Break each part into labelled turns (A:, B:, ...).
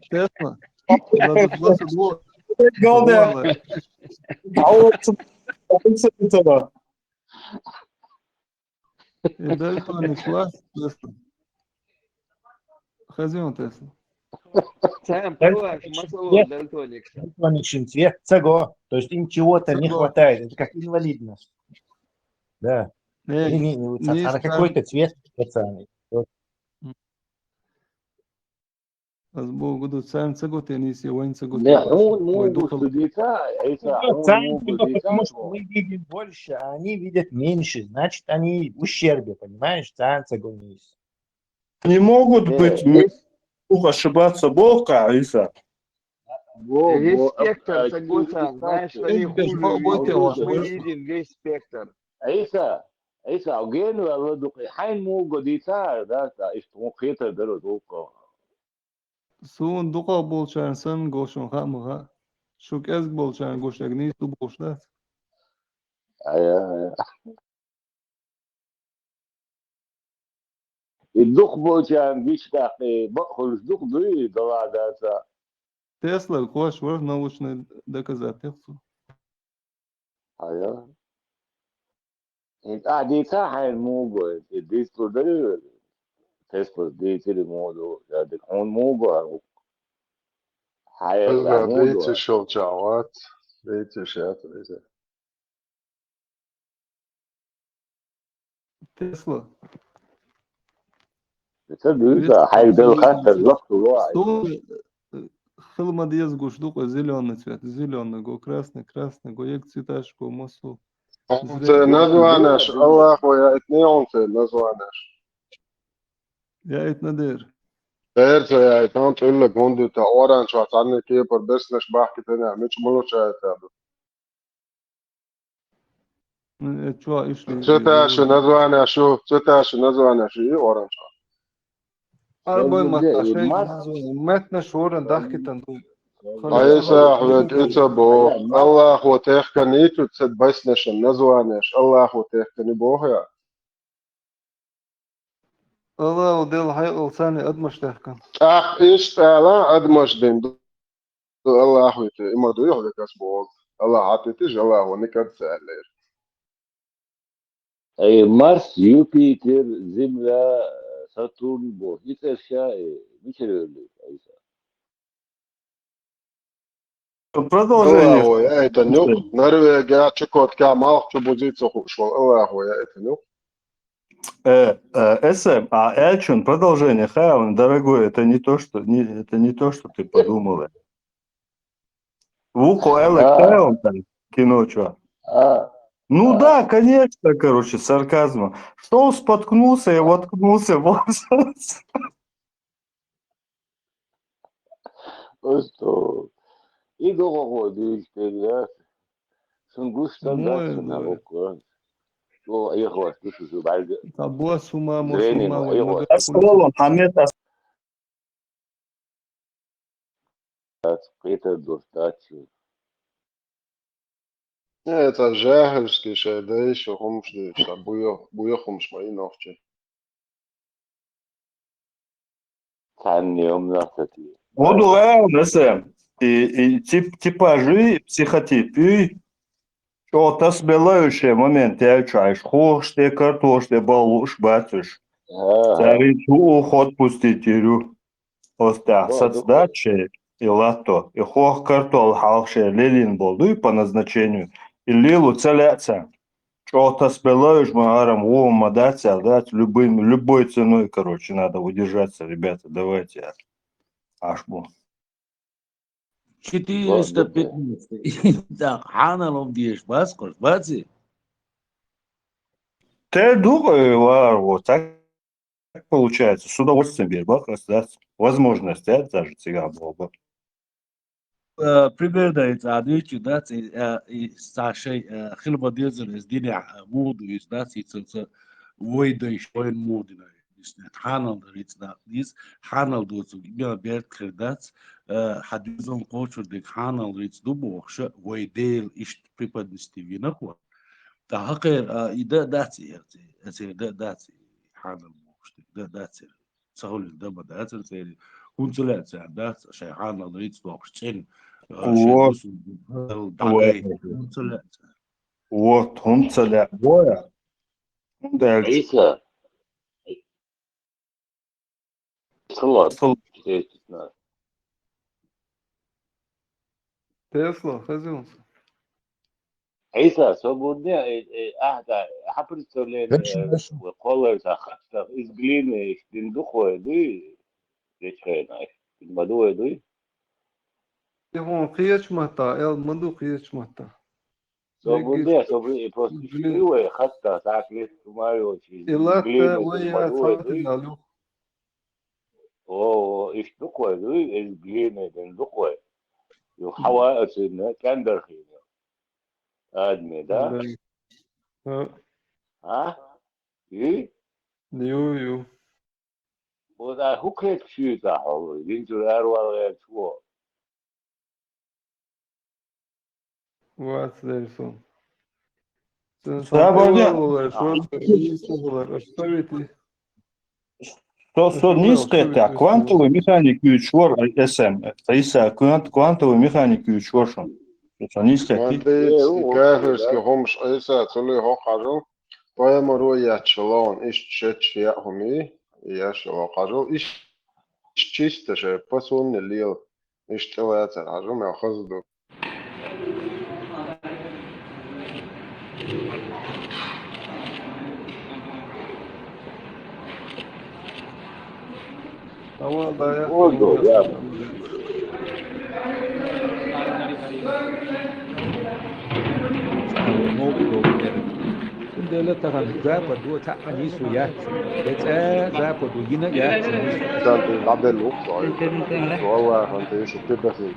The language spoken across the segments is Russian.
A: Тесла. Разошлась двор.
B: Голда.
A: И далеко не шла Тесла. Хазион Тесла.
C: Сам понимаешь, масло дальтоникса.
B: Дальтоничный цвет, цего. То есть им чего-то не хватает. Это как инвалидность. Да. Она какой-то цвет специальный.
A: Аз Богу до сам цего тенис, войн цего
C: Не,
A: тенис.
C: он могут судиться, он могут
B: Потому что мы видим больше, а они видят меньше. Значит, они в ущербе, понимаешь?
D: Не могут быть ошибаться Бог, Иса.
C: Весь спектр, согласен, знаешь, что они хуже видят, мы видим весь спектр.
E: Иса, alguém falou do que Hein Mugo dita, da istumukhita dero duko.
A: Сун дуqa болчан сан гошон хамга. Шук аз болчан гошагни ту бошлат.
E: الدخ بوشان بيشتاقي بأخذ الدخ ضي ضواداتا.
A: Тесла кош вор научные доказательства.
E: أيوه. انت ديتا هاي الموجو دي تقدر تسبر دي تري مودو يعني هون موجو هاي
F: بيت
E: موجو
F: الشجاعات بيت الشات
A: Тесла.
E: بتصدق هاي ده الخط الضغط الواعي.
A: Хилма диез гош дуqa зеленый цвет, зеленый го красный, красный го як цветашку масу.
F: انت نزوانش الله ويا اثنين نزوانش
A: Я это надер.
F: غير يا اثنين تقول لك هون تا اورانج وعطاني كيبر بس ليش بحكي تاني مش ملوش هذا
A: شو ايش لي
F: ستاش نزوانش اورانج
A: Арбой маташей, متنا شورن ضحكة تندو.
F: اي صاحبك اتبو الله وتحكني تسد بس ليش نزوانش الله وتحكني بوها
A: الله وديل هاي لساني أدمش تحكم.
F: ايش تعالى ادمش دين الله ويت اما دو يهلك اسبوع الله عطيتش الله ونكد سهل
E: أي مارس يوبيتر زمرة ساتورن بو هيك أشياء مش اللي
F: الله هو يا اتنيو نرويج تشكوت كامل شو بوزيت خشوا الله هو يا اتنيو
D: Эльчин, продолжение. Хаун, дорогой, это не то, что ты подумала. Вуко Элек кино, что? Ну да, конечно, короче, сарказма. Что он споткнулся и воткнулся в волос.
E: Что? И долго двигатель, сунгушта дальше на руку. Ну, я хвост, ты что, бальд.
A: Табуа сума,
E: мусума.
D: Асолон, Хамед,
E: Это достаточно.
F: Это жахельский шей, да еще хумшли, что буя хумш мои ногти.
E: Can يوم نحتاجه.
D: Буду и типажи, психотипы, что tasbelaющие моменты, я чаешь, хоште, картоште, балуш, батюш. Царицу уход пустить, ирю. Оста, соцдачи и лато, и хох картол, халше, лилин болду и по назначению, и лилу целяться. Что tasbelaешь, мы арам, мадаться, дать любой ценой, короче, надо удержаться, ребята, давайте. Ашбу.
B: 415. Да, ханалом диешь, баскош, бацы.
D: Ты думаю, вот так получается. С удовольствием берешь, раздаться. Возможность, даже цыган был бы.
B: Примерно это отвечу, да, и Сашей хилба дезер из диня моду, из да, это войда и шоин моду. Ханал, да, this ханал дозу, я берет кредат, хадизон кочур дек ханал, рец дубо, ша войдел иш припадности винахуа. Да, хакер, и да, дати, это дати ханал, да, дати. Сахолин, да, бада, это Кунцеляция, да, шайхана, дрит, стокшчин,
D: Вот,
B: дагай, кунцеляция.
D: вот, он целя боя. Дальше.
E: عيسى صلت естественно.
A: Tesla, хазин.
E: عيسى свободня ahda حفرتولين وقولر تاخت إزجلين دندخوا دي ليشينا المدوة دي
A: Его қиеч мата, ел манду қиеч мата.
E: свободня собри просто шкривая хатта таклит тумаю
A: Илат
E: إزجلين
A: уя
E: المدوة
A: цати
E: دي
A: налю.
E: о إشتقوا دي إزجلين دندخوا يحوائس إنه كان درخين آدمي ده ها إيه
A: Ю.
E: وده هو كيف شيء تاعه ينجر أروى شو
A: Ват Дельсон. Sen
D: Свободня.
A: Оставите.
D: Что низкое, а квантовый механик ючвор СМ. Таиса квантовый механик ючворшон. Что низкое.
F: Mandate ikahurske homs isa tuli hoqarul. Poemoro yachalon ish chet ya homi. Yashalo qarul ish чисто же пасон лил. Ish tawata ajum ya khazdu.
A: Ama dayak.
E: Oldu ya.
G: Devlet takan zapa do ta anisu ya. Zapa do yina ya.
F: Santi label uqsa. Wallah anti ish tibasi.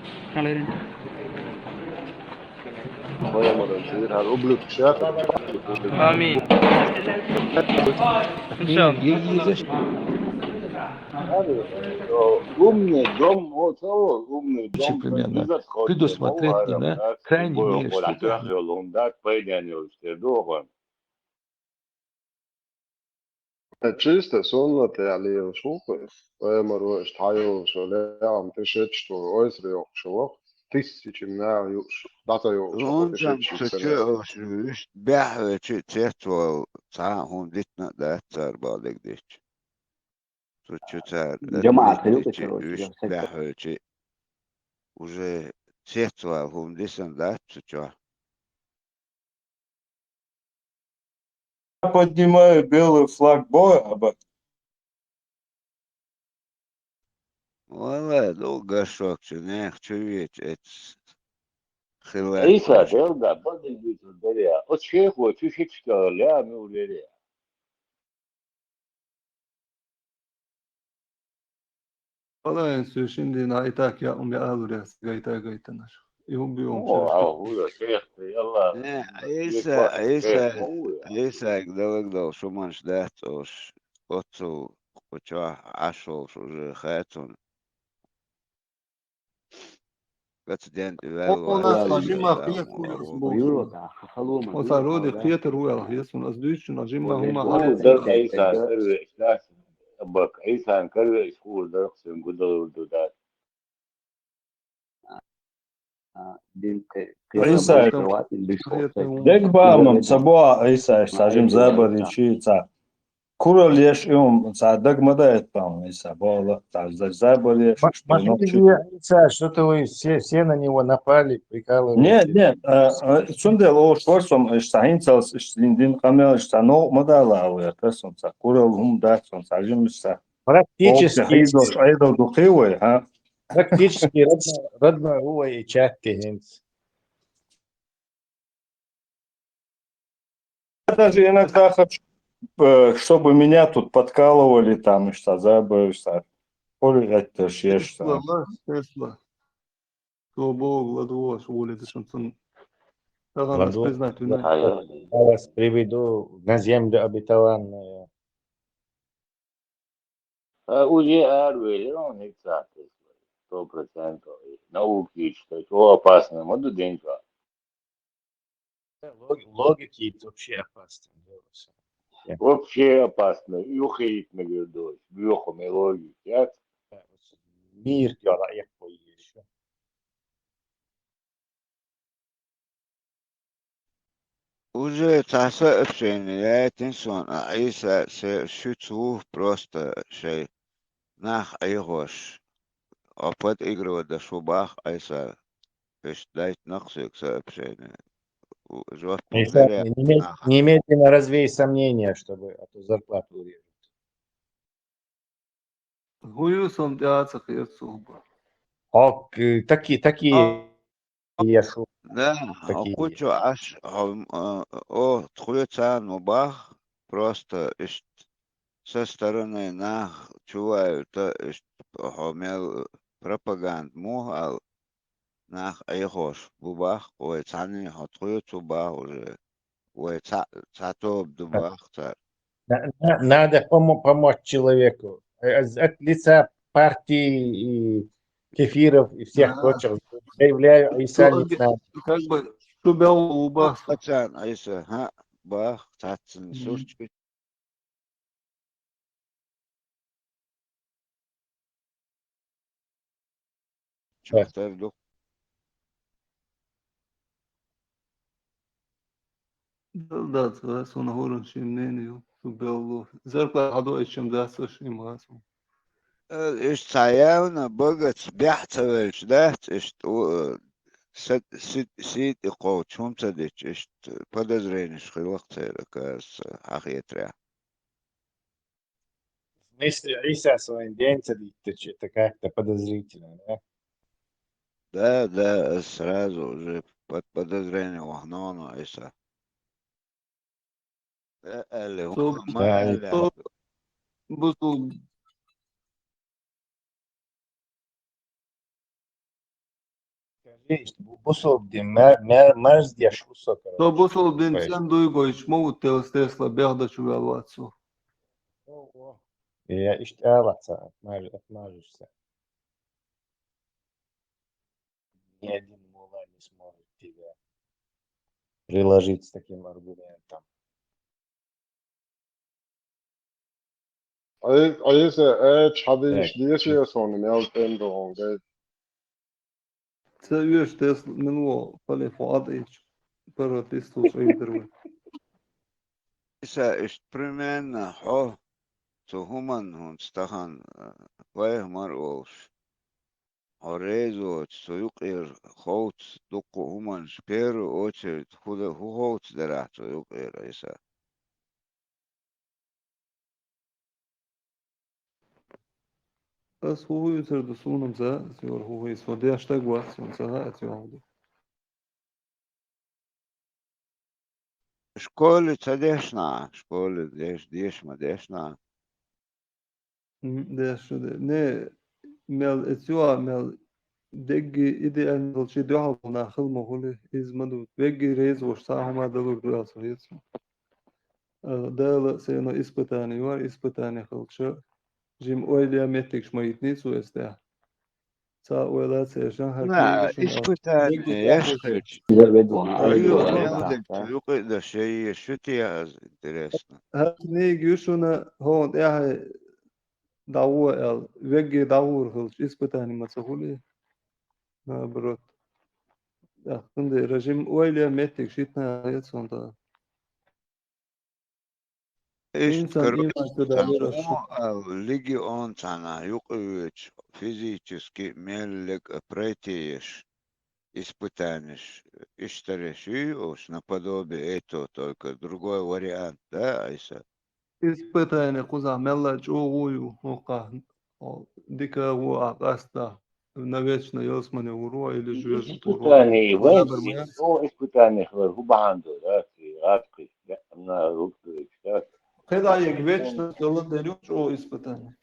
F: Poemoro tir har ublut kshata.
H: آمين إن شاء الله
E: Умный дом, вот того, умный дом.
G: примерно предусмотреть на крайней мере что-то.
E: Он дать пойдянил, что дома.
F: Чисто соннат ali шуқы. Poemoro ish tayo shole am tishet shto oizri oqshalo. Тысячи на юж. Дата юж.
C: Rundan tükür behve tütsetval sahun ditna dätsar baligdiç. Tütser üst behve уже тsetval hum disan dätsar.
D: Я поднимаю белый флаг боя,
C: Valla dolga şokçu ne çüvit et.
E: عيسى ترضى بدل بيت الدنيا الشيخ وشو يشتغل يا مولي
A: Falan ensiyor şimdi na itak ya um ya alır ya gayta naş. Yum bir yum.
E: هو يا شيخ يلا
C: Isa gdalagdal šumanš dētos ocu kočā ašols uz hētun. Precedenti vēl.
A: O sa rodi qiyat ruel yasun az düç najima huma
E: ده عيسى كرر إحساس أبك عيسى كرر يقول ده يقسم قدر ده
D: Degbāmam saboa isais sajim zabari čīca. Kura lieš sa degmada etpam isa bola ta забори.
I: Что-то вы все на него напали, прикалываетесь.
D: Нет, сundel o švarsum sahincels lindin kamel no modala tas un sa kura das un sajim sa.
I: Практически
D: Айдо духивой, а?
I: практически родной его и чатки.
D: Я даже иногда хочу, чтобы меня тут подкалывали там, и что забываешься. Полежать ты шьешься.
A: Tesla. То бог ладуаш улицы шунцун. Таган признать вина.
I: Я вас приведу на землю обетованную.
E: уже арвели, он не кстати, 100%. Науки, что опасно, моду деньга.
I: Логики вообще опасно.
E: Вообще опасно. Юхит на гердой, бьёхами логики.
I: мир человек еще.
E: Уже таса общение, я тенсон, а Иса шуту просто шей нах айгош. А под игру до шубах Айса дать нахсик сообщение. Жвак пунктере наха.
I: Немедленно развей сомнения, чтобы эту зарплату урезать.
A: Гуюсом дяцах ерцуба.
I: Ок, такие я шел,
E: Да,
I: такие.
E: кучу аж о тхуецан мубах просто со стороны нах чуваю то хомел пропаганд мухал нах айхош бубах ой цани хатхует бубах уже ой цатоб дубах цар.
I: Надо помочь человеку. От лица партии и кефиров и всех прочих заявляю, Иса не надо.
A: Как бы шубел убах.
E: Пацан айса ха бах цацин сушчик. Чухтар дух.
A: Да, да, сон хорон шимнению. Шубел. Зарплата хадо ичем даса шим гасу.
E: Ist Sayana Bogats Bechtawelch, that is сид иқо чумцадич ist подозрение шхилахцера кас ахиетря.
I: В смысле, Иса своим деньцем, это как-то подозрительно, да?
E: Да, сразу уже под подозрение вахнона Иса. Эле,
I: Да,
E: эле.
A: Бусул
I: Busol mers diye şu sokar.
A: то бусул бин сен дуйгоич могут Тесла бехда чувелвацу.
I: Я işte ağlatsa, отмажешься. Ни один мула не сможет тебя приложить с таким аргументом.
F: Ayısa çadı işliyor sonra meltem doğum.
A: Цевеш Тесла минуло полифуадыч. Паратистус эйдервы.
E: Иса ist примерно хо цухуман хун стахан вайхмар олш. Орезо цуюкир хоуц дуку хуман в первую очередь худа хоуц дара цуюкир Иса.
A: As هو يصير دسونم زا سيور هو يسودي أشتاق واسيون زا أتيوم.
E: Школы цадешна, школы деш мадешна.
A: ده شده نه مل اتیوا مل دگی ایده ان دلچی دو حال ناخل مغوله از مدو دگی ریز وش ساهم دلور دو اسویت دل سينو إسبتاني وار إسبتاني خلشة جيم أوليا متك شميتني سو استه سا أولا سيشان
E: لا
A: هركي
E: испытание يشخص. أيوة يوقع ده شيء شتي интересно.
A: هرني جوشنا هون إيه دعوة ال وجه دعوة خلش إسبتاني ما سهولة برot. Ja, toen de regime oorlog met ik zit naar het zondag. Insan iman kadar
E: легион цана юкевич физически мелек претиеш испытаешь историшь уж наподобие этого только другой вариант, да, Айса?
A: испытание куза мелла чогую ока дика у агаста на вечно ясмане уруа или живет уруа.
E: испытание губа عنده да, гадкость, да, на руки, да.
A: Когда я вечно делал дерюч о испытание.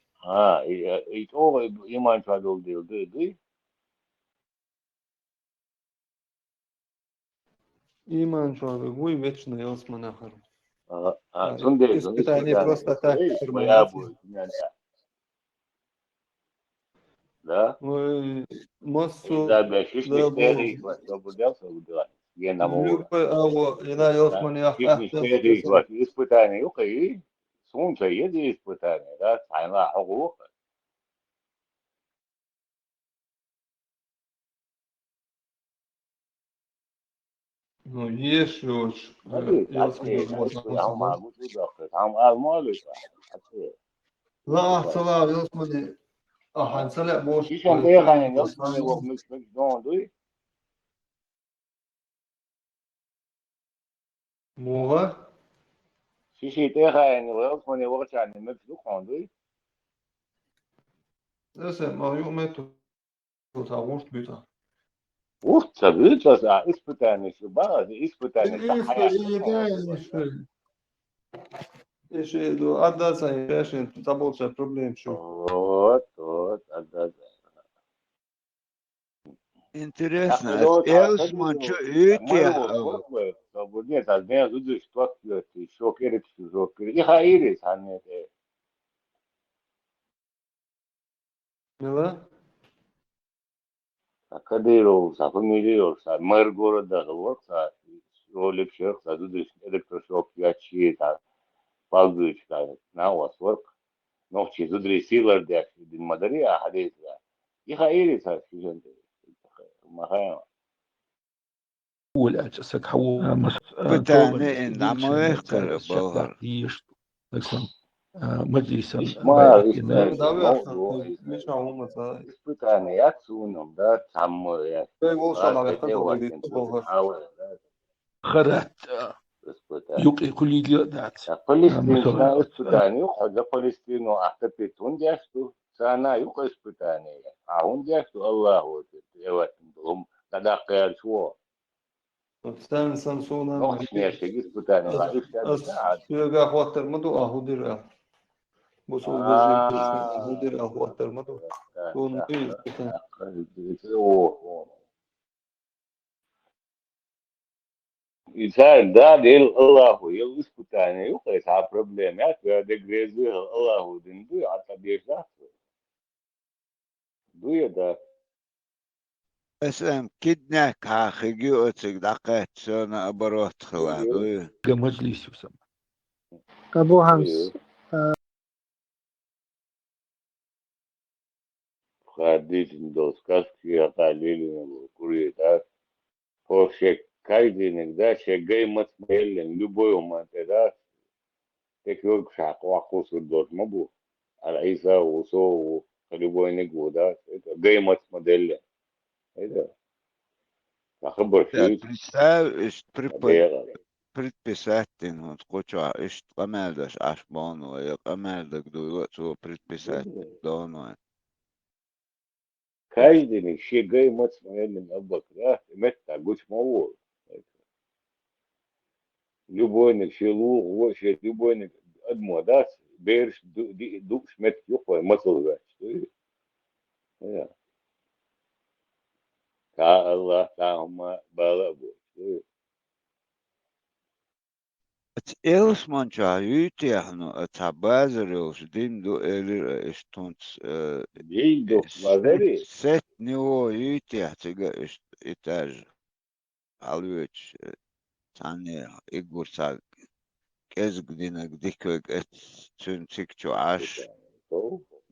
E: И то иман чадол дел, да.
A: Иман чогой гуй вечно ясмане хару.
E: Сунде,
A: испытание просто так
E: моя будет, да?
A: Массу
E: Да, шиш мистерий, свободился, я на море. Шиш мистерий, испытание, окей, солнце еды испытание, да, сайна агуха.
A: Ну, ешешь.
E: Смотри,
A: Я смотрю,
E: я могу туда, там алмазы,
A: لا صلاة يصمد حنسلع موش
E: Kişen beyhanen yok mu ne yok mu dondu.
A: موها
E: Şişi beyhanen yok mu ne yok çane mevzu kondu.
A: لسه ما يوم تاغوش بيتا
E: Tabii çasa ispitane şu bazı ispitane ta hayat.
A: ايش دو عدا ساي عشان تابوت بروبليم شو
E: Da.
C: Интересно, Элсман что, Ютия?
E: Нет, а не тут что еще керек чужой. И хаирис, а не
A: نلا
E: Кадыров, фамилию, мэр города, вот, ролик шех, тут электрошок, ячи, палгычка, на вас, вот, но в чизу дресилар, да, дин мадари, а хадис, да. И хаирис, а сижен, махая.
G: ولا سكحو
C: بتاني إن عموه قربوهر.
G: مجلس
E: اسمع
A: داوي مش عموما
E: испытание я цунам, да, там я
A: وصل على
E: это
A: خطوة
G: خرات
E: испытание.
G: يقي كل ذات
E: Палестинское испытание, хотя Палестину ахтапетун дяшту, sana yok испытание, а он дяшту Аллаху, evet, тогда каэр шо.
A: Sen sonra
E: Ну, снежки испытание, а их
A: Sürga خاطر مدو أهودير بوصول بجيب أهودير خاطر مدو كون
E: Израиль, да, дел Аллаху, ел испытание, yok esa problem, ya, de grezi Allahu din du, а тебе да, дуя да.
C: اسم كدناك هاخجي أتك دقات سنة أبروت خوادوي.
G: مجلس يسمى
J: أبو همس
E: Ходить до сказки, а талили на куре, да. Вообще, каждый иногда шагай матмелем, любой умат, да. Так вот, шаку акусу дот мабу. Алайса усо любой негу, да. Это гай матмелем. Это. Ахабар шиит.
C: Представь, إيش
E: Бега.
C: предписатель, вот куча, إيش قمادش عشبانو، يا قمادك دو يقصو предписатель دونو.
E: Каждый шагай матмелем абак, да. Метта гуч маву. Любой нэг шилу, вообще любой нэг адмо, да. Берш ду шмет юхой матл, да. Ja. Ka Allah tahma balabu.
C: إيلس منشا يتيحنو أتعبازريوس دين دو إيلير إشتونس
E: Digo, vazari.
C: ست نيو يتيح تيجا إتاج علويتش تاني إيجور ساق كيزق دينك ديكوك تنسيكتو عاش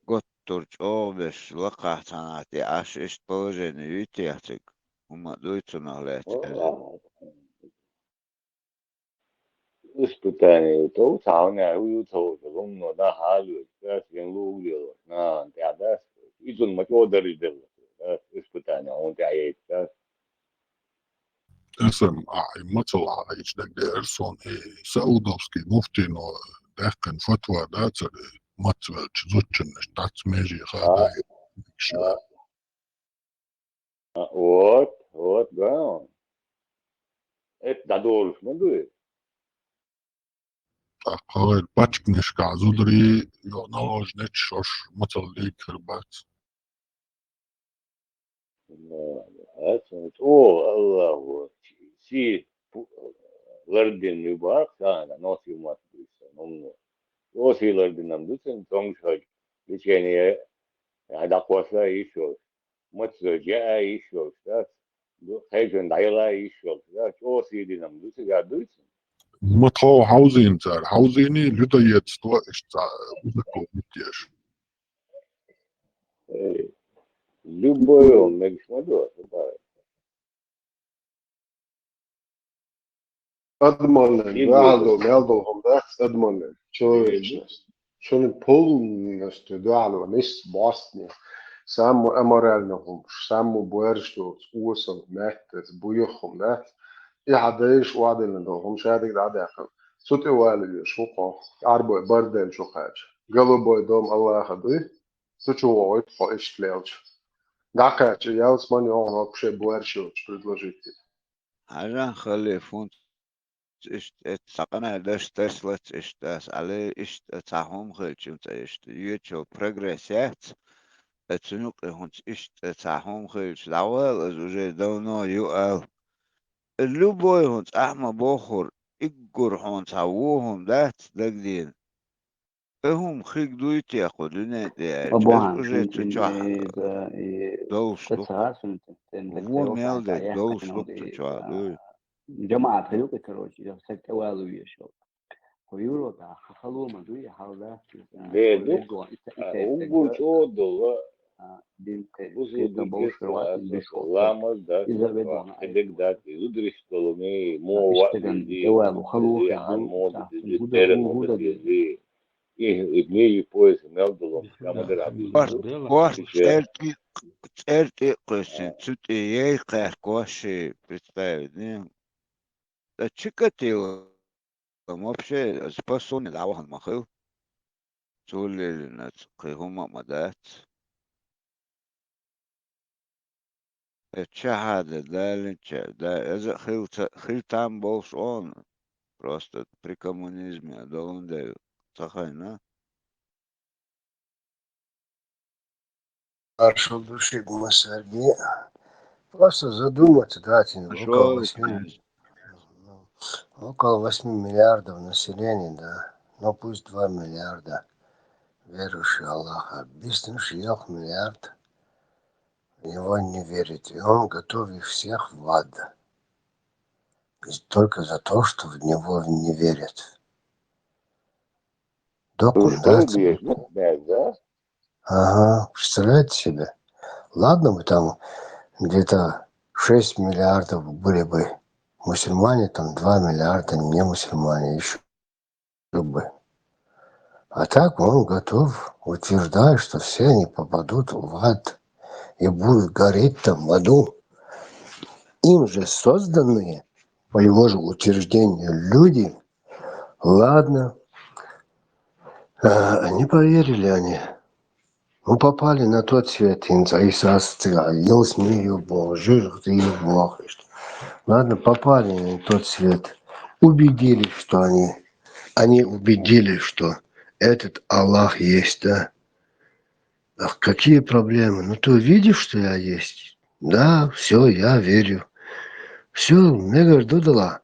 C: قطر جوبش لقاح تاناتي عاش إشت بوجين يتيح تيج وما دويتو نغلات
E: Испытание то, тауня, уюту, лумно, да, халю, да, свинлу улило, на, да, изун матёдар идел, да, испытание, он тяет, да.
K: اسم مطلع على ديرسون سعودовский مفتي نو دهكن فتوى داتر مطلع تزوجن دات ميجي خادا
E: Вот, да. Это дадолш, ну, да.
K: قال باتشك نشكع زودري يو نالوج نتشوش مطل ليك هربات
E: Allah, si lardin mübarek sana nasıl matbuysa onu o si lardin namdutun tongşaj geçeniye ada kwasa işo matsıca işo da heyecan dayla işo da o si dinamdutu ya duysun
K: مطلع هاوزين زار هاوزيني لديت ستوا اشتا وذكو متيش
E: любой он мегшмадо
F: Адмонлен, дуалу, мелдолхом, да, адмонлен, человечность. Что не полностью дуалу, не спасни. Саму аморальнохом, саму буэршту, усом, мэттес, буйохом, да. И хадыш уаделнохом, шадик дадяхам. Сути уалю, шуко, арбой, барден, шухач. Голубой дом Аллах хады, сучуой, по иштлелч. Дакач, я вот смотрю, он вообще буэршту предложите.
C: عشان خلي فونت سقنا داش تسلت اشتاس عليه اشت تعهم خلش انت اشت يوتيوب بروجريسات اتنوك هونت اشت تعهم خلش العوال ازوجي دونا يقال اللو بوي هونت احمى بوخر اقر هونت عووهم دات دقدين هم خيق دويت ياخدونا دياج ازوجي تشوح دوسلو هو ميل دي دوسلو تشوح دوي
L: جماعة خيوط كروشي يا سكت والو يشوف ويورو دا خلو ما دوي حالا
E: Deduk, ugun çoğdu
L: da bolşervat bishop
E: Lamaz da edek da udriş tolumi mo wadi an mo dizi ibni pois meldolom kamader abi
C: Кош церти косин цути ей ках коши представить не да чикатило вообще способны лавахан махыл цулилинат кыгума мадат чахада далинча да это хил там болш он просто при коммунизме долунде цахайна
M: Маршал души Сергей. Просто задуматься, дать около 8 миллиардов населения, да. Ну пусть 2 миллиарда верующие Аллаха. Объяснишь, 1 миллиард в него не верит. И он готов их всех в ад. Только за то, что в него не верят.
E: да?
M: Ага, представляете себе? Ладно бы там где-то 6 миллиардов были бы мусульмане, там 2 миллиарда не мусульмане еще бы. А так он готов, утверждает, что все они попадут в ад и будут гореть там в аду. Им же созданные, по его же утверждению, люди, ладно, не поверили они. Ну, попали на тот свет, ладно, попали на тот свет, убедились, что они убедились, что этот Аллах есть, да. Ах, какие проблемы? Ну, ты видишь, что я есть? Да, все, я верю. Все, мега дудала.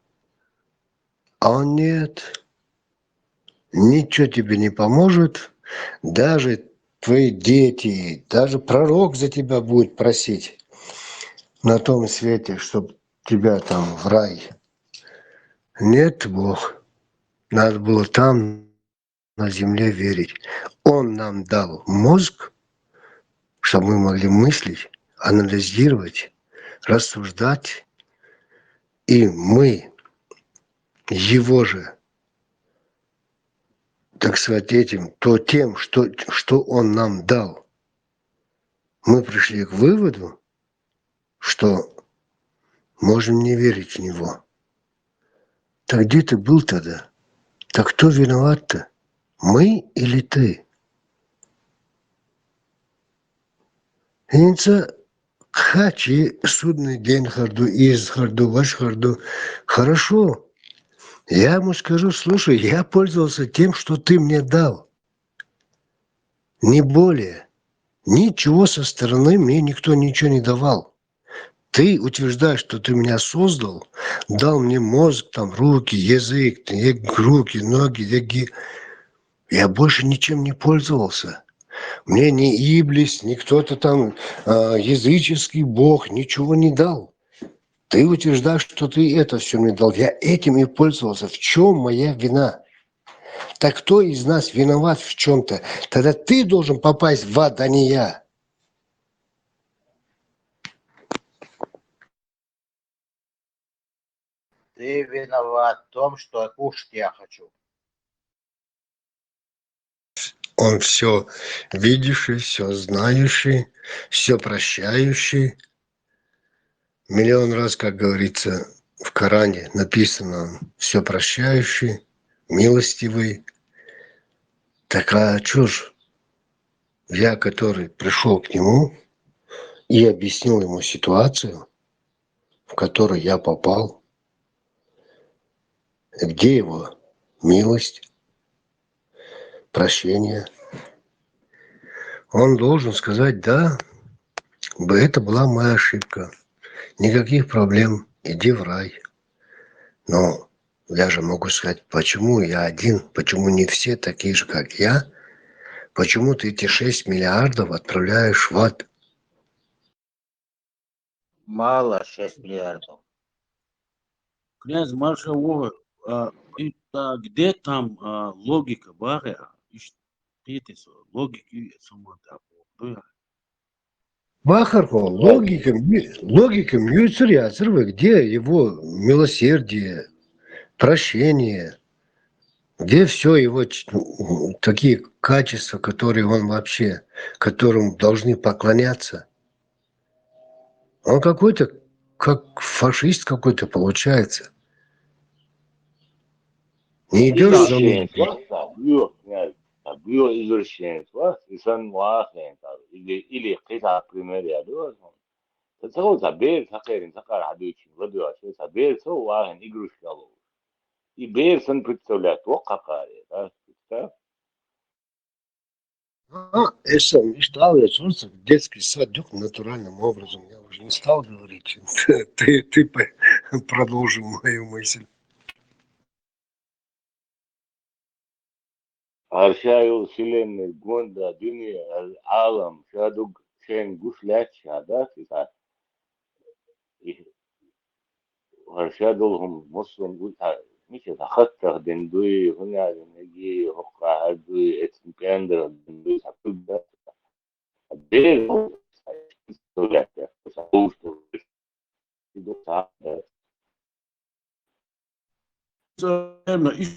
M: А он нет. Ничего тебе не поможет. Даже твои дети, даже пророк за тебя будет просить на том свете, чтобы тебя там в рай. Нет, Бог. Надо было там, на земле, верить. Он нам дал мозг, чтобы мы могли мыслить, анализировать, рассуждать. И мы его же, так сказать, тем, что он нам дал, мы пришли к выводу, что можем не верить в него. Так где ты был тогда? Так кто виноват-то? Мы или ты? Инца хачи судный день харду, из харду, ваш харду. Хорошо. Я ему скажу, слушай, я пользовался тем, что ты мне дал. Не более. Ничего со стороны мне никто ничего не давал. Ты утверждаешь, что ты меня создал, дал мне мозг, там, руки, язык, руки, ноги, я больше ничем не пользовался. Мне ни Иблис, ни кто-то там языческий бог ничего не дал. Ты утверждаешь, что ты это все мне дал. Я этим и пользовался. В чем моя вина? Так кто из нас виноват в чем-то? Тогда ты должен попасть в ад, а не я.
I: ты виноват в том, что кушать я хочу.
M: Он все видящий, все знающий, все прощающий. Миллион раз, как говорится, в Коране написано все прощающий, милостивый. Такая чушь. Я, который пришел к нему и объяснил ему ситуацию, в которую я попал, где его милость, прощение. Он должен сказать: да, это была моя ошибка. Никаких проблем, иди в рай. Но я же могу сказать, почему я один, почему не все такие же, как я, почему ты эти 6 миллиардов отправляешь в ад?
I: Мало 6 миллиардов.
B: Князь Маша Вова, где там логика баря? Логики самота.
M: Бахархо, логика мюцеряцервы, где его милосердие, прощение, где все его такие качества, которые он вообще, которым должны поклоняться. Он какой-то, как фашист какой-то получается. Не идешь за мной.
E: Bio izvršenstva i san واقعا ili قطع primaria do تصور saber sakerin sakar hadouchi radio ashe saber so واقعا игрушкало и берсон представляет о какая да
M: Я сам мечтал, я чувствовал в детский садик натуральным образом. Я уже не стал говорить. Ты продолжил мою мысль.
E: Аршаю вселенной гонда дуния алам шадуг шен гушлят шада и аршадулхум муслим гута مش تخطر دندوي هنا نجي هقع هدوي اتنبياندر دندوي تبدا بير سولات سوش دو صعب
B: أنا إيش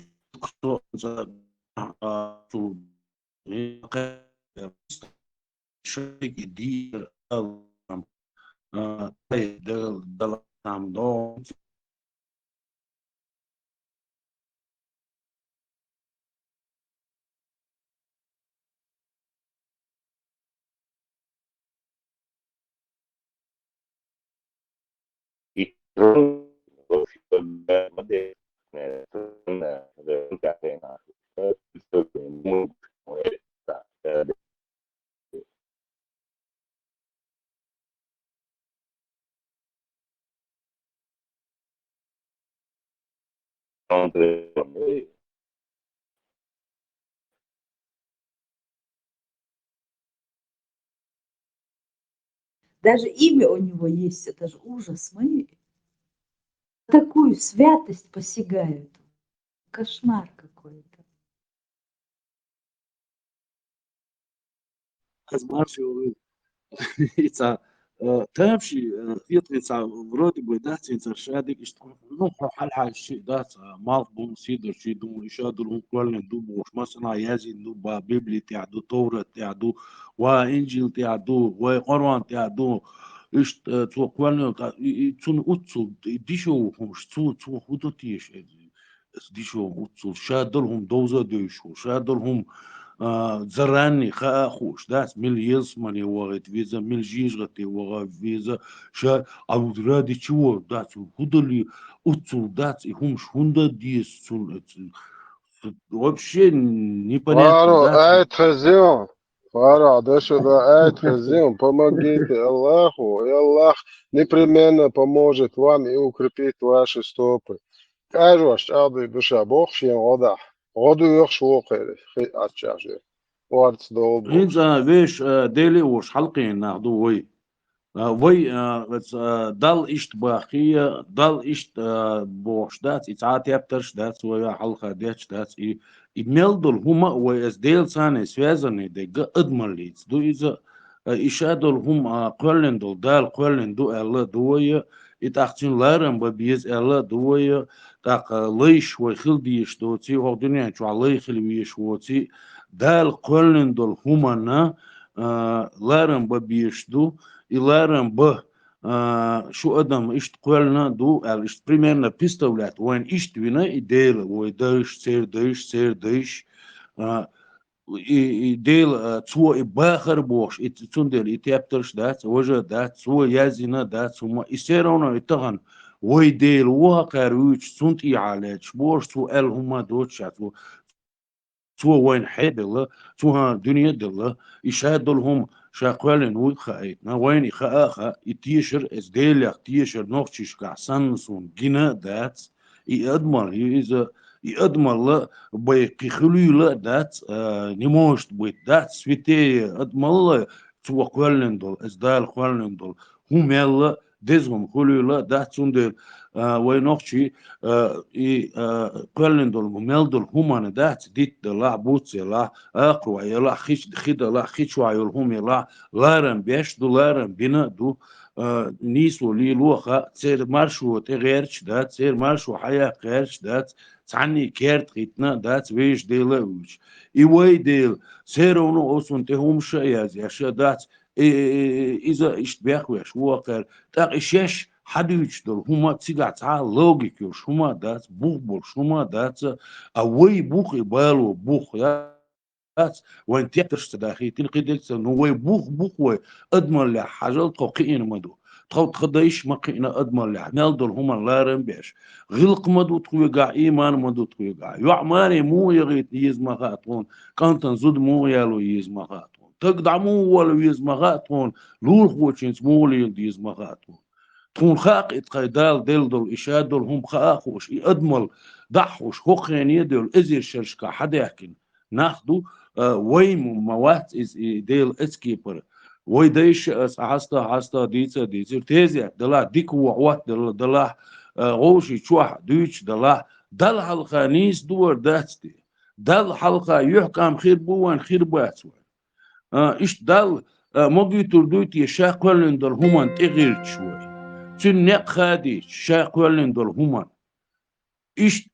B: شيء جديد ده عندهم
N: Даже имя у него есть, это же ужас. Мы такую святость посягают. Кошмар какой-то.
B: تمشي يطلع вроде бы да شادك ну حالها الشيء ده مال بوم سيدو شيء دو يشادو كل دو مثلا يزين دو بابلي تعدو تورة تعدو وانجيل تعدو وقرآن تعدو إيش تو كل تون أتصل ديشو هم شو هدوتيش ديشو أتصل شادلهم دوزة ديشو شادلهم زراني خوش داس مل يزمني وغت فيزا مل جيجغتي وغا فيزا شا أو درادي شو داس هدولي أتصل داس هم شوندا ديس вообще непонятно
F: Фаро,
B: да
F: Хазион. Фаро, да сюда, Хазион, помогите Аллаху, и Аллах непременно поможет вам и укрепит ваши стопы. Кажешь, абы душа Бог, шен ода. Оду yok швокери, хи атчажи. Варц долбу.
B: إنزا ويش ديلي وش حلقين ناخدو وي دال إشت باقية دال إشت بوش دات إتعات يبترش دات ويا حلقة ديتش دات إميلدل هما ويز ديل ساني سوازني دي أدمر دو إذا إشادل هم قولن دل دال قولن دو ألا دوية итахчин ларам ба биз элла дуя так лыш ва хилдиш доци ходуня чу аллай хилвиш воци дал коллен дол хумана ларам ба бишду и ларам ба شو ادم اشت قولنا دو اشت примерно представлять وين اشت вина и дел وين дыш сер дыш и дел цо и бахар бош и цундел и тептерш дат уже дат цо язина дат сума и все равно и таган وي ديل وهكر ويش цунт и عليش бош цо ال هما دوتشات цо وين حيدل цо ها دنيا دل يشادلهم شاقولن وخايت نا وين خاخا يتيشر از ديلك تيشر نوخشش كعسن سون جنا دات يادمر يز يادمر لا بيقي خليلا دات نموشت بيت دات سويتي ادمر تو قولن دول از دال قولن دول هم يلا دزهم خليلا دات سون وين نوخشي и قولن ملدل همان دات ديت لا بوتس لا اقوى يلا خيش خيدا لا خيش وعيلهم يلا لارن بيش دو لارن بنا دو نيسو لي لوخا تسير مارشو تغيرش دات تسير مارشو حياة غيرش دات تعني كيرت خيتنا دات ويش ديلا ويش ايوي ديل سيرونو اوسون تهم شايز يا شدات إذا إشتباهوش وقر تاق إشيش حديش دول هما تيجا تعال لوجيكيوش هما دات بوخ بولش هما دات أوي بوخ يبالو بوخ دات وين تيترش تداخي تنقيدك نوي بوخ وي أدمر لح حاجة تقوقين مدو تخديش مقينا أدمر لح نال دول هما لارن بيش غلق مدو تقويقع إيمان مدو تقويقع يعماني مو يغيت يزمغاتون كانتن زود مو يالو يزمغاتون تقدعمو ولا يزمغاتون لول خوشين سمولي يزمغاتون تون خاق اتقيدال دل دول إشاد دول هم خاقوش يأدمل ضحوش خوخين يدول إزير شرشكا حدا يحكين ناخدو ويمو موات إز ديل إسكيبر ويديش عستا ديتر تيزيا دلا ديك وعوات دلا غوشي شوح دوش دلا دل حلقة نيس دور داتستي دل حلقة يحكم خير بوان خير باتوان إيش دل موجي تردوتي شاقولن دول همان تغير شوي تنق خادي شاقولن دول همان إيش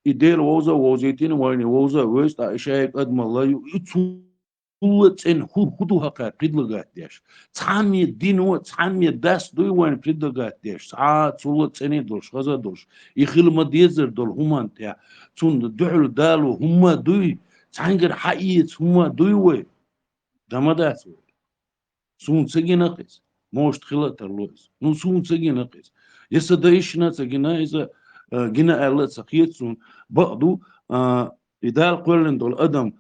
B: يدير ووزيتين وين ووزا ويست إشاك أدم الله يتولتن هدوها كقدلقات ديش تعمي الدين وتعمي الداس دوي وين قدلقات ديش ساعات تولتن دولش غزا دولش يخيل ما ديزر دول همان تاع تون دحل دالو هما دوي تعنقر حقيت هما دوي وي دمدات وي سون سجي نقص موش تخلت اللوز نو سون سجي نقص يسدايشنا سجينا إذا جينا ألا سقيت سون بعضو إدال قولن دول أدم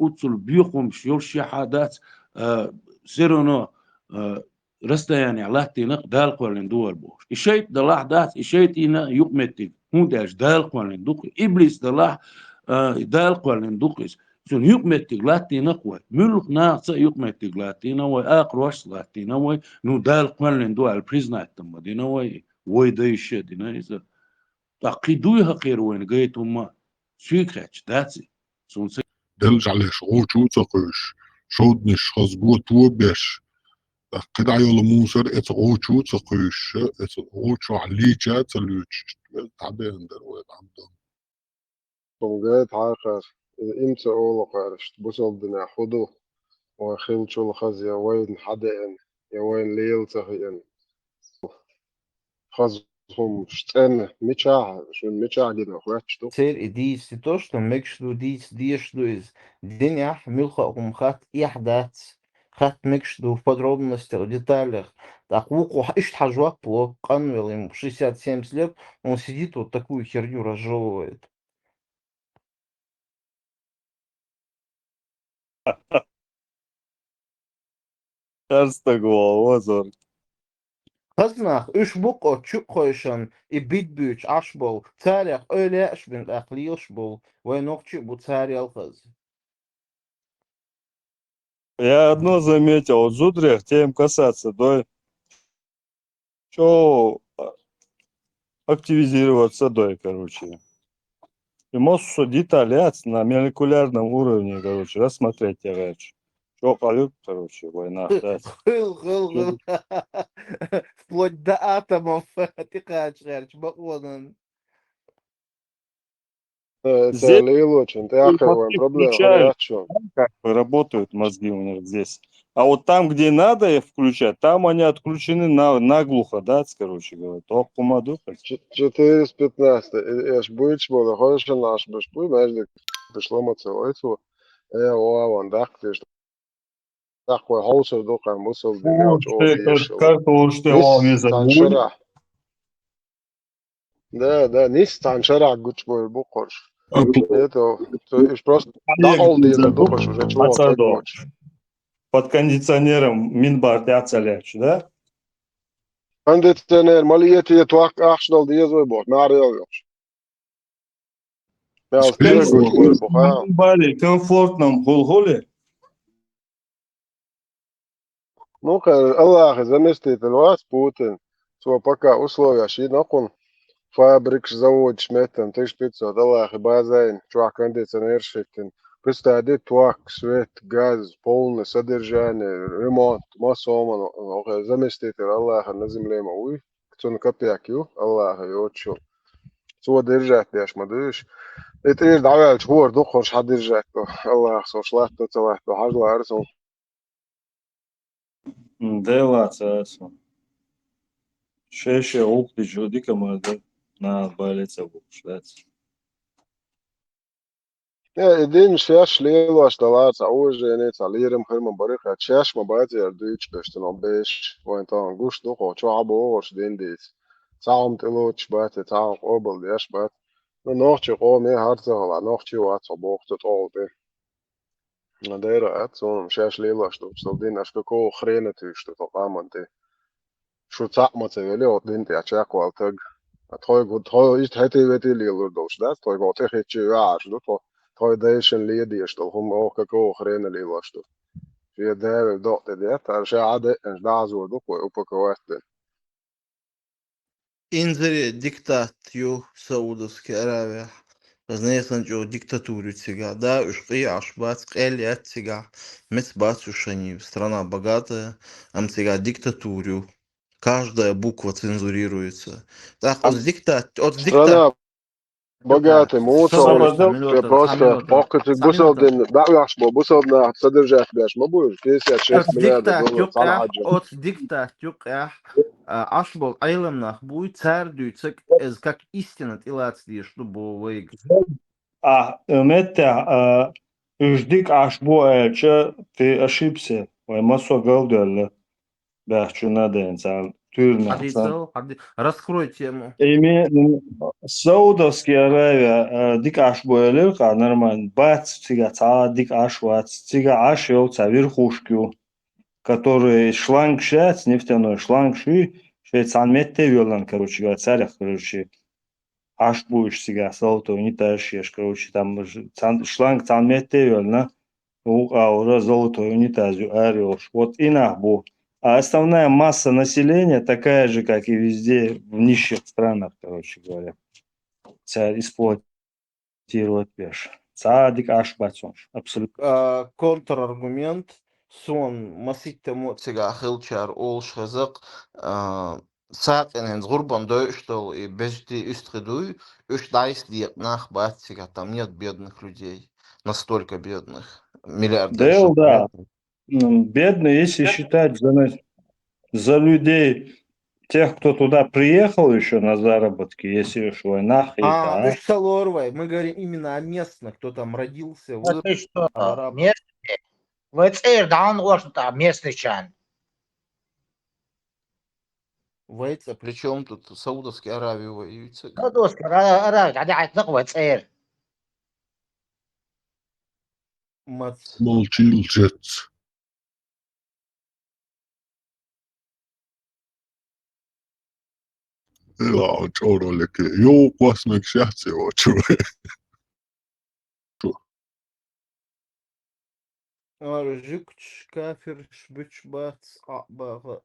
B: أتصل بيوخم شيول شحادات سيرونا رستا يعني على تينق دال قولن دول بوش إشيت دلاح دات إشيت إنا يقمتك هون داش دال قولن دوق إبليس دلاح دال قولن دوقس سون يقمتك لاتينا قوي ملك ناقص يقمتك لاتينا وآقروش لاتينا وي نو دال قولن دول بريزنات تمدينا وي دايش دينا إذا تقيدوي هقير وين قيتهم سيكاتش داتسي سون
K: دلج على شغو شو تقوش شود نش خزبوت وبش قد عيال موسر اتغو شو تقوش اتغو شو عليجا تلوش تعبين در وين عبدون
F: طنجات عاقر إمتى أول قارش بصل دنا حدو وخيل شو الخز يا وين حدين يا وين ليل تغيين خزهم شتن متشاع شو متشاع جدا خواتشتو
O: Цель и действие то, что мекшду действию из денях милхакум хат яхдат хат мекшду в подробностях, в деталях. Так луку ишт хажвак пло канвел ему 60-70 лет, он сидит вот такую херню разжевывает. Haznach, üç buko çük koyşan, bit büyüç aş bol, tarih öyle aş bin akliyos bol, ve nokçu bu tarih alkaz.
D: Я одно заметил, вот зудрях тем касаться, да, что активизироваться, да, короче. И можешь детали на молекулярном уровне, короче, рассмотреть, короче. Что полют, короче, война, да.
O: Хыл. Вплоть до атомов. Тихач, Баконан.
F: Это лилоч, это аховая проблема,
D: Включают,
F: хорошо.
D: как бы работают мозги у них здесь. А вот там, где надо их включать, там они отключены наглухо, да, короче говоря. Только помаду.
F: 4 с 15. Я ж будет шмода, хорошо наш башпу, между пришло мацелойцу. Я вон дах, ты что такой хаусер духа мусор делать
D: Что он не забудет.
F: Да, низ таншара гучбой бухош.
K: А
F: Это, и просто дал это духош уже чего так гоч.
D: Под кондиционером Минбар Тяцаляч, да?
F: Кондиционер, малиети туак ахшнал диезой бот, нарел ёш. Я успею гучбой буха.
D: Минбаре комфортном Гулгуле.
F: Ну-ка, Аллах заместитель вас, Путин. Что пока условия шли нахуй. Фабрик, завод, шметен, 1500, Аллах, базайн, чувак, кондиционер, шиктен. Представить туак, свет, газ, полное содержание, ремонт, массово, заместитель Аллаха на земле мой, кто на копейки, Аллаха, и вот что. Что держать, я шмадыш. Это есть давай, чувак, духош, держать, Аллах, сошлать, то целать, то хажла, арсен.
D: Дела, царство. Шеше опты жоди камада на балица бушдать.
F: Din šeš lielos dalāts aužēnīts līrim hirma barikā češ ma bāzi ar dīč pešti no bēš, vai tā guš duho čābu oš dindīs. Caum tiloč bāti caum obal dieš bāt. Nu nohči qomi harzahala, nohči vāca bōktu toldi. Nu dēra ats un šeš lielos dūpstal din aš kako hrēne tūštu to qamanti. Šo cākmace veli ot dinti a čēkval tag. Toj ist heti veti lielur dūš, das toj goti hitči vāš, duho. Toj dēšana liedieštu, hum oka ko hrēna lielaštu. Šie dēvi doti diet, ar šie ade, es dāzodu, ko upako esti.
O: Инзари диктатью Саудовской Аравии. Знаете, что диктатуру тяга, да, уж и аж бац, эль от тяга. Мец бац уж они, страна богатая, ам тяга диктатуру. Каждая буква цензурируется. Так, от
F: Страна богатый, мусор, я просто окати бусалдин, баашмо, бусалдна содержать бяшмо будешь, 56 миллиардов долларов санаджа.
O: от диктатюк, ашбол айлемнах будет цардуйцек, как истина тилацди, чтобы выиграть.
D: Мете, ждик ашбо эльче, ты ошибся. Ой, масо галдуэлле. Бяхчу наденца.
O: Раскрой тему.
D: Саудовская Аравия, дик ашбо элька, нормально. Бац, цига ца, дик ашвац, цига ашел, ца верхушку, который шланг шец, нефтяной шланг ши, швейцан метте вёлан, короче говоря, царях, короче. Аш будешь сега салто не тащишь, короче, там шланг цан метевел, ура золото унитазю орешь. Вот и нахбу. А основная масса населения такая же, как и везде в нищих странах, короче говоря. Царь эксплуатировать пеш. Цадик аш бацон. Абсолютно.
O: Контраргумент. Сон маситте моцега хилчар ол шазак. Саатен гурбан дойштол и бежди истредуй, уж дайс диет нах батсига, там нет бедных людей, настолько бедных, миллиардов.
D: Да, бедные, если считать за людей, тех, кто туда приехал еще на заработки, если уж война
O: уж Салорвай, мы говорим именно о местных, кто там родился,
P: вырос. Ты что, местный? ВЦР, да он очень там местный чан.
O: Вейца, причем тут Саудовская Аравия воюется?
P: Саудовская Аравия, они айтнак ВЦР.
K: Молчи, лжец. لا تشورو لك يو قواسمك شخصي وشو
O: Жукч, кафир, шбыч, бац, бага.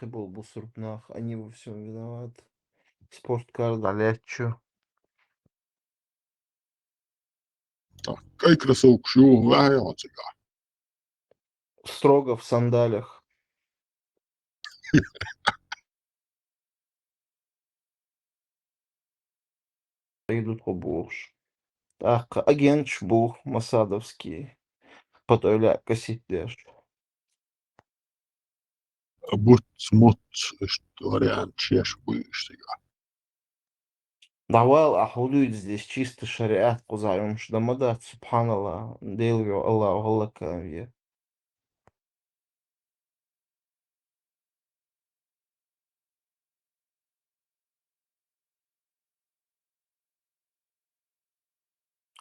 O: Был бусурпнах, они во всем виноваты. Спорткар далечу.
K: Кай красавок шо, вая отсюда.
O: строго в сандалях. Идут по бурж. Так, агент бух масадовский. Потойля коситдеш.
K: But smått вариант чеш будешь.
O: Давал ахудует здесь чисто шариат кузаем, что дамадат, субханаллах, делю Аллах, Аллаха.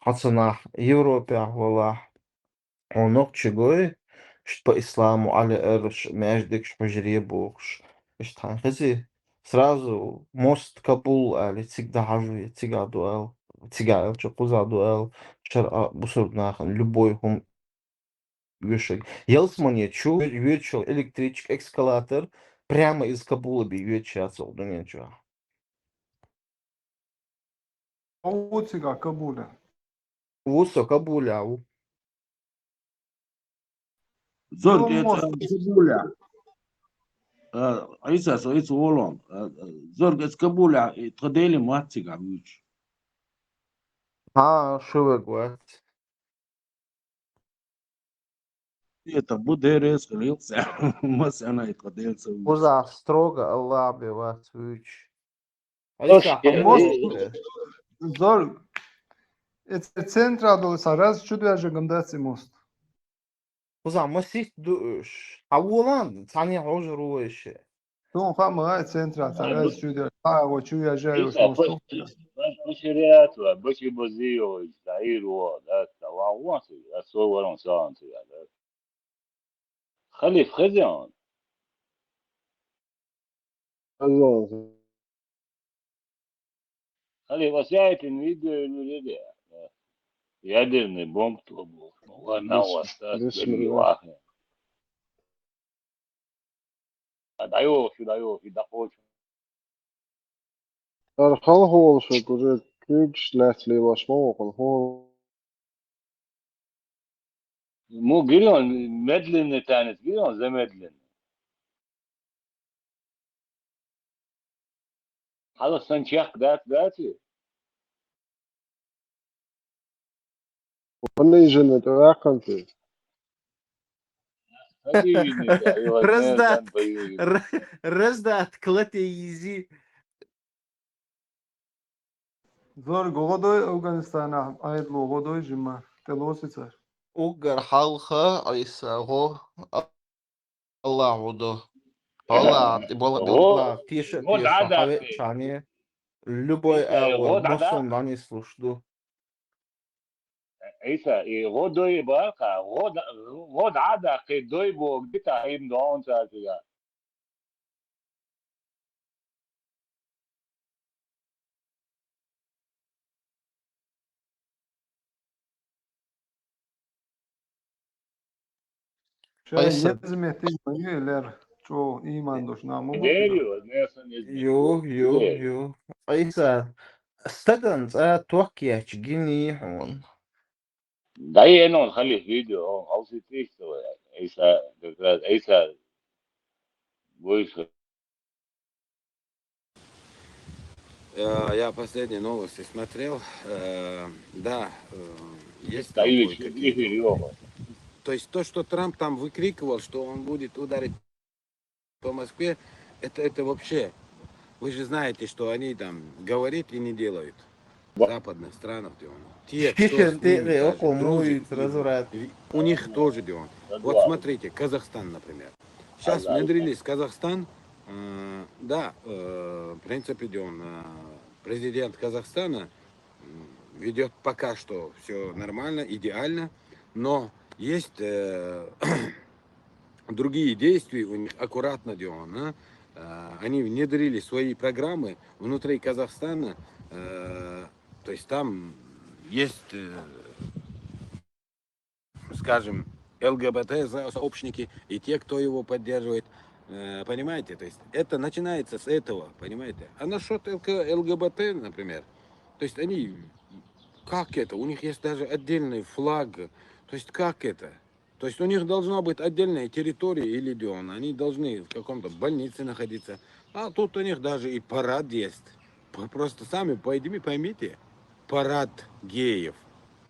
O: Хацана Европе, Аллах. Онок чегой, что по исламу аля эрш, междик шпажрие бухш. Что хези сразу мост Кабул али всегда хажу, всегда дуэл. Всегда что куза дуэл. Шар бусурнахан любой хум вешек. Елсмане чу вечер электричек эскалатор прямо из Кабула би вечер отсюда ничего.
A: Оуцига Кабуля.
O: Вусо Кабуляу.
B: Зорг
A: Ну,
B: это
A: мост.
B: Кабуля. Айса со это волон. Зорг это Кабуля. Традели матига вич.
O: Шо вы говорите?
B: Это будерес лился. Масана и традельца вич.
O: Куза строго Аллах биват вич.
E: Слушай,
O: Айса
A: Мост. Зорг. Это центра долса раз чудо гамдаци мост.
O: Куза масит душ. Авулан тани хожи руэше.
A: Ну, хама центра раз чудо. Го чуя жаю
E: Айса,
A: мосту.
E: по шариату, бочи бозио, таиру, да, тавауансы, асоварон саансы, да. Халиф хазяин. Халиф, осяйтин видео или ядерный бомб то был. Ладно, у вас
F: Бисмилlah.
E: Даю, да хочу.
F: Архал хол шекуре кюч лятли вашмоухан хол.
E: Му гилон медленный танец, гилон замедленный. Хало санчак дати.
F: Пониженный траканты.
O: Раздат клати изи.
A: Зорг годой Афганистана. Айдло годой жима. Телосицар.
O: Угар халха айса го Аллах удо. Аллах была тише хаве чане. Любой мосом дани слушду.
E: Isa, и годой бака, год ада, кедой бог, где-то им дон цатига.
A: Yezmeti üyeler çoğu iman doşuna mı?
E: Верю,
O: Yo. Aysa стаган توكي جيني هون.
E: дай non خلي فيديو он ауситись Isa, как раз Isa вышел.
Q: Я последние новости смотрел. Да, есть там кое-какие. То есть то, что Трамп там выкрикивал, что он будет ударить по Москве, это вообще... Вы же знаете, что они там говорят и не делают. В западных странах, те, кто с ними даже у них тоже делают. Вот смотрите, Казахстан, например. Сейчас внедрились в Казахстан. Да, в принципе, президент Казахстана ведет пока что все нормально, идеально, но есть другие действия у них аккуратно деланы. Они внедрили свои программы внутри Казахстана, то есть там есть, скажем, ЛГБТ-сообщники и те, кто его поддерживает. Понимаете, то есть это начинается с этого, понимаете. А насчет ЛГБТ, например, то есть они, как это, у них есть даже отдельный флаг, то есть как это, То есть у них должна быть отдельная территория или регион. Они должны в каком-то больнице находиться. А тут у них даже и парад есть. Просто сами поймите. Парад геев.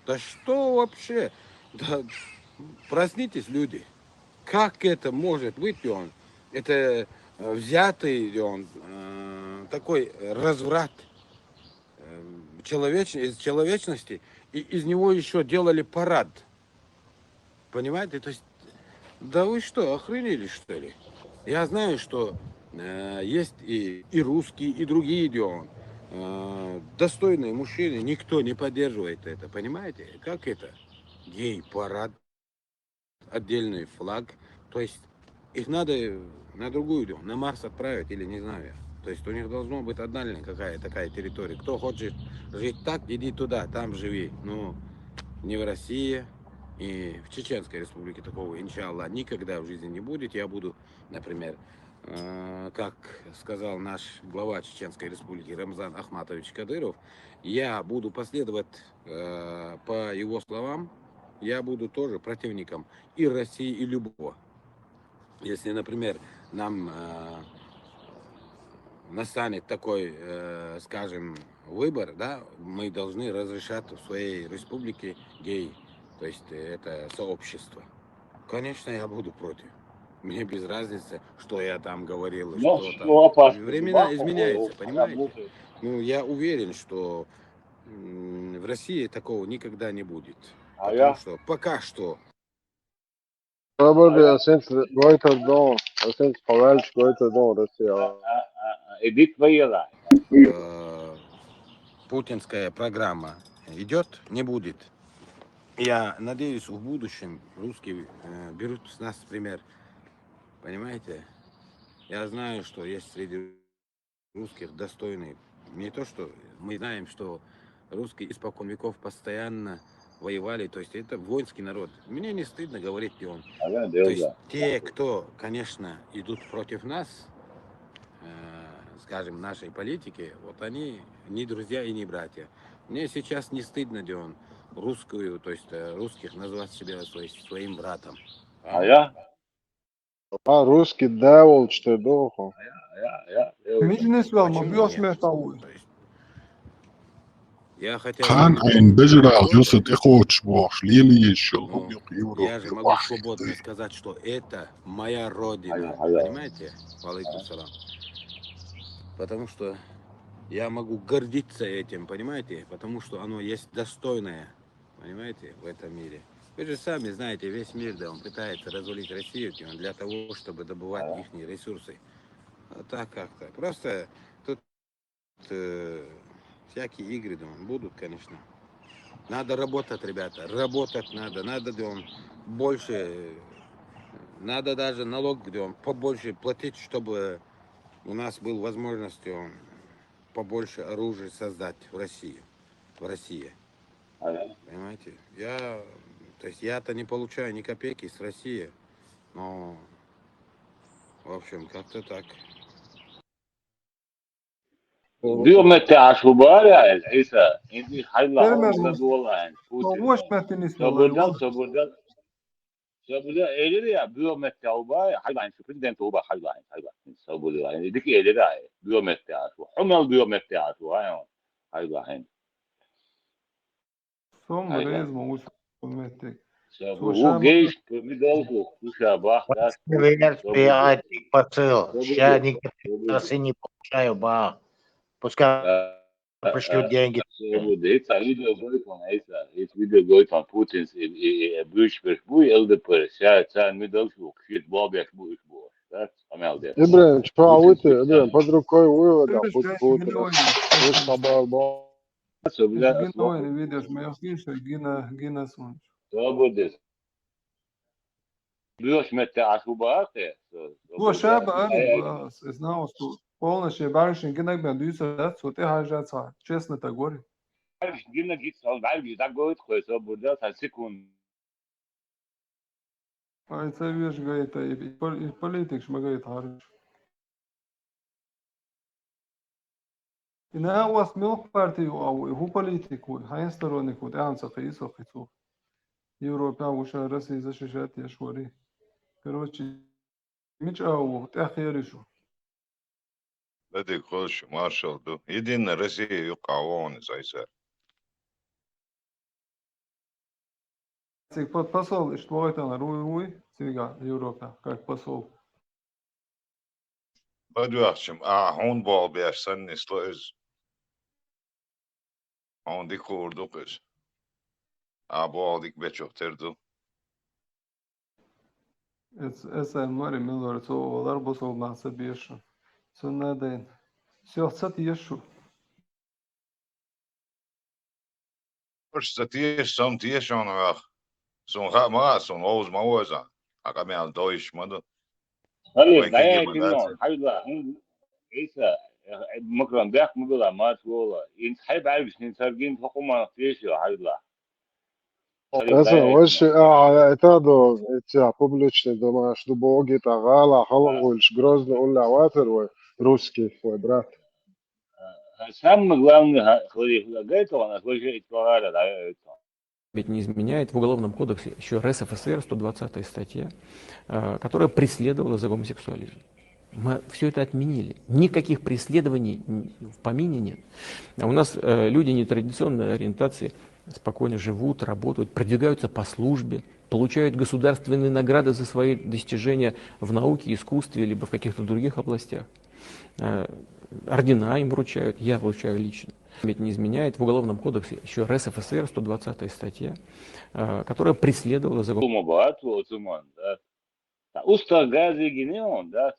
Q: Да что вообще? Да, проснитесь, люди. Как это может быть, он? Это взятый он, такой разврат из человечности. И из него еще делали парад. Понимаете? То есть, да вы что, охренели, что ли? Я знаю, что есть и русские, и другие идиомы. Достойные мужчины, никто не поддерживает это, понимаете? Как это? Гей-парад, отдельный флаг. То есть их надо на другую, на Марс отправить или не знаю. То есть у них должно быть отдельная какая-то такая территория. Кто хочет жить так, иди туда, там живи. Но не в России и в Чеченской республике такого, иншаллах, никогда в жизни не будет. Я буду, например, как сказал наш глава Чеченской республики Рамзан Ахматович Кадыров, я буду последовать по его словам, я буду тоже противником и России, и любого. Если, например, нам настанет такой, скажем, выбор, да, мы должны разрешать в своей республике гей, то есть это сообщество. Конечно, я буду против. Мне без разницы, что я там говорил, и
E: Ну,
Q: что
E: что
Q: там. Времена изменяются, понимаете? Ну, я уверен, что в России такого никогда не будет. Потому что пока что
F: Robert, sinds Goiter Don, sinds Pavelch Goiter Don, Россия.
E: иди твоя.
Q: путинская программа идет, не будет. Я надеюсь, в будущем русские берут с нас пример. Понимаете? Я знаю, что есть среди русских достойные. Не то, что мы знаем, что русские испокон веков постоянно воевали, то есть это воинский народ. Мне не стыдно говорить он. То есть те, кто, конечно, идут против нас, скажем, нашей политики, вот они не друзья и не братья. Мне сейчас не стыдно, Дион, русскую, то есть русских назвать себя своим братом.
F: Русский дьявол, что духу.
A: Mijnis wel, maar
Q: Почему
A: bios
Q: нет?
A: met ouwe.
Q: То есть я хотя
K: كان
Q: бы
K: ein بجرا
Q: кто-то,
K: جوست إخوش بوش ليلي يشل
Q: ну,
K: هم يقيرو
Q: я же могу свободно сказать, что это моя родина. Понимаете? Алейкум салам. Потому что я могу гордиться этим, понимаете? Потому что оно есть достойное, понимаете, в этом мире. Вы же сами знаете, весь мир, да, он пытается развалить Россию для того, чтобы добывать их ресурсы. А так как-то. Просто тут всякие игры, да, будут, конечно. Надо работать, ребята, работать надо. Надо, да, больше, надо даже налог, да, побольше платить, чтобы у нас была возможность побольше оружия создать в России. Понимаете? То есть я-то не получаю ни копейки с России, но, в общем, как-то так.
E: Biyometri aşubaya İsa. İndi hayla
A: Vermez
E: onda
A: olsun.
E: dolayın.
A: Boş metiniz
E: Sabırdan
A: vallahi.
E: sabırdan sabırdan eğleri ya biyometri aşubaya hayla şüpheden tuğba hayla sabırdan yani dik eğleri ya biyometri aşu. Humel biyometri aşubaya hayla.
A: Son reis moguć metek.
E: Sabır o geç bir dalgo kuşa bak da
P: Проверять
E: sabırdan.
P: приятель, посыл. Сейчас никаких не получаю, ба. Пускай пришлют деньги.
E: Sabırdan. Hiç video goytan İsa. Hiç video goytan Putin büyük bu elde para. Sen mi dalgo kuşit babek bu iş bu. Amel de.
F: Ibrahim, что ауты, Ibrahim, под рукой вывода,
A: Видиш,
F: путь
A: gajši
F: путь,
A: gina
F: путь
A: oynuyor.
F: собал.
E: Sabırdan
A: Gina
E: asla.
A: oyunu vidiš, ma još više gina sunč.
E: Sabırdan. Büyük mette aşubaya.
A: To šāba arī bās. Es nav tu polnašie bāršņi gina ben dūsa so te hažā cā. Čestno tā gori.
E: Yine git sal belki de goyut koysa burada sen sekund.
A: Ai це віж gaita, і політик шмагает harš. إن أقوى ملك بارتي أو هو بوليتيك هو هاي سترونيك ودعم سقيس وقيتو Европа وشا راسي защищать я швори. Короче, مش تأخير شو.
R: بدي خش مارشال دو يدين رسي يقعون زي
A: Cik pat pasauli что это на руи цвига Европа, как посол.
R: بدو أخشم هون بال بيش سنة سلوز هون دي كوردو قش بال ديك بيشوف تردو
A: Esen mari milori cilvēki posol nāca bieši. Sunēdien. Sjohtsat iešu.
R: First statiesh some tiesh on son gaat maar son oos maar oos aan. Ik heb mij al Deutsch maar dat.
E: هل
R: Wij kijken
E: ضيع
R: maar dat.
E: كنون حيلا إيسا مكرم بيخ مقلا ما تقول إنت حيب عارف سنين سرقين حكومة فيشيو حيلا هل
F: Esa,
E: ضيع
F: hoje
E: كنون
F: etado etia publicznie domaš dubogi ta gala halogulš grozno ulla water we ruski we brat.
E: самое главное خليه это она слышит говорят
G: Ведь не изменяет в Уголовном кодексе еще РСФСР, 120 статья, которая преследовала за гомосексуализм. Мы все это отменили. Никаких преследований в помине нет. А у нас люди нетрадиционной ориентации спокойно живут, работают, продвигаются по службе, получают государственные награды за свои достижения в науке, искусстве, либо в каких-то других областях. Ордена им вручают, я вручаю лично. Ведь не изменяет в Уголовном кодексе еще РСФСР, 120 статья, которая преследовала за
E: гомосексуализм. Уста гази гинеон, да,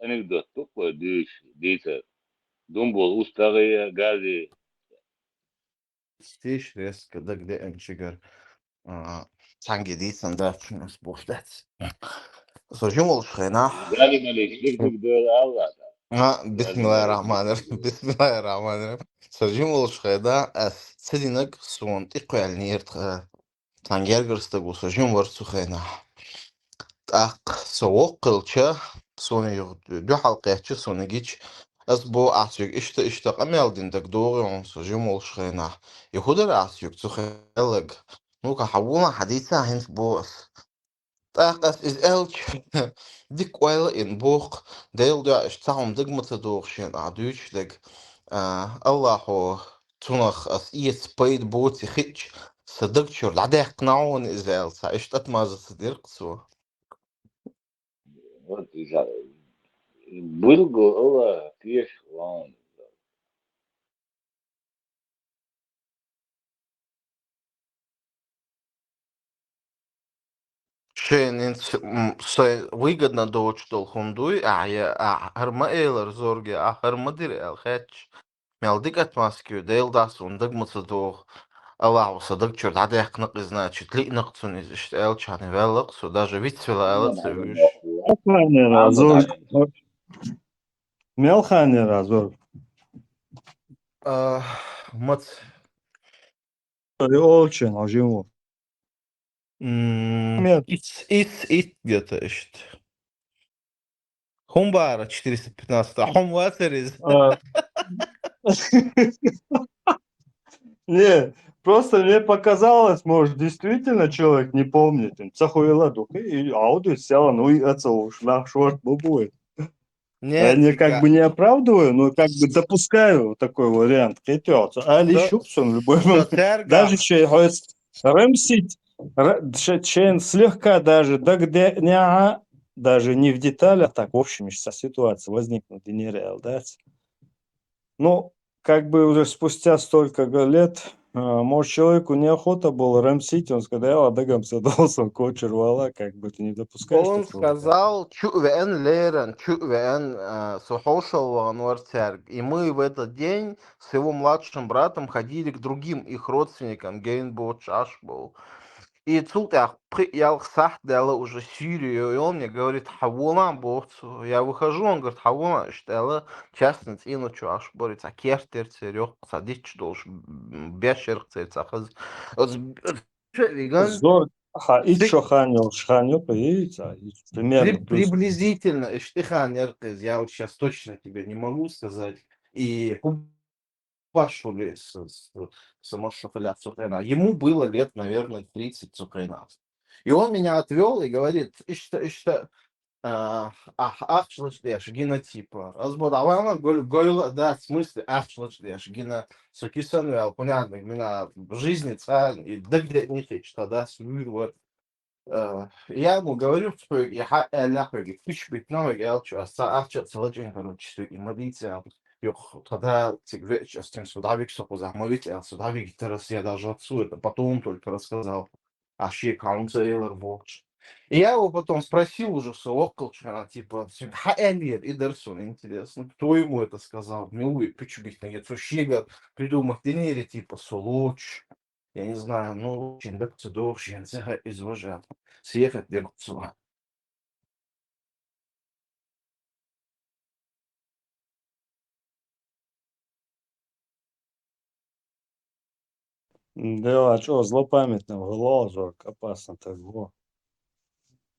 E: анекдот такой дичь, думбол уста гази.
O: Стиш резко, да где энчигар. Санги дицан да нас боштац. Сожмол шхена.
E: Гази малик, лик алла.
O: بسم الله الرحمن الرحيم بسم الله الرحمن الرحيم سرجم الشهداء سدينك سون تقال نيرت تانجرغرستغ سرجم ورسو خينا اق سوقلچا سون دو حلقه سون گيچ از بو اتيك اشتا قمالدين دك دوغون سرجم الشهنا يهودر اتيك تخلق نو كحونا حديثا هنس بوس تاقس is elch dik oil in boog deel da staan dik moet door zijn aduchlik Allahu tunach as is paid boot sich صدقت لا ده يقنعون إزاي عشت ما صدق سو
E: Bulgo ova tiesh lan.
O: شين انت выгодно دوч тол хундуй я харма эйлер зорге харма дир эл хэтч мелдик атмаскю дейл дас ундаг муцадох Allah صدق чёрт عاد يقنق значит ли нaqsun из эл чаны велк су даже вицвела эл цевиш
D: Melchane razor. Melchane razor.
O: мат
D: Очень ожимо.
O: Ит где-то ищет. Хумбара 415, а Хумватерис.
D: Не, просто мне показалось, может, действительно человек не помнит. Цахуила дух и ауду села, ну и это уж наш шорт будет. Я как бы не оправдываю, но как бы допускаю такой вариант. Али Щупсон в любой момент. Даже чей ремсить, чей слегка даже, даже не в деталях, так в общем сейчас ситуация возникнет и нереализация. Ну, как бы уже спустя столько лет, может, человеку неохота было ремсить, он сказал, а дагам садался, кочер вала, как бы ты не допускаешь.
O: Он сказал, чувен лерен, чувен сухошел ванварцерг. И мы в этот день с его младшим братом ходили к другим их родственникам, Гейнбо Чашбол. И тут я приехал сахдала уже Сирию, и он мне говорит, хавуна бовцу. Я выхожу, он говорит, хавуна, что частниц и ночью аж борется, а кертер церёх, садич должен, бешер церцахаз. Приблизительно, я вот сейчас точно тебе не могу сказать. И пашули с Мошефеля Цукрина. Ему было лет, наверное, 30 Цукрина. И он меня отвел и говорит, ахшлыш генотипа. Разбудавана говорила, да, в смысле ахшлыш гена сукисанвел, понятно, меня в жизни и да где не что, да, вот. Я ему говорю, что я ляпаги, фиш бит новый, я учу, ахча целочень, короче, и молиться. Тогда тебе с тем судовик, что позамолить, а судовик teraz я даже отцу это потом только рассказал. А ще каунселер watch. И я его потом спросил уже с околча, типа, хаэнир, Идерсон, интересно, кто ему это сказал? Милуй, почему их нет, сущега, придумав денег, типа, солоч, я не знаю, ну, очень да, цедор, щенцега извожат, съехать дерцу.
A: Да, а что, злопамятного лозу, опасно так было.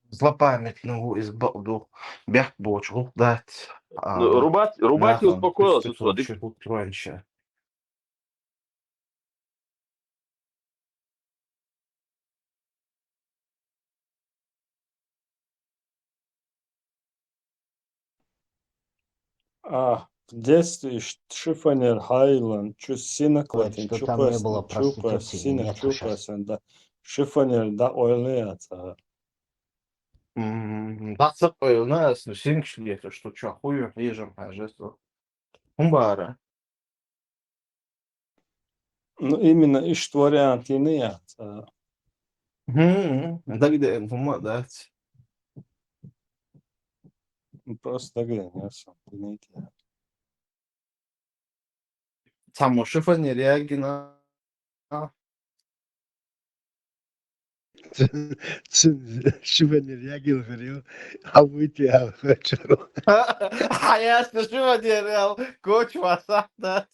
O: Злопамятного из балду, бях бочку дать,
S: Рубать не
O: нахан,
S: успокоился, что
O: пустецу, раньше.
A: А в детстве шифонер Хайлан, синок
P: Говорит,
A: латин,
P: что там не было
A: чукас,
P: проституции,
A: синок
P: нет сейчас.
A: чукас, да. Шифонер да ойлеца.
O: Да, у нас, ну, синкшлет, что хуй, ежем, жесту. Умбара.
A: Ну, именно ищ вариант иные.
O: Да где, дать.
A: Просто глянешь.
O: Само шифонер реагина.
M: Шиванер Ягил говорил, а выйти вечеру.
O: А я что шифонер реал, коч васа, да.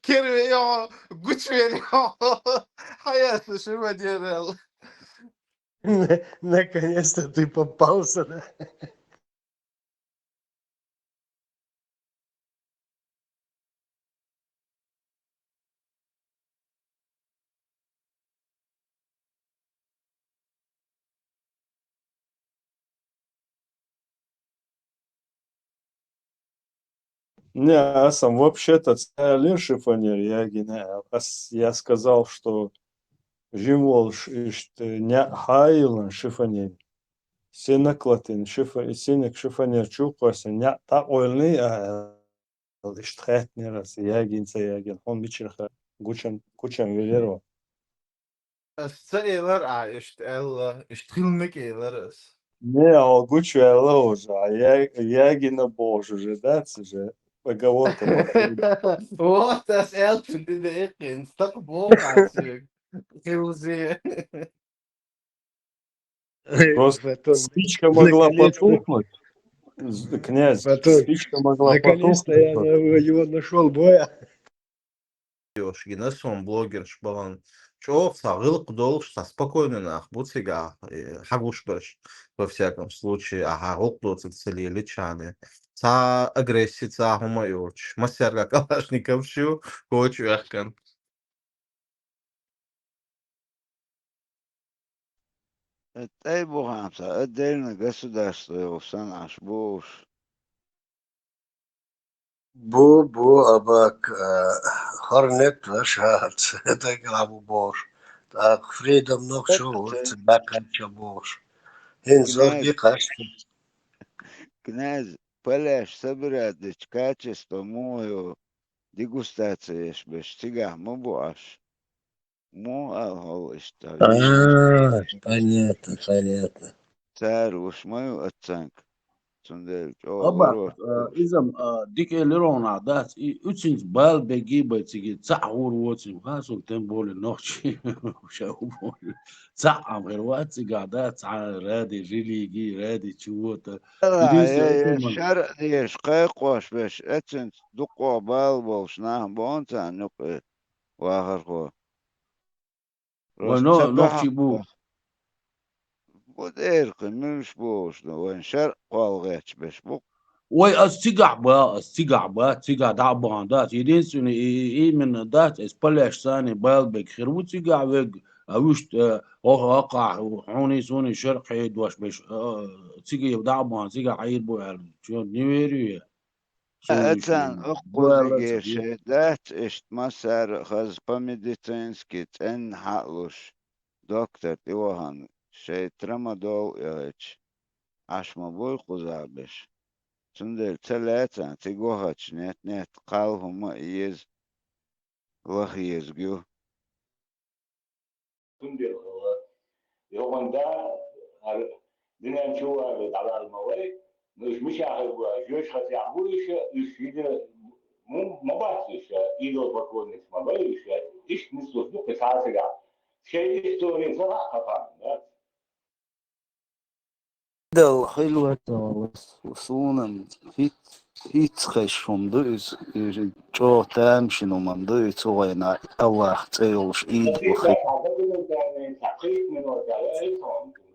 O: Кирвио, гучверио. А я что шифонер реал.
M: Наконец-то ты попался, да?
A: Не, а сам вообще-то царь шифонер Ягина. Я сказал, что живол не Хайлан шифонер. Синок латин, синок шифонер чукаса, не та ойлный, а иштхэтнерас, Ягинца Ягин. Он бичерха кучам велеро.
O: Сцейлер, штилмик эйлерс.
A: Не, а гучу эло уже, а Ягина боже же, да, же поговорка подходит.
O: Вот das Elfen, die der Ecken, stock Bochazug. Хилзе.
A: Просто
M: Батон,
A: спичка могла
M: наконец-то,
A: потухнуть. Князь,
M: Батон,
A: спичка могла
M: наконец-то я
A: потухнуть.
M: его нашел, боя.
O: Yine son blogger falan. Çok sağlık dolu, что спокойно нах, будь сега, хагуш бэш, во всяком случае, ага, окдоцы целили чаны. Ца агрессии, ца гумайоч. Мастерга калашников шу, коч вяхкан.
C: Эй, Бухамса, отдельно государство его сам аж буш.
M: Бу, абак, хорнет, вашат, это главу бош. Так, фридом ног шоу, бакача бош. Инзорги кашки.
C: Князь, поляш, собирать качество мою дегустация без тебя, мубаш. Му алголыш,
M: Понятно.
C: царь уж мою оценку. Sunday,
B: Aba izam dik elirona dat üçüncü bal begi betigi tsahur wotim hasul tembol nochi shawbol tsam herwatsi gada tsa radi riligi radi chuota idis
C: يا شرع ديش قيقوش بش اتسنت دقوا بالبوش نام بونتا نقي واخر خو روس
B: wano
C: تسبح
B: nochi bu
C: قد إيرقن مش بوش وين شرق والغيتش بش بوك
B: وي استيقع با تيقع دعبان دات يدين سوني اي من دات اسبلاش ثاني بالبك خير وتيقع ويق اوشت وقع وحوني سوني شرق حيد واش بش تيقع دعبان تيقع عيد بو علم شون نيويريا سوني
C: أتان
B: شون
C: أقود إجير شدات إشت مسار خز بمديتينسكيت إن حقلوش دكتور إيوهان شي ترمدول إيش عش مبول قزابش تندل ثلاثة تيجوهاتش نت قالهم إيز وخيز جو
E: تندل يوم ده دنا نشوف على الموارد مش عارف جوش خطي عبولش يشيد مو ما بعرفش إيدو بكون ما بعرفش إيش نسوي في ساعة شيء ستوري صراحة فاهم
T: دل حلوة وصونا هيت خشم دوز جو تامشنو من دوز وينا الله تيوش إيد بخير
E: تحقيق من وسائل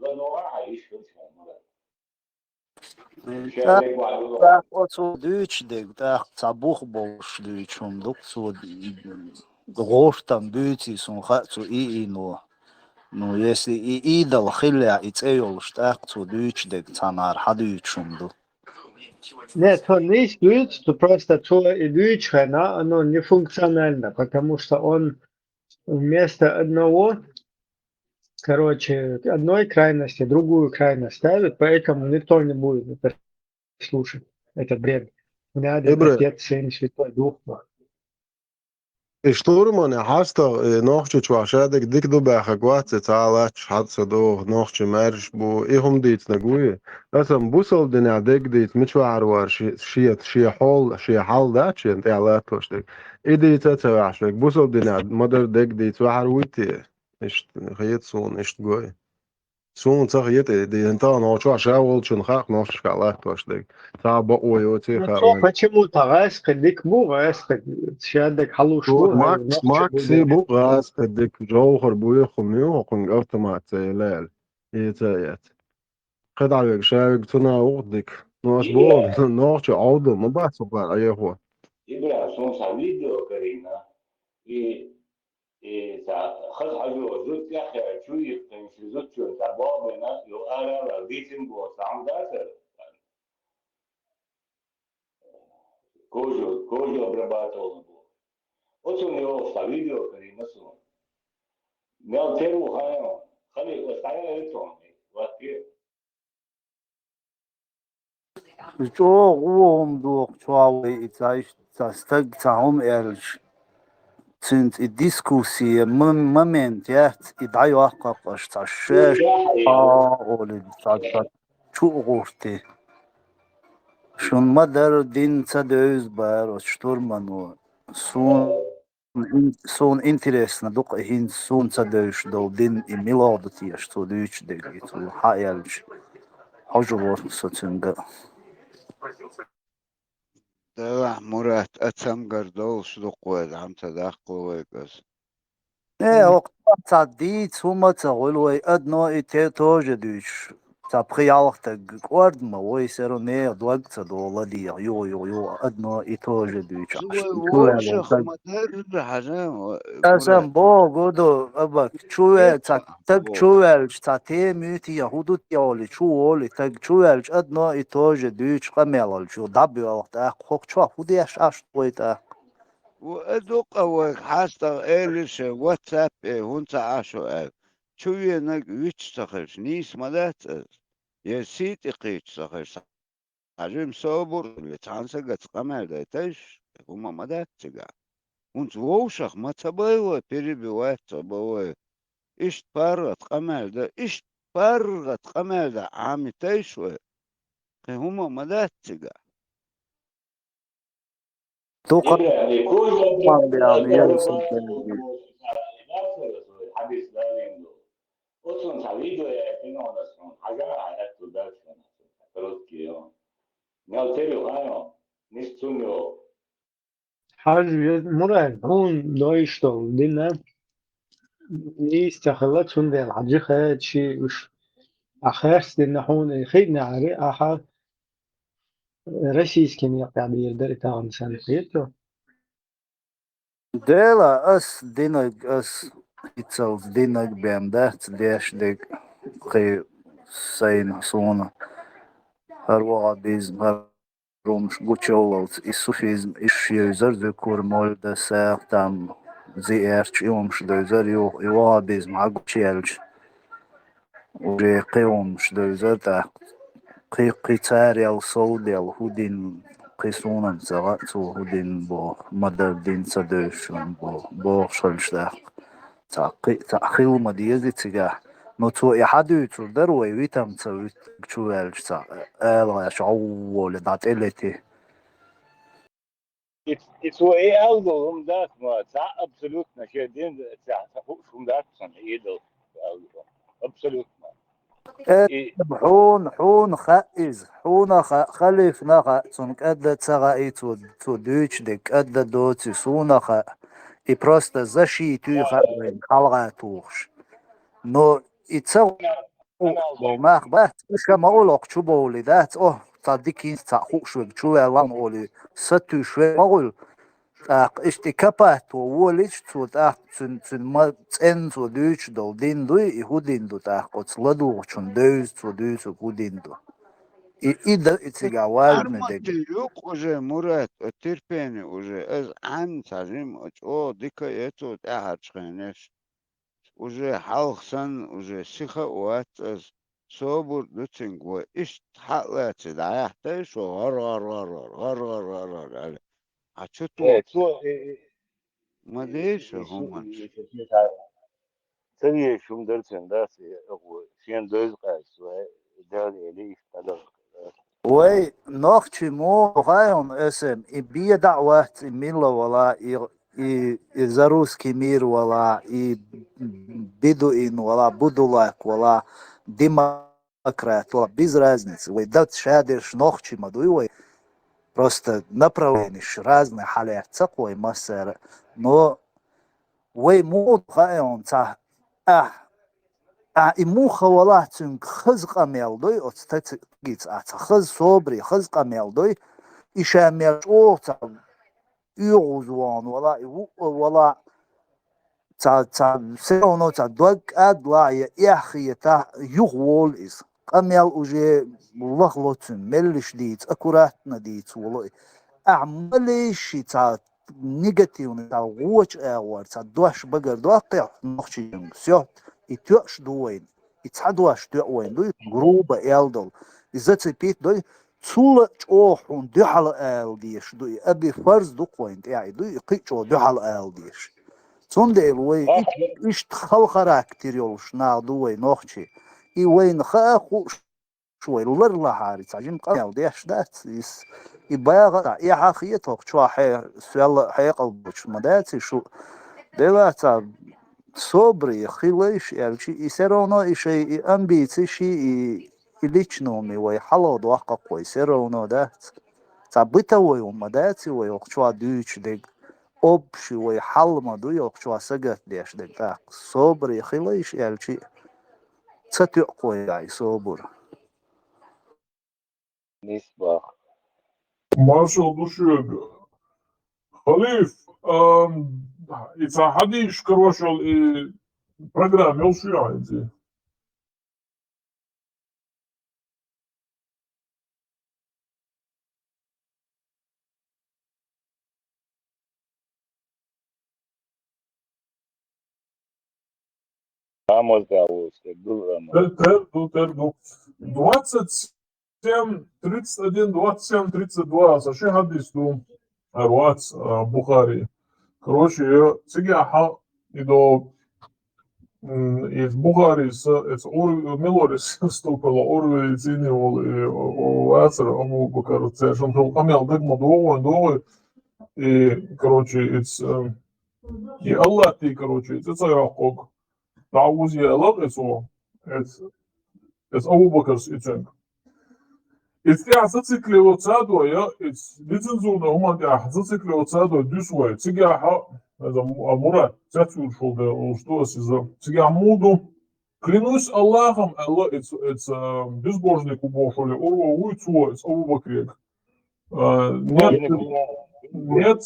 E: لأنه عايش في
T: Так вот so Deutsch denk, так Zabuch bosch Deutsch doch so groß там Deutsch so hat so no если и дал хиля и цейл так so Deutsch denk цанар Deutsch до.
J: Нет, он не есть Deutsch, то просто то и Deutsch, оно не функционально, потому что он вместо одного, короче, одной крайности другую крайность ставит, поэтому никто не будет это слушать, это бред. Надо
F: إبرة
J: Отец, Сын, Святой Дух.
F: اشتورمان حاستا نوخش شواشادك ديك دو باخقوات تعالاتش حادثة دو نوخش مارش بو إيهم ديت نقوي أسم بوصل دنيا ديك ديت متوعروار شي حول شي حال داتش انت علاتوش ديك إيدي تتوعشك بوصل دنيا مدر ديك ديت وعرويتي إشت خيط صون إشت قوي صون تخيط دي انت نوشوا شاول شن خاق نوخش كالاتوش ديك تابا ويوتي
J: Ну что,
F: خاوين
J: почему-то распад, дик му распад, شادك حلوش
F: شو
J: مو
F: ماكسي بوغاس قدك جوهر بوي خميو وقن اوتومات لال يتايت قد عليك شايك تنا وقدك نوش بوغ نوش عوضو ما بحث بقى ايه هو
E: يبقى son salido Karina خذ حاجة زوج يا أخي شو يقتن شو زوج شو تبغى بينا لو أنا رديتم بوس عم داسر كوجو برباتو أصلا يو salido Karina سون نال تيرو خايم خلي وستايل إلكترون وكيف
T: جو قوم دوق شواوي إتايش تستق تعهم إرش sind in Diskussie Moment jetzt idai waqash tashash oder chururte schon madar din tsadöz bar sturmanu son interes na duq hin son tsadöz do din imilodati ashtu düç de gitu hayalj hojur sotunga
C: ده مرات أتسم قردول شدوق ويد عم تداخل ويقز
T: وقت تعديت هما تقولوا أدنى إتيتوج ديش تبقي علاقتك قرد ما ويسيرو نير دوقت دولا دي يو أدنى إتوج ديش
C: ووشخ مدر حزام
T: أسم بو قدو أبك شوال تك شوال تاتي ميتي يهودو تيالي شوالي تك شوال أدنى إتوج ديش قميلال شو دبي وقت أخوك شو فوديش أشتويت
C: وأدوق أوك حاستا إيلش واتساب هونتا عاشو شو ينك ويتش تخش نيس مدات يسيت إقيتش تخش عجم صبر اللي تانسا قد قمر دايتش هما مدات تقع وانت ووشخ ما تبايوه بيريبي تبايوه إشت بارغت قمر دا إشت بارغت قمر دا عامي تيشوه هما مدات تقع
E: يعني حديث دارين أصلا salido tengo razón حاجة على توداش كروت كيو نال تيرو هايو نستونو
J: حاجة مراد هون دويشتو دينا نيستخلت هون ديال حاجة شيء وش أخرس نحون خيدنا عري أحا российским يقعد يدري تاعن سنتيتو
T: ديلا أس دينك أس يتسلز دينك بيمدات ديش ديك خي سين صونا هروابيزم هرومش قوتشولوز السوفيزم إشيوزر ذكور مولد ساقتام زي إرش يومش دوزر يوابيزم عقوتشيلش وجي قيومش دوزر تا قي تاري الصودي الهودين قيسونا زغاتو هودين بو مدر دين سدوشون بو شلش دا تا خيل مديزي تجاه نوتو يحدو يتردر ويويتم تسوي تشوالش تا الا شعول دات إلتي
E: It's way algo dat maar ta absoluut na je din ta hoe dat van edo absoluut
T: حون خائز حون خليف نخا تون قد تسغاي تو دوتش دك قد دوتي سونخا и просто защиту خلغا توخش نو يتسو ماخ بات مش مغلق شو بولي ذات تصدقين تخوش شو يلان اولي ستو شوي مغل اشتي كابات ووليش تو تن ما تن تو دوتش دول دين دو يهودين دو قوت لدو چون دوز تو دوز يهودين دو إذا إتجاوز من
C: أرمد يوق уже مرات терпение уже از عن تجرم او ديكا يتو تاهر شخينش уже حالخسن уже سيخا وات از صبر دوتنگ و إيش حالات دا يحتاج غر غر غر غر غر غر غر أشتو ما ديش همانش
E: Seviye şum dersen da sen döz qays ve dal eli iftada
T: وي نوختي مو غايون اسم إبيا دعوة ميلا ولا زاروسكي مير ولا بدوين ولا будулак ولا демократ ولا без разницы وي дат шадерш нохчи мадуй просто направленишь разные халят цакой массер но وي مو غايون تا إموخا ولا تنك خزق أميلدوي أتستجيت خز صبري خزق أميلدوي إشاميل أوتا يغزوان ولا تا سيرونو تا دوغ أدلا يأخي تا يغول إز أميل أجي لغلوتن ملش ديت أكوراتنا ديت والله أعمليش تا نيجاتيون تا غوش أور تا دوش بقر دوقع نخشي ينگ سيوت يتوش دوين يتحدوش دوين دوي جروبة إلدل إذا تبيت دوي تولج أوحون دوحل آل ديش دوي أبي فرز دوقوين يعني دوي قيتشو دوحل آل ديش تون الوي إيش تخل خراكتير يولش نا دوي نوخشي إي وين خاخو شوي لرلا حاري تعجين قميل ديش دات يباغا إي حاخية توقشوا حي قلبش مداتي شو ديلاتا صبري خليش يعني يسيرونه شيء أمبيتي شيء ليشنومي ويحلو واقع كوي يسيرونه دات تعبته ويومداتي ويوقشوا دوش ديك أبشي ويحل ما دو يوقشوا سجت ديش ديك تاك صبري خليش يعني تتوقع يعني صبر
E: نسبة
K: مارشال بوشيغ خليف إذا حد يشكر وشل برنامج يوشي عندي
E: Vamos da Oste,
K: Терду 27, 31, 27, 32, саши хадисту Арвац, Бухари. Короче, цигяха идо из Бухари с Милорис ступила Орве цінювал Оацер, Абу Бакар, це ж он кам'ял дегма довго, і, короче, і Аллах ти, короче, це Яқок. تعوز يلاقي صو اس أبو بكر إتشنك إتكي حسيتك لوتسادو يا إتس لتنزونا هما كي حسيتك لوتسادو دوسوي تيجي حق هذا مراد تاتول شو ده وشتو أسيزا تيجي عمودو
U: Клянусь Аллахом, это безбожник убошоли, орва уйцо, это Абу Бакрек. Нет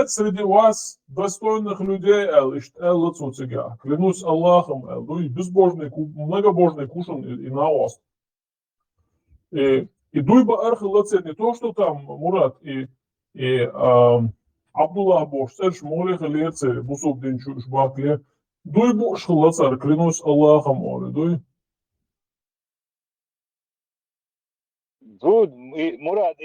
U: среди вас достойных людей, клянусь Аллахом, безбожный, многобожный кушан и на вас. И дуйба архилацет не то, что там Мурат и Абдулла Бош, Серж Молеха Лерце, Бусук Денчу Шбакле, дуйбу шхилацар, клянусь Аллахом, Оле, дуй.
E: Good, Murad,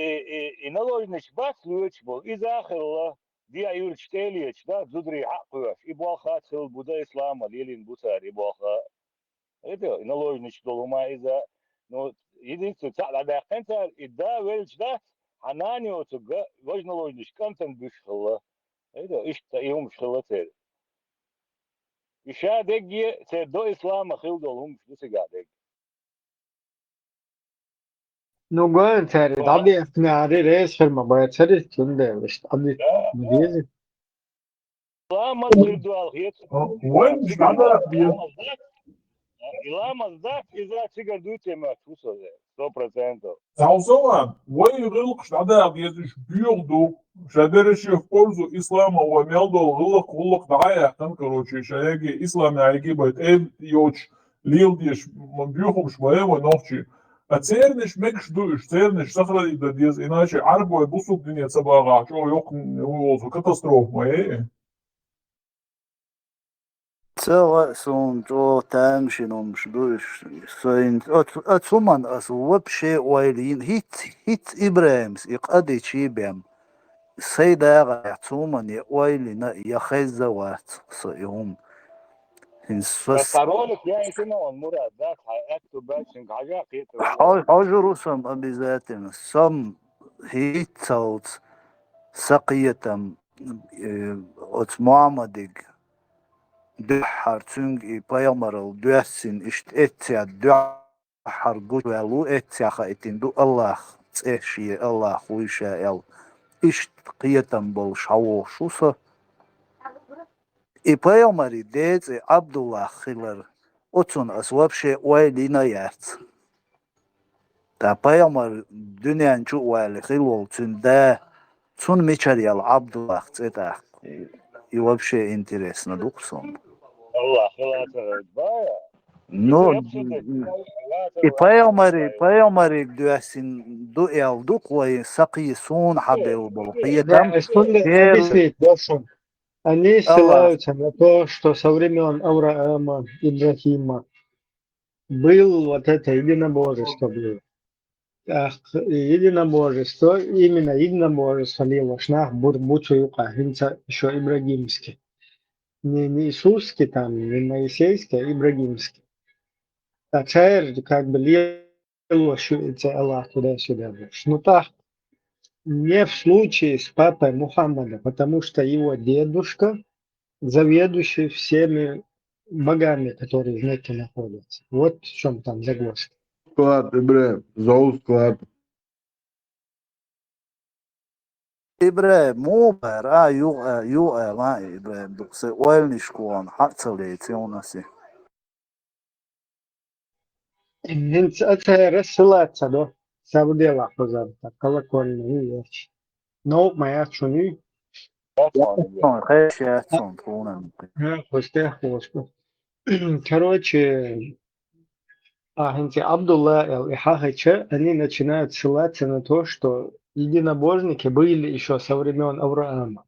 E: naложнич бац лучбол, и захарла, дия юрч телич, да, зудри хакуаш, и блаха цел Буда ислама, лилин бусар, и блаха. Это наложнич долума из-за, ну, единственное, да, хенцар, и да, вельч, да, хананио, цуга, вож наложнич, кантен бушхала. Это ишта иум шхала цел. Иша деги, це до ислама хил долум, дусига деги.
J: Ну, говорит, Аби, Ари Рейс фирма, Байцари, Тюнде, Аби, Мдизи.
E: Лама средуал,
U: Войн надо
E: Илама сдак, из-за цигардуйте ма чувствовали, 100%.
U: Заузова, войн рылк надо объездишь бюрду, шадерещи в пользу ислама, вамелдо, рылок, улок, дая, там, короче, шаяги, исламе, айги, байт, йоч, лилдиш, бюхум, шваева, нохчи. А церниш мекш душ, церниш сохрани да диз, иначе арбой бусук динет сабага, чё ёк не катастроф моей.
T: Цела сон то тамшином шдуш сон от суман ас вообще уайлин хит Ибраимс иқади чибем сейда гацуман уайлина яхайзават союм
E: Королик я интенон, Мурат, да, акту бачинг, хажа киту.
T: حجرسم обязательно сам хитцаут сақиятам от Муаммадик духар цунг и паямарал дуассин ишт этя духар гуэлу этяха этинду Аллах цеши Аллах уиша эл ишт қиятам бол шавошуса и паямари деце Абдуллах хилар отун ас вообще уайлина ярц та паямар дунян чу уайли хилол цунда цун мечариял Абдуллах цета и вообще интересно духсон.
E: Аллах, хилата, бая.
T: Ну, и паямари дуасин дуэл духлай сақи сун хабел был.
J: Объяснить, Дашун. Они ссылаются на то, что со времен Авраама, Ибрахима был вот это единобожество. Единобожество, именно единобожество Лилашнах Бурбучуюка, еще ибрагимский. Не иисусский там, не моисейский, а ибрагимский. А царь как бы Лилашуется Аллах туда-сюда. Ну так, не в случае с папой Мухаммада, потому что его дедушка заведующий всеми богами, которые в Мекке находятся. Вот в чем там загвоздка.
M: Склад, Ибраим, зоу склад.
T: Ибраим, мубар, ма Ибраим, дуксе уэлнишкуан, хацалейте у нас.
J: Это рассылаться, да? Савдела позавтра, колокольный вещь. Но моя чуни. Короче, Абдулла Эл-Ихахача, они начинают ссылаться на то, что единобожники были еще со времен Авраама.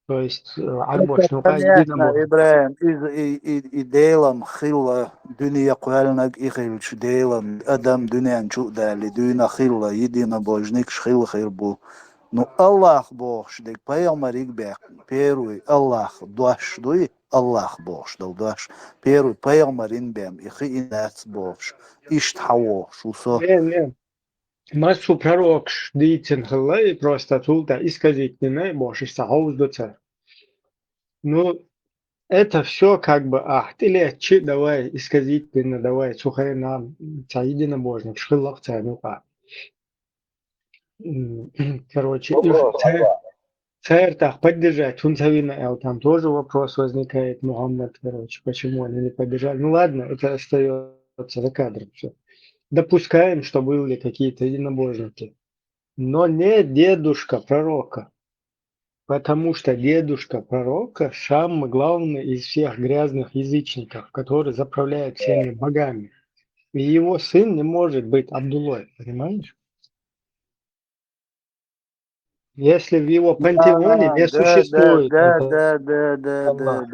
J: То есть Альбошнука единобожник.
T: Ибраим, и делам хилла, дуния куэлнаг ихилч, делам, адам дунян чудали, дуна хилла, единобожник шхил хилбу. Ну, Аллах Бог шдик, паямарик бек, первый Аллах дуаш дуй, Аллах Бог шдал дуаш, первый паямарин бем, ихи инец Бог, ишт хаво, шусо.
J: Не. Масу пророк дитин хиллай, просто тулта исказить не наибольший сахауз доцер. Ну, это все как бы, ты чи давай исказить, давай, сухай нам, ца единобожник, шхиллах ца, ну как. Короче, Цертах поддержать Хунцавина, там тоже вопрос возникает, Мухаммад, короче, почему они не поддержали. Ну ладно, это остается за кадром. Все. Допускаем, что были какие-то единобожники, но не дедушка пророка, потому что дедушка пророка самый главный из всех грязных язычников, который заправляет всеми богами. И его сын не может быть Абдуллой, понимаешь? Если в его пантеоне не существует Аллах.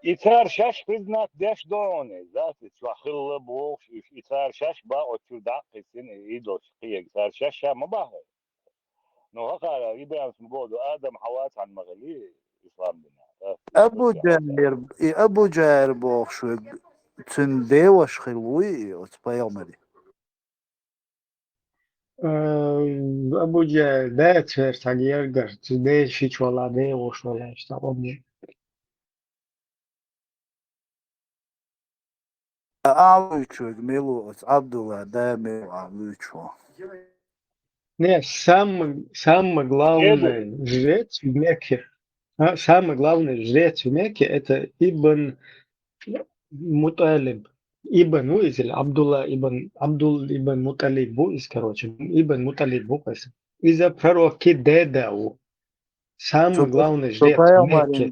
E: İçer şaş priznat deş doğne. Zaten şu akıllı boğuk. İçer şaş ba oturda kesin idos. İçer şaş şama ba. No hakara İbrahim bodu Adam Havat an magali İslam bina.
T: أبو جهل بوخ شو تندي وش خلوي وتبيامري
J: Abu Cehil de tverta yergar, de şiçola de oşola işte o mu?
T: أعويشو ميلو عبد الله دامي أعويشو
J: Не, самый главный жрец в Мекке, самый главный жрец в Мекке это Ибн Муталиб. Ибн Уизель, Абдулла ибн Муталиб Буис, короче, Ибн Муталиб Буис. Из-за пророки Дедау. Самый главный жрец в Мекке.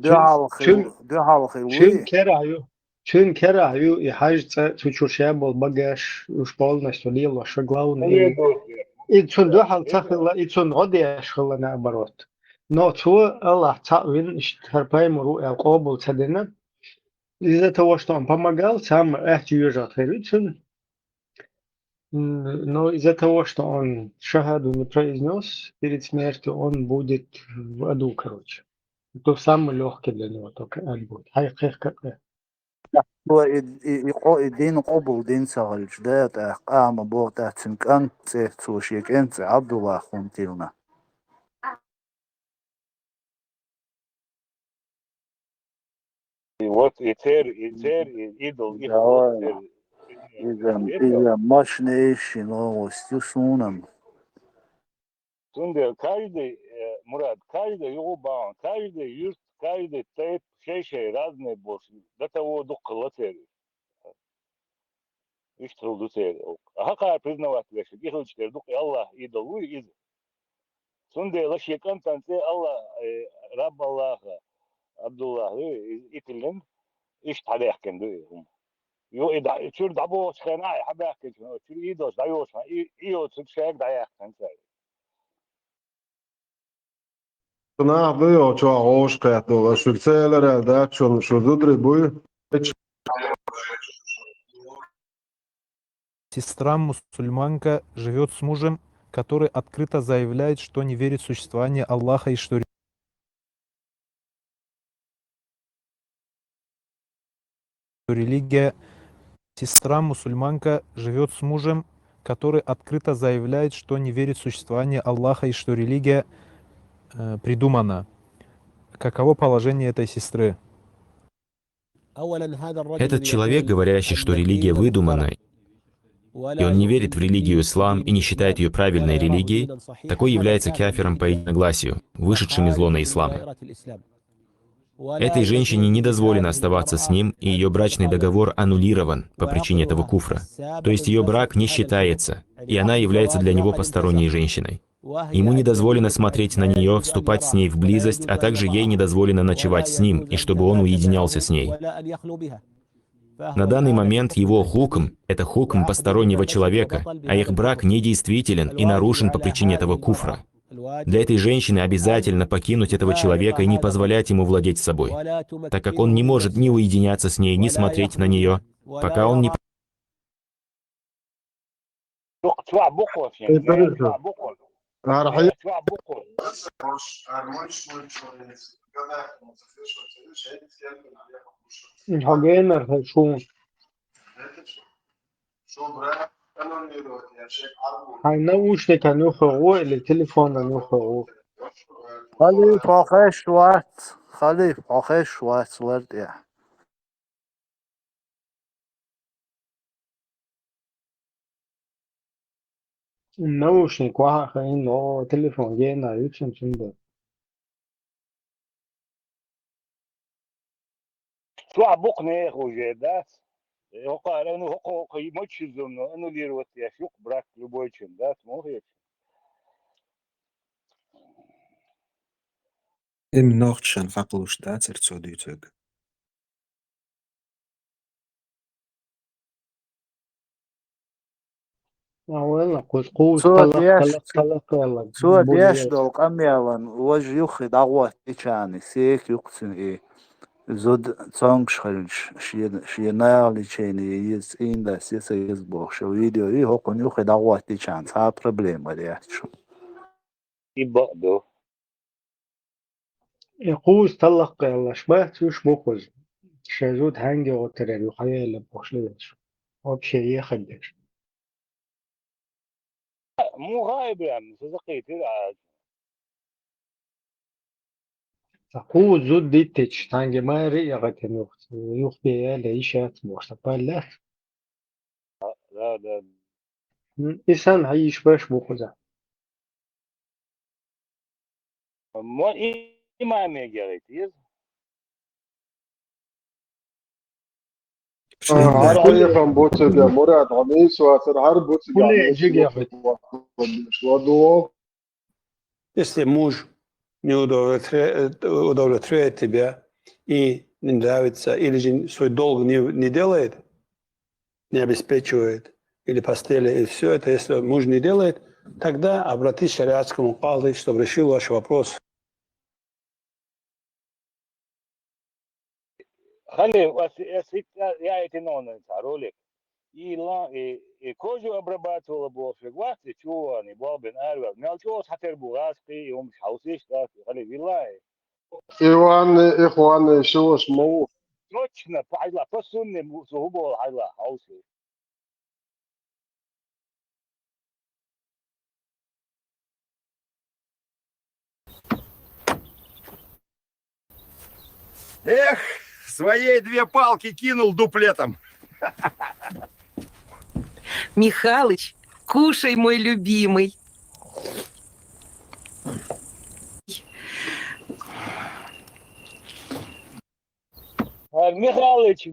J: Чун кераю и хажца чучуршая был багаж уж полностью лил ваше главное. И чун духал цахила, и чун одешхила наоборот. Но чу Аллах цавин харпаймуру элкобул цадина. Из-за того, что он помогал, сам южат херичун. Но из-за того, что он шагаду не произнес перед смертью, он будет в аду, короче. То самый легкий для него только ад будет.
T: هو الدين قبل دين سهل جدات أقام بوقت تنك أنت توشيك أنت عبد الله خنتيلنا
E: Вот İçer idol
T: إذا مش نيش نو استيسونم
E: Şimdi каждый, Мурат, каждый юбан, каждый юст, каждый тейп, şey разные boş. Da того дукла тери. İş tuldu teri. Hakar признавать вещи. Гихлчтер дук Allah idolu iz. Şimdi la şeykan tanse Allah Rabb Allah'a Abdullah'ı itilin iş talihken diyor. Yo ida çür dabo çıkana habakın. Çür idos dayo çıkana. İyo çür şey dayaktan say.
F: Nahdu jo čo oškēto, lai šur cēlerē dēču un šur dudribuju.
H: Сестра-мусульманка живет с мужем, который открыто заявляет, что не верит в существование Аллаха и что религия. Сестра-мусульманка живет с мужем, который открыто заявляет, что не верит в существование Аллаха и что религия придумана. Каково положение этой сестры?
V: Этот человек, говорящий, что религия выдумана, и он не верит в религию ислам и не считает ее правильной религией, такой является кафиром по единогласию, вышедшим из лона ислама. Этой женщине не дозволено оставаться с ним, и ее брачный договор аннулирован по причине этого куфра. То есть ее брак не считается, и она является для него посторонней женщиной. Ему не дозволено смотреть на нее, вступать с ней в близость, а также ей не дозволено ночевать с ним, и чтобы он уединялся с ней. На данный момент его хукм – это хукм постороннего человека, а их брак недействителен и нарушен по причине этого куфра. Для этой женщины обязательно покинуть этого человека и не позволять ему владеть собой, так как он не может ни уединяться с ней, ни смотреть на нее, пока он не...
J: Геймер хочу. Хай наушника нюхал или телефона нюхал.
T: خليف آخش وقت خليف آخش وقت ورد
J: наушник واحد إنه تليفون جينا يمكن شنو
E: Sua boca ne rujedas. Eu cara no hoco e muito chuzumno, no liro te achuk brak любой чем, да, смотри.
I: Im Nordschen Fakulstaats erzodütök.
J: والله قوس
T: سوى
J: طلق
T: ديش
J: يلا
T: سوى ديش
J: بوليات
T: دول قميالن وجه يخي دعوة تيشاني سيك يقسن إيه زود تانكش خلش شي نالي تشيني يز إن دا سيسا يزبوخ شو فيديو إيه هو كن يخي دعوة تيشان سا بروبليم وديش شو
E: يبقدو
J: قوس طلق يلا شبهت وش بوخز شازود هانجي وترى الحياة بوشليش وبشي يخدش
E: مو غايب يعني صدقي تلعب
J: قوس زود ديتش تانجي ما رئيغة يوخ بيا ليشات موشتبال
E: لا
J: إنسان عايش باش بوخزة
E: ما ما ميجريتيز
F: هر
J: كل
F: أيقان بوتسجا مراد عميس وأثر هر بوتسجا
J: كل
F: عميس
J: جيجا
F: ودو
L: Если муж не удовлетворяет тебя и не нравится, или же свой долг не делает, не обеспечивает, или постели, и все это, если муж не делает, тогда обратись к шариатскому кади, чтобы решил ваш вопрос.
E: خلي я эти ноны ролик и кожу обрабатывала больше глазы чего они бабин арва мелчо хатер бугаски يوم حوسيش так خلي вилай
F: إخواني شو اسمه
E: точно пайла посунне сухубол хайла хауси
W: Эх, своей две палки кинул дуплетом.
X: Михалыч, кушай, мой любимый.
E: Михалыч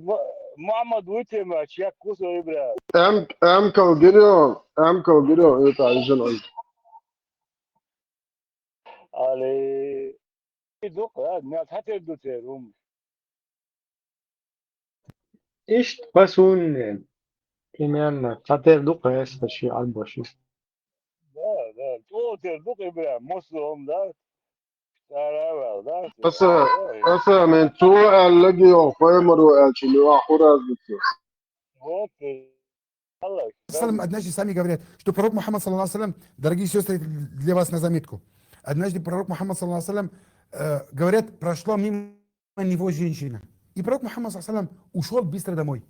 E: мама двутема чек кусай бля
F: أم كالجريون إيه تعيشون عندي
E: علي دوق الناس حتى دوتيروم
J: إيش بسون примерно خاطر دوقة شي عالبوشي
E: да توتر دوق бля مسلم да ترى да
F: أسا من تو اللقي وخيمر الشنو أخورا زبطة
E: اوكي الله
Y: Однажды сами говорят, что пророк Мухаммад, саллаллаху алейхи вассалям, дорогие сестры, для вас на заметку. Однажды пророк Мухаммад, саллаллаху алейхи вассалям, говорят, прошла мимо него женщина. И пророк Мухаммад, саллаллаху алейхи вассалям, ушел быстро домой.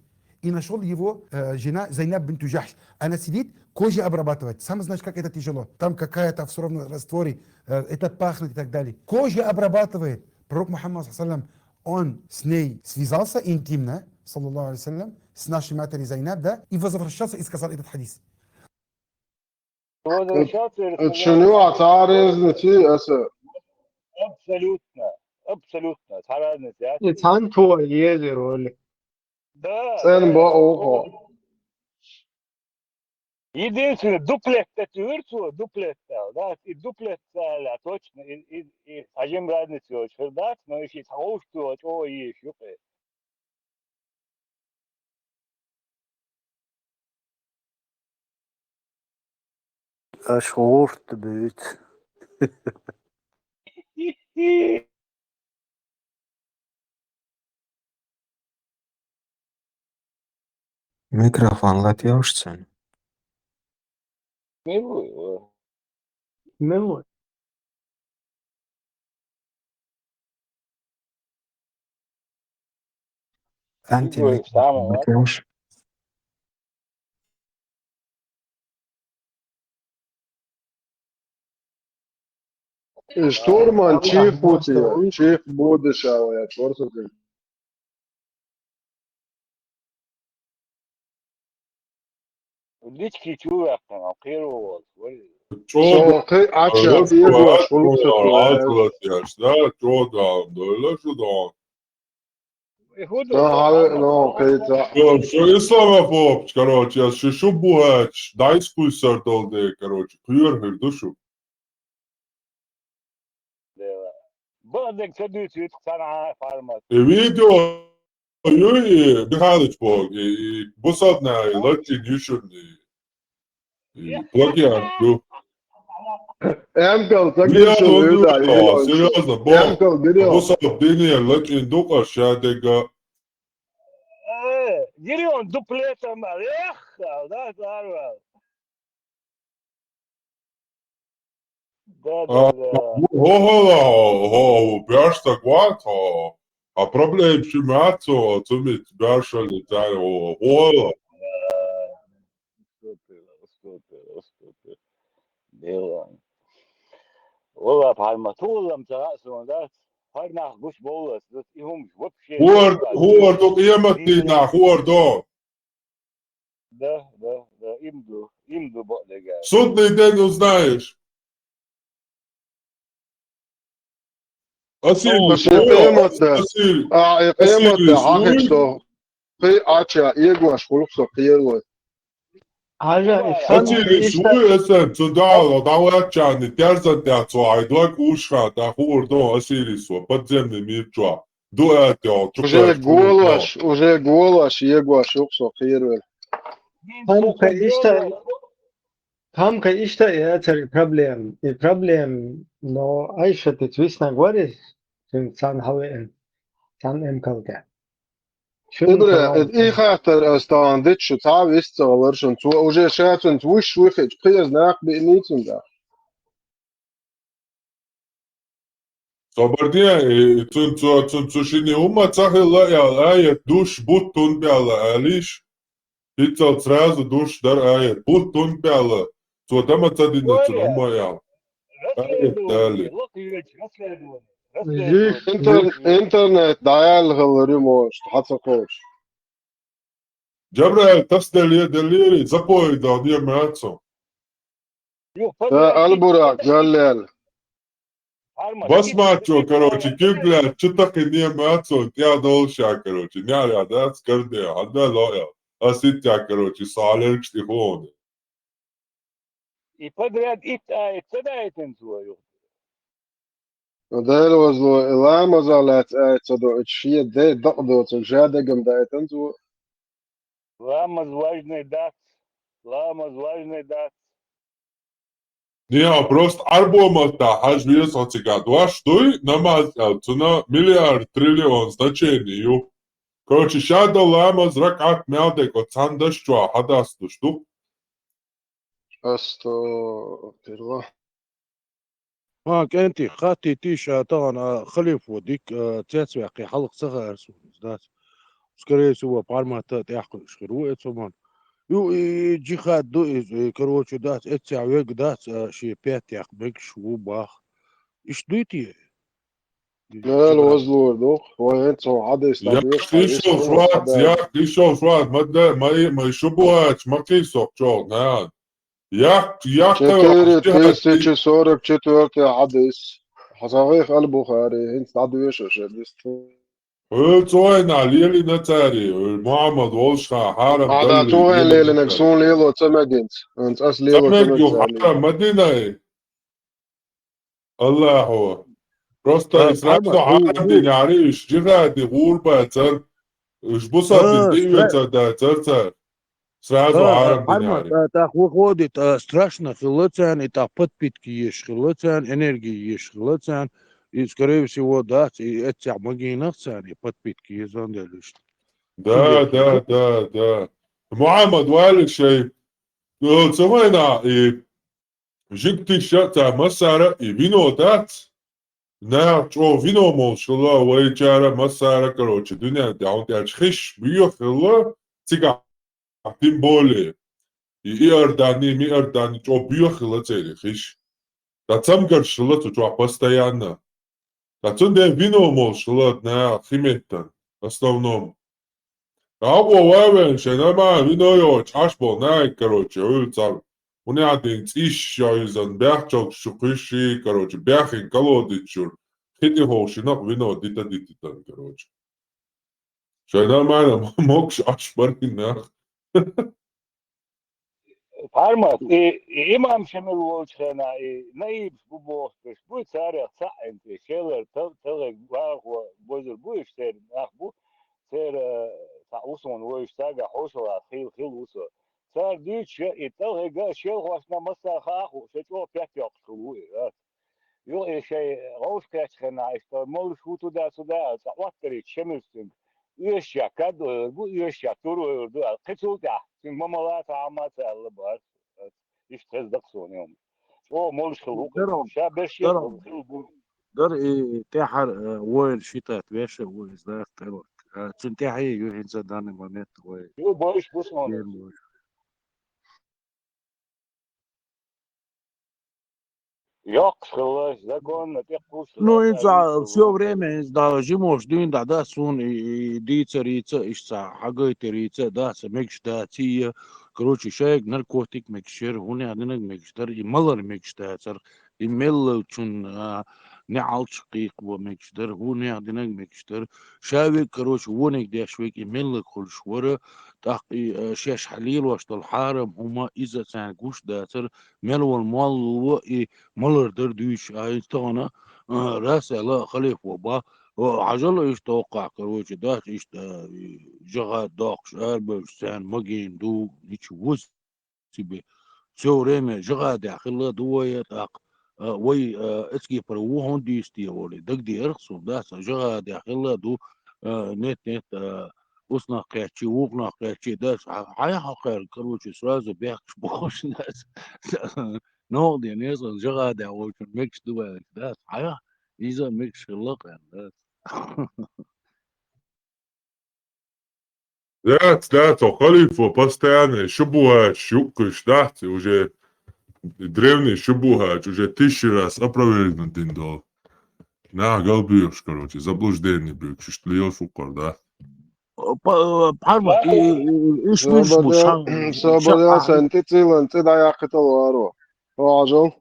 Y: И нашел его жена Зайнаб бинту Джахш. Она сидит, кожу обрабатывает. Сам знаешь, как это тяжело. Там какая-то в суровом растворе, это пахнет и так далее. Кожу обрабатывает. Пророк Мухаммад, саллаллаху алейхи вассалям, он с ней связался интимно, саллаллаху алейхи вассалям, с нашей матерью Зайнаб, да, и возвращался и сказал этот хадис.
F: الشنو عتارز نتي أسا
E: абсолютно таразница
J: إنسان تو يزرول
E: да
F: سين با أوقع
E: единственное дуплетта тюрцу дуплетта да и дуплетта لا точно и сажем разницу чердак но еще того что есть юпе
T: شعور تبيت
I: Mikrofonlatıyorsun.
J: مموت
I: Anti mikrofonlatıyorsun.
F: Штурман чиф пути чиф будущего я чёрт
E: Лички чувакtan алқиру
K: Çoğu
F: Soğukı açar,
K: nasıl
F: iyi
K: var?
F: şuluk
K: Altı
F: sokuyor.
K: yaşta çoğu da böyle şu da.
F: No, kayıtsa.
K: Что исламофоб, короче, я шишу буач, дай скульсар долде, короче, кuyur душу.
E: Badek sadüç sana farmat.
K: Видео, юи, Михайлович Бог, и бусадна, и латин юшурни, и плагиат, ду.
F: Emkal
K: Я
F: takıyorsun
K: говорю,
F: öyle.
K: серьезно, Бог,
F: Emkal biliyor.
K: бусад дыни, латин дука, шадега.
E: Giriyorsun duplete mal. Da var.
K: Bjørsta guat, a problem šimaco, tumit bjøršali tari, hola.
E: Super. Devam. Valla parmatulam sonra har nach guş bolas. Das ihum вообще.
K: Huar dok iemati na huar do.
E: Да, имду бодега.
K: Судный день узнаешь. Асиль,
F: قيمة حقك سو في açar, iyi şuluk sokuyor.
J: Haja,
K: Asili suyu esen, tundalo, davatčani, terzantjaco, ajdlak ušha, da huar do, asili su, podzemni mirčua. Duetio,
F: Уже голос, iyi şuluk sokuyor.
J: Hamka işte yatar problem. Problem no Aisha titwisna gwaris. Sen san hawen. San emkalga.
F: Ibre, и хатер останdet, что та висца ларшен, уже шатен твуш выход, признак бенитин да.
K: Собордия, цушини ума цахила я ая душ бутун бяла алиш. Пицал сразу душ дар ая бутун бяла. Цодама цадина цума я. Ая дали.
F: Интернет даял галери может, хацакош.
K: Джабраэль, тастелия делири, запой да дия мацо.
F: Албурак, галлел.
K: Басмачо, короче, кигля, чутак и не мацо, тя долша, короче, няля, да, скарде, адна лоя. Аситя, короче, салерк штихоны.
E: И подряд цедаетен свою.
F: Deel was lo lama zalet uit zo door het vier de dat door zo jadegem da eten zo.
E: Ламаз важный дат.
K: Не, просто арбомата, аж вес отсекадва, что и намаз, цена миллиард, триллион значений. Короче, шада ламаз ракат мялдеко, цандашчуа, хадасту, что?
F: Асто, перла.
B: انت خاتي تيشا طبعا خليف وديك تسوي حلق صغير ذات скорее всего пармата тяхку шхру эцоман ю джихад до короче дат эцавек дат ши пятях бек шу бах иш дуйти
F: Deel was lo doch, hoe zo hadden
K: Ja, die show zwart, maar шубуач, макисок, чё, на. Я
F: 4044 حدث حصغيخ البخاري انت عدوش شدست
K: توينا ليلي نتاري محمد والشا حارم
F: هذا توين ليلي نكسون ليلو تمدينت انت اس ليلو
K: تمدينت حارم مدينة الله هو просто сразу حارم دي نعريش جغادي غوربا تر اش بصد ديوتا دا تر сразу حارم دي نعريش
B: так выходит страшно хилоцан и так подпитки ешь хилоцан энергии ешь хилоцан и скорее всего да и эти магинах цани подпитки езонделишь
K: да محمد وقال شيء سوينا جبت شتا مسارة فينو دات نا شو فينو موشلا ويجارة مسارة كروش الدنيا داون تاج خش بيوخ الله تيجا تيمبولي يأرداني ميأرداني شو بيوخ الله تيجي خش تسمعر شلا تجوا постоянно تسمع فينو موشلا نا خيمتن основном Або вавен шенама виноё чашбонай, короче, улицам. У меня один ища изан бяхчок шукыши, короче, бяхин колодичур. Хити холшинак вино дита-дититан, короче. Шенама мокш ашбаринах.
E: Parmat, imam šemil volčena, naibs bubostes, buj cārjā caenti, šeler, telek vāko, bozir bujiš ser, bu, ser, tā usun vojiš sāga hošalā, hil uso. Cār dīč, telek gā šelhoš na masā hāku, šeķo pētjok šului, jo, šei rauškēčkenā, tā moliš hūtu dā sudā, tā vatkarīt šemilstim. Ieşya kadro bu ieşya turu da kaçıldı. Çünkü mamalar tamamen Allah işte tezdaksiyonu. O molşulu. Şabeş yıl bu.
B: در تحر وين شتات ويش وين ذاك تلو تنتهي يوهن زدان مانت وين
E: Yo boş bu sonra. Yok şılı zakon ne tekbus.
B: Ну, инца все время да жимош дин да сун и дицерица ишца хагайтерица да смекш да ти короче шайк наркотик мекшер хуне адинак мекштер и малар мекштацер и мел чун نعالشقيق ومكشدر هو نعدنك مكشدر شاوي كروش ونك داشويك يملك كل شورة تاقي شاش حليل واشت الحارم هما إذا كان قوش داتر ملو المال وإي ملر دردوش تانا راسة خليف وبا عجل إيش توقع كروش دات إيش جغا داقش أربش سان مجين دو نيش وز سيبي سو ريمي جغا داخل دوية تاق وي اسكي بروهون دي استيولي دك دي ارخصو داس جغا داخل دو نت وصنا قيتشي وقنا قيتشي داس عيا خير كروش سرازو بيحكش بخوش ناس نوض يعني يصل جغا دا وكن ميكس دو داس عيا إذا ميكس خلق يعني داس
K: Да, халифа постоянно шубуха, щукаш, да, уже древний шубугач, уже 1000 раз опровергнутый дал. На, голбиешь, короче, заблуждение бьешь, что ли, шукар, да.
B: بحرمة إيش مش
F: Sabada sen titilan tidaya qıtalaro. Acil.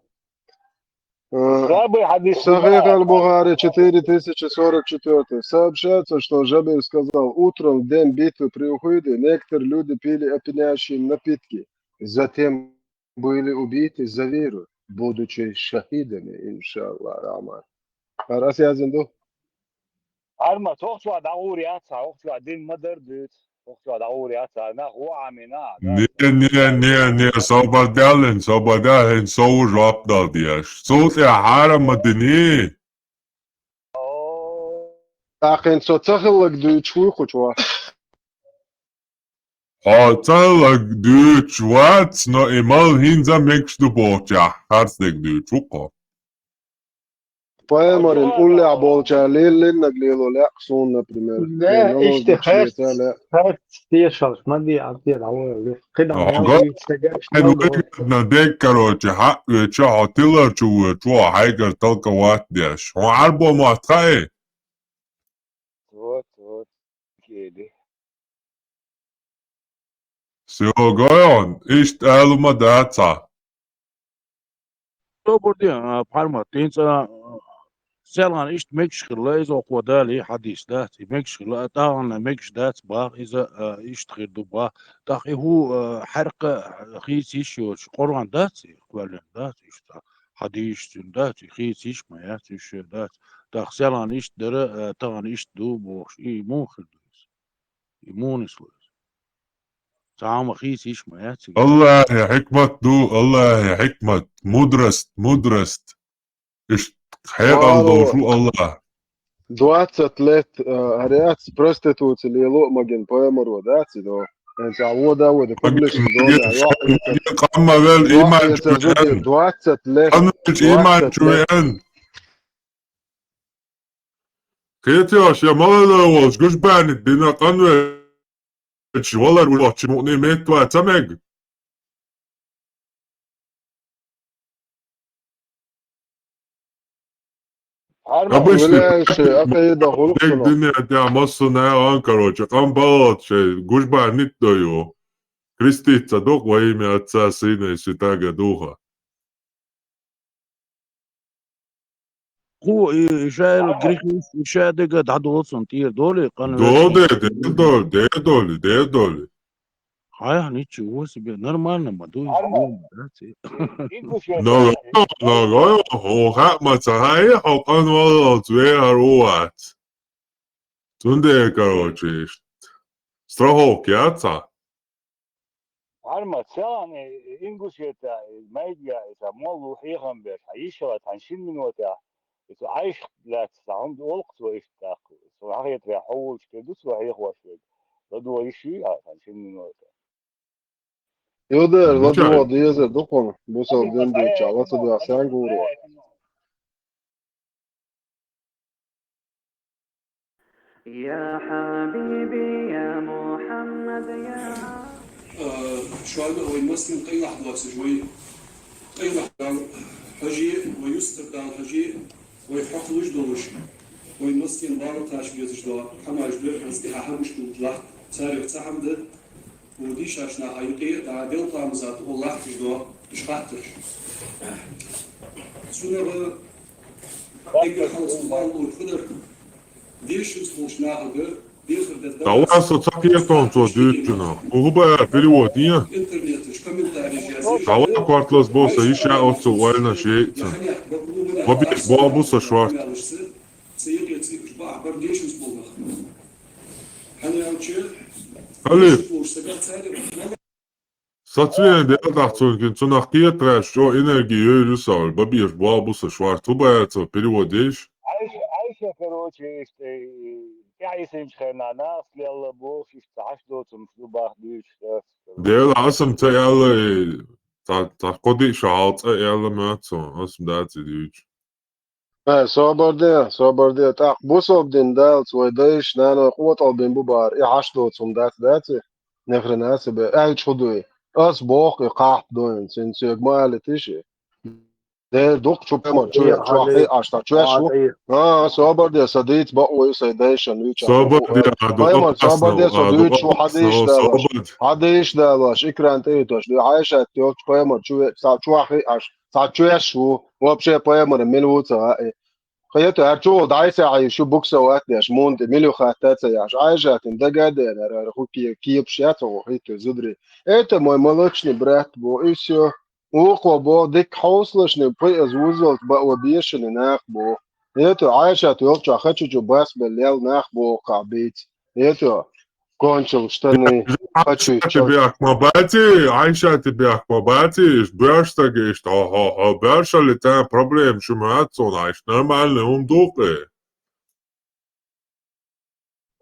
F: Сахих аль-Бухари 4044 сообщается, что Жабир сказал, утром в день битвы при Ухуде некоторые люди пили опьяняющие напитки, затем были убиты за веру, будучи шахидами, иншаллах, рахман. Раз я зинду?
E: Arma tohtu adağuri atsa, tohtu adin madar düt, tohtu adağuri atsa, na huwa amina.
K: Не, صوبدالن صور رابطة دياش صوت يا حارم مدني
F: Aqin sotsaqillik düçuy xuçwa.
K: Talak dyç wat no emal hinza mekştu boğça harstek dyç uqa.
F: Poemarin ulle abolca lillin naglilo laqsun например.
J: لا اشتخاص تيش ما دي عطيه العوض كده ما يستجابش
K: Nadek короче ço hatilar ço haygar talka wat diaş. O arbo matkae.
E: Вот, kedi.
K: Sjogojon, ist elma datsa.
B: برضه بحرمة تنسى سألان إيش مكش خلا إذا قودالي حديث دات مكش خلا تاعنا مكش دات با إذا إيش تخير با تاخي هو حرق خيس إيش يوش قرآن دات قبل دات إيش حديث دات خيس إيش ما يات إيش دات تاخ سألان إيش درا تاعنا إيش دو بوش إيه مو خدوس إيمون إسلوس تعام خيس إيش ما يات
K: الله يا حكمة دو الله يا حكمة مدرست إيش حياة الله شو الله
F: 20 лет ряд проституции лило маген поэмору дати до تعوضه وده publish
K: قام بال إيمان شويان
F: 20 لет
K: قامش إيمان شويان كيتياش يا مالا وش قش بانت دينا قنوش والله الوقت شموني ميت واتمج
F: Обычный день тебя массу на короче, камбалот, гужба не даю. Креститься Дух во имя Отца, Сына и Святаго Духа.
B: هو يشاير جريكوس يشاير دقة عدو صن تير دولي قانون
F: دولي
B: هاي هنيتشي هو سبي نورمال ما دوش
F: No, ho gaat met z'n hij ook aan wel twee rood. Toen de короче, страховки отца.
E: Arma целане ингушета медиа это молу хейхамбер аишла таншин минута это аиш для саунд олк то ist так so ахет я хол что so хейхваш ладу иши таншин минута
F: Йодер, ладу диезе докон, бусал ден де чала суда сангуру.
D: يا حبيبي يا محمد يا
G: شوال هو المسلم قيل لحظة شوي قيل لحظة حجي ويستر دان حجي ويحط وجدوش والمسلم بارو تاش بيزش دو حما جبر حزقها حمش تطلع تاريخ تحمد وديش عشنا حيقي دا ديل طامزات والله تجدو مش خاطر سنة اقل خلص الله والقدر ديش يسخوش ناقل
F: Тауаса цакиетон цо дютчина. Угуба переводия. Тауа квартлас боса иша отцо вальна шейца. Вобиш бабуса шварт. Али. Сацвен де адахцункин цунах киетрэш, что энергию юрисал. Бабиш бабуса шварт. Убаяца переводишь.
E: Айша, короче, يعني خيرنا ناس يلا بوش يستعشدوا تمشوا دوش
F: ديل عصم تيالا تقضي شعاط يلا ماتو عصم داتي دوش صبر دي تاق بوصل بدين دالت ويديش نانو قوة البين ببار يعشدو تم داتي نفر ناس بأي تشدوي أس بوق يقاح دوين سنسيق مالي تيشي ده دوق شو بمر شو حي أشتا شو صبر دي صديت بقوي سيديشن ويتش صبر دي صبر دي صديت شو حديش دالاش إكران تيتوش دي عايشة تيوك بمر شو حي شو وابشي بمر ملوتا خيتو هرشو دايسة عايشو بوكسا واتناش موند مليو خاتات ياش عايشة تندقاد انا رخو كيب شاتو خيتو زدري это мой молочный брат бо и все Уخو бо дик хауслышный пыз вузол ба обешен нах бо. Это Айша тёлча хочу же бас белел нах бо кабит. Это кончил штаны. Хочу тебе акмабати, Айша тебе акмабати, бёрш тагишь, бёрш ли там проблем шуматсон, айш нормально умдуке.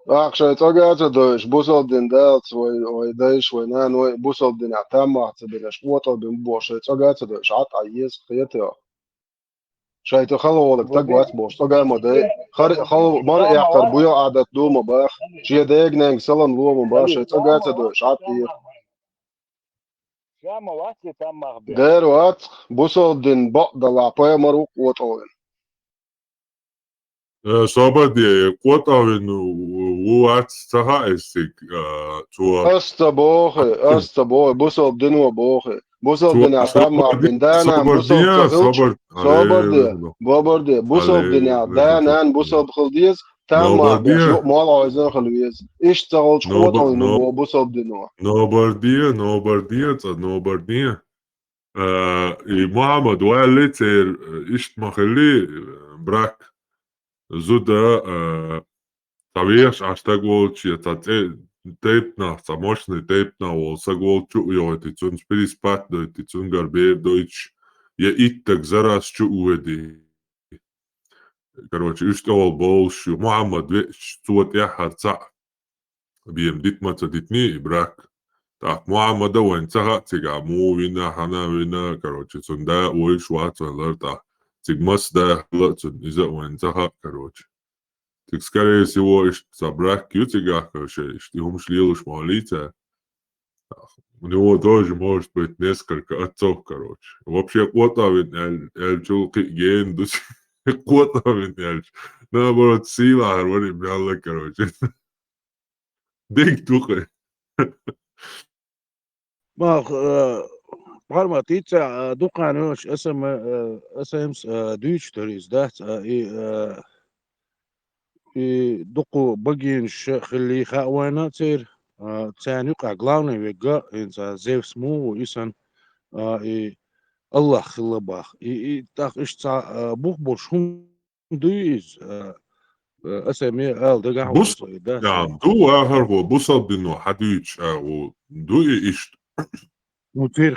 F: Akşay tagata doş busal din delt oy deish oy nan oy busal din atama tbelash qotal bin bosh tagata doş at ayes khiyata شايت خلو تقوات بوش تقال مودي خلو مر يعقر بيو عادت دوما باخ شي ديغنين سلام لوم باش تقات دوش عطي
E: شاما واتي تم مخبي
F: دير وات busal din baqdala paymaru qotal صابدي قوتا من وات سهايستيك أستبوخي بوصل دنوا بوخي بوصل دنيا تامع بندانا بوصل صابردي بوصل دنيا دانا بوصل بخلديز تامع بشوق مال عايزين خلويز إيش تغلش قوتا من بوصل دنوا نوبردية محمد والتر إيش مخلي براك زودا тавиеш аштагуолчи тейпна самошный тейпна волсагуолчу уйоти цун спирис-пат дойти цун гарбер дойч я иттак зараз чу уеди короче иштовал болшу Мухаммад цуат яхарца бием дитмаца дитни брак так Мухаммада ванцага цига мувина ханавина короче цунда уй шваца ларта цигмас да лацун иза ванцага короче Так, скорее всего, собрать кьютига, короче, что ему шли лишь молиться. У него тоже может быть несколько отцов, короче. Вообще, вот он, эльчулки гендус.
K: Котовин, яж. Наоборот, сила, говорит, бялла, короче. Дик тухай.
B: ما Parma tica duqaanosh SMs Deutsch is that и дуqu bagin خلي خاوانا تصير ثاني قا главный вега инса зевсму исан الله خلبах и так ишца бух боршум дуиз SME ал дага
K: بص
B: ده
K: يعني دو هو بصل بانه حديش او دو ايش
B: وتصير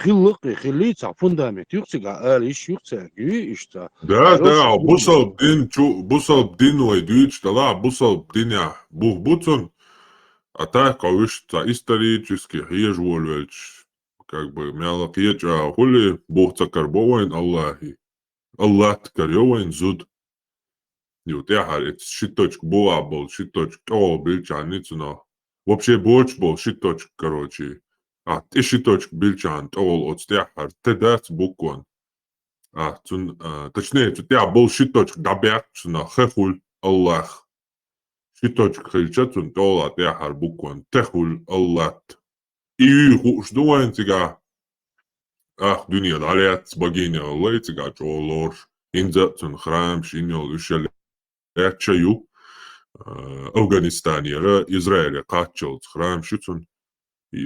B: خلي تصع فندامنت يقصق ايش يقصق يشتا
K: ده بصل بدين شو بصل بدين ويدويتش طلع بصل بدين يا بوه بوتون атака вышта исторически хижвольвельч как бы мялакиеча хули бохца карбовайн Аллахи Аллах карьовайн зуд Ютяхар это шиточек буа был шиточек о бильчаницуна вообще борч был шиточек короче ты шиточек бильчан ол отстяхар ты дац букван точнее тя был шиточек дабятчуна хехуль Аллах شتوچ خلچتون طولت يا حربوكون تخول اللات إيه خوش دوين تيجا دنيا داليات باقيني الله تيجا جولور إنزاتون خرام شينيول وشل اتشيو أفغانستانيا را إسرائيل قاتشل خرام شتون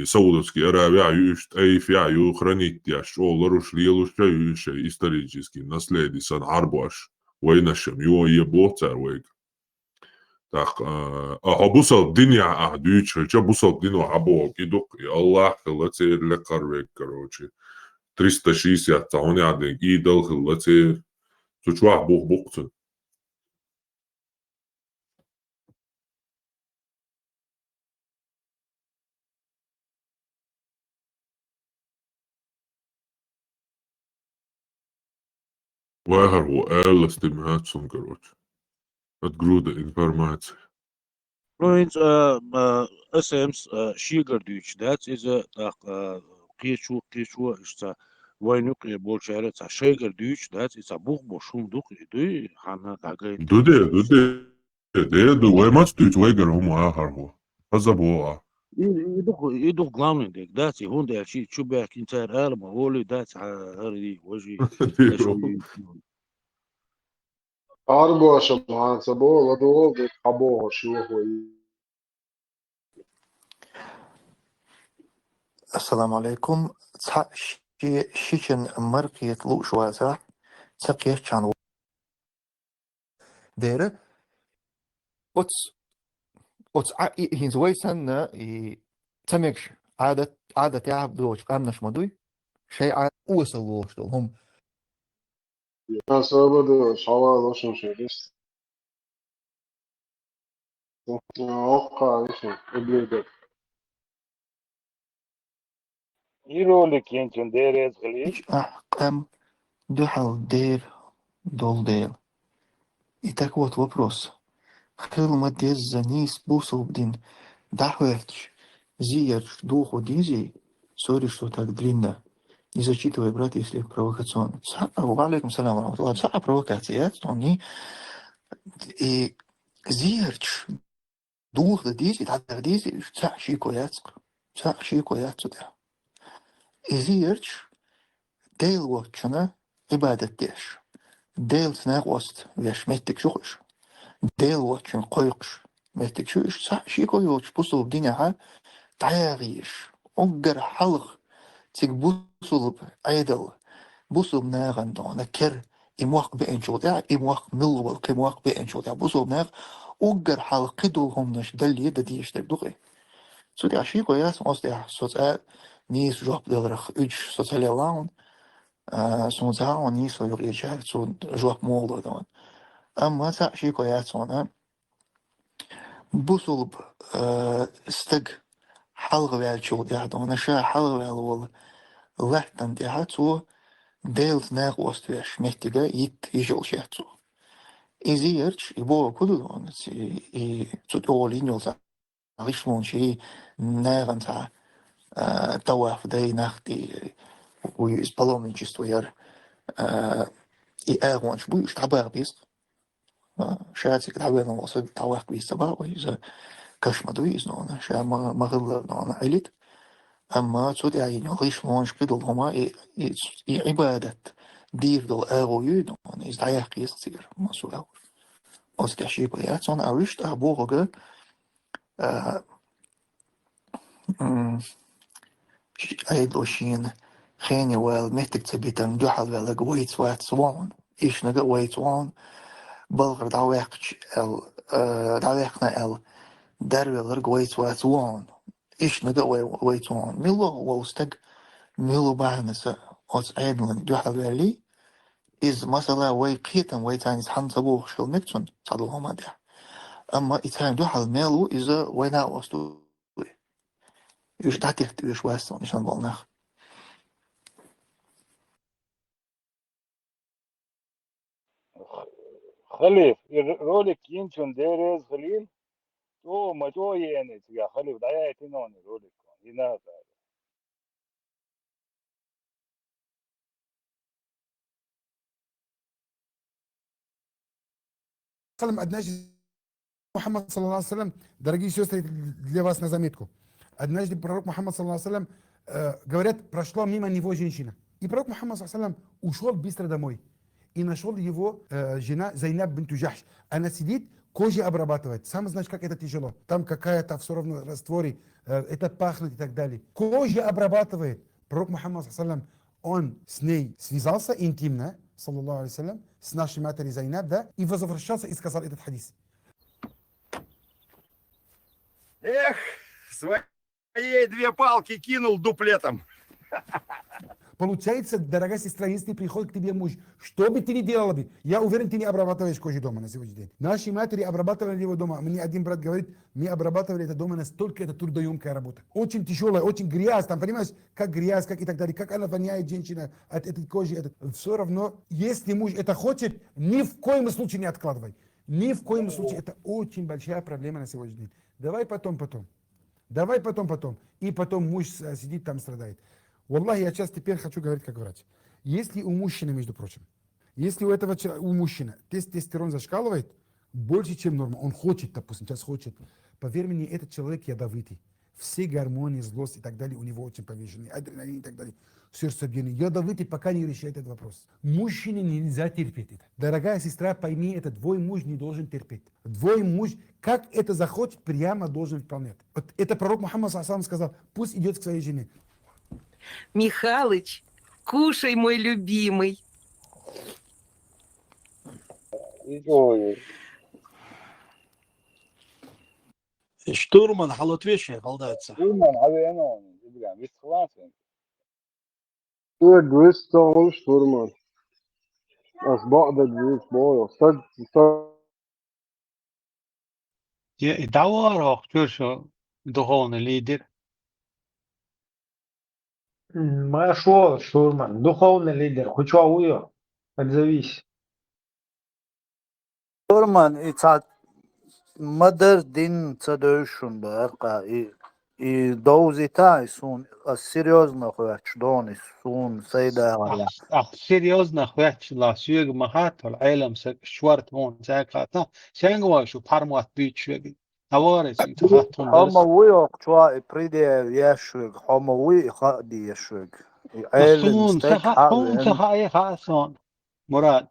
K: سعودовский Аравия юшт эйфя юхранит я шолор ушлил шей исторически наследисан арбаш войнашем ю еблоцар вейк так абусал диня дюча чабусал дино або кидук Аллах лацер лекарвек короче 360 таоняды идал лацер чучва бух-бухцун Вахар во эластимхатсун короче от груда информации.
B: Ruins SMs Shigar Deutsch, that is a Kichu is a Wainuk Bolcharet, a Shagar Deutsch, that is a book Boshum Duk, do Hana Tagay.
K: Do they do way much to Wager Humaharho? Hazaboa.
B: You do glamming, that's a Honda, she Chubak inside Alma, only that's Hardy Waji.
F: أربعة شبعان سبوا ودول بيتحبوها شو هو
N: السلام عليكم شيشن مرقية لو شوازا تسقيش كان ديرة أوتس هينز ويسن تمكش عادة يعب دوش قامناش مدوي شيء عادة وصلوش دول هم
F: أنا سبب شواذ وشو شيء أوقع إيش إبليد
E: يرولك يمكن دير يزغليش
N: أحكام دحل دير دول دير И так вот вопрос. Хилма дезза нис бусубдин дахуэрч зиерч духу дизи, сори, что так длинно. Не зачитывай, брат, если провокационно. Алейкум салам рахматуллах. Са провокация, они и зиерч дух да дизи, так дизи, са шикояцк, са шикояцу да. И зиерч дейл вотчана ибадат деш. Дейл снагост веш меттик шухш. Дейл вотчан койкш меттик шуш. Са шикояч пусул диняха тайагиш. Оггар халх تيك بوصل أيدل بوصل ناغن دون كر إمواق بين شوطع إمواق ملول كإمواق بين شوطع بوصل ناغ أوجر حلقته هم نش دل يد ديش تبدقي سو دي عشي قياس أصدي صوت نيس جواب دلرخ إج صوت على لون صوت عون نيس ويقول يجعل صوت جواب مول دون أما تعشي قياس أنا بوصل استج حلقة على شوطع دون شا حلقة على والله لحتن دهاتو ديلز ناقوست ويش مهتجا يجول شهتو إزيرش يبوا كلهم تقولين يوزع عيشون شيء ناغن تا تواف داي نختي ويسبلون من جست وير إيرونش بوش تعبار بيست شاتك الحبيب وصل تعوق بيستبع وإذا كش مدويز نونا شا ما غل نونا عليت أما تود يعني غيش مونش بدل هما عبادة دير دل أغو يدون إز دعيق يصير ما سؤال أصدق شيء بيات أنا أريشت أبوه أيضوشين خيني ويل مهتك تبيتن جحل ويل قويت وات سوان إيش نقويت وان بلغر دعويقنا دار ويل قويت وات وان إيش نقويت وان ميلو ووستق ميلو بعنسة أوس عيدلن جحل ويلي إز مثلا وي قيتن وي تانيس حن صبوخ شل مكتون صدوه ما ده أما إتان جحل ميلو إذا وينا وستو يش تعتيق يش واسطة نشان بالنخ
E: خليف رولك ينشون ديرز خليل تو ما تو يعني يا خليف دعاية تنون رولك هنا
Y: Салам, однажды Мухаммад, саллаллаху алейхи вассалям, дорогие сестры, для вас на заметку. Однажды пророк Мухаммад, саллаллаху алейхи вассалям, говорят, прошла мимо него женщина. И пророк Мухаммад, саллаллаху алейхи вассалям, ушел быстро домой. И нашел его жена Зайнаб бинту Джахш. Она сидит, кожу обрабатывает. Сам знаешь, как это тяжело. Там какая-то все равно растворе, это пахнет и так далее. Кожу обрабатывает. Пророк Мухаммад, саллаллаху алейхи вассалям, он с ней связался интимно, саллаллаху алейхи вассалям, с нашей матерью Зайнаб, да, и возвращался и сказал этот хадис.
W: Эх, своей две палки кинул дуплетом.
Y: Получается, дорогая сестра, если приходит к тебе муж, что бы ты ни делала бы, я уверен, ты не обрабатываешь кожу дома на сегодняшний день. Наши матери обрабатывали его дома. Мне один брат говорит, мы обрабатывали это дома, настолько это трудоемкая работа. Очень тяжелая, очень грязь, там, понимаешь, как грязь, как и так далее, как она воняет, женщина, от этой кожи. Все равно, если муж это хочет, ни в коем случае не откладывай. Ни в коем случае. Это очень большая проблема на сегодняшний день. Давай потом. Давай потом. И потом муж сидит там, страдает. Валлахи, я сейчас теперь хочу говорить как врач. Если у мужчины, между прочим, если у мужчины тестостерон зашкаливает больше, чем норма, он хочет, допустим, сейчас хочет, поверь мне, этот человек ядовитый. Все гормоны, злость и так далее у него очень повышены, адреналин и так далее, сердцебиение. Ядовитый, пока не решает этот вопрос. Мужчине нельзя терпеть это. Дорогая сестра, пойми это, твой муж не должен терпеть. Твой муж, как это захочет, прямо должен выполнять. Вот это пророк Мухаммад сам сказал, пусть идет к своей жене.
X: Михалыч, кушай, мой любимый.
L: Штурман حلوتвещи колдается.
E: Штурман, авианон, без класса.
F: دويستون شتورمان أصبع ده دويس بويا صد
L: Давар что духовный лидер.
J: Машо, штурман, духовный лидер, хочу ауё, отзовись.
T: Штурман, это мадер дин цадушун барка и доузитай сун серьезно хочешь дони сун сайда.
L: Серьезно хочешь ла сюг махат العالم شوارت مون زاكاتا سانغوا شو пармуат бичвеги. Даварец тахатун.
T: Хома уйо чуа приде яшуг, хома уй хади яшуг.
L: Сун сахай хасон. Мурад.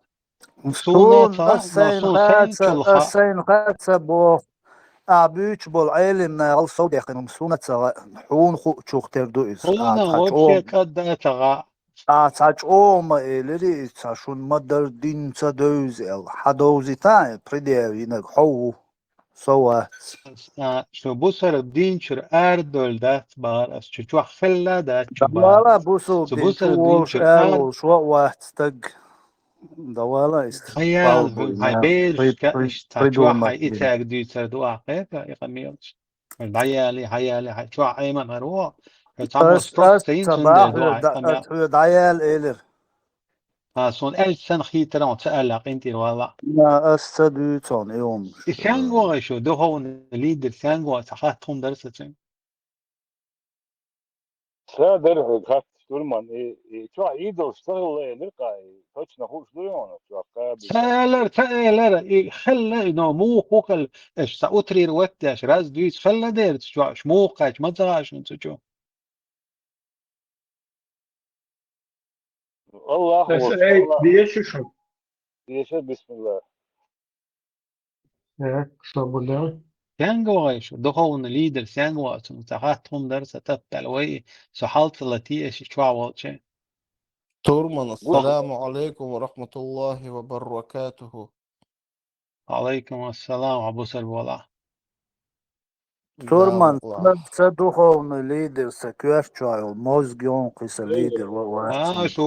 T: Сун асайн хатса бо أبيش بالعلم نال صوت يخنم سونة حون خو شوختر دويس.
L: حونا وبشي كده تغا.
T: تعجوم إلري تعشون مدر دين تدوز حدوزي تاي بريدي ينك حو سوات.
L: شو بوسر الدين شر أردول دات بار أس شو خلا دات
T: دولا بوسو دين شو أردول شو واحد تج دولا است.
L: هاي بيرش كأش تجوا هاي إتاج دي تردو عقيب يقميش. العيالي هاي شو أيمن هروا.
T: صباح دعيال إلر.
L: سون ألسن خيتران تألق أنتي والله.
T: لا أستدوتون يوم.
L: كان هو شو ده هو الليدر كان هو تحاتهم درستين.
E: لا درس خط штурман и что идол اشتغل لقى точно خوش ديونه شو قابل
A: تايلر خلا إنه مو خوكل إيش سأطري روتة إيش راز دويس خلا دير شو موقع ما تراش أنت شو
E: الله
J: بس
E: هو
J: اي
E: الله
J: بيشوشو
E: يشهد بسم الله
J: свобода.
A: Сянгва еще духовный лидер Сянгва сахатун дарса татталвей сахалт лати إيش شو عوض
O: تورمان السلام عليكم ورحمة الله وبركاته.
A: عليكم السلام أبو سلولا
T: Turman,
O: Давла.
T: це духовний лідер, це квещайл, мозги он киса лідер,
A: شو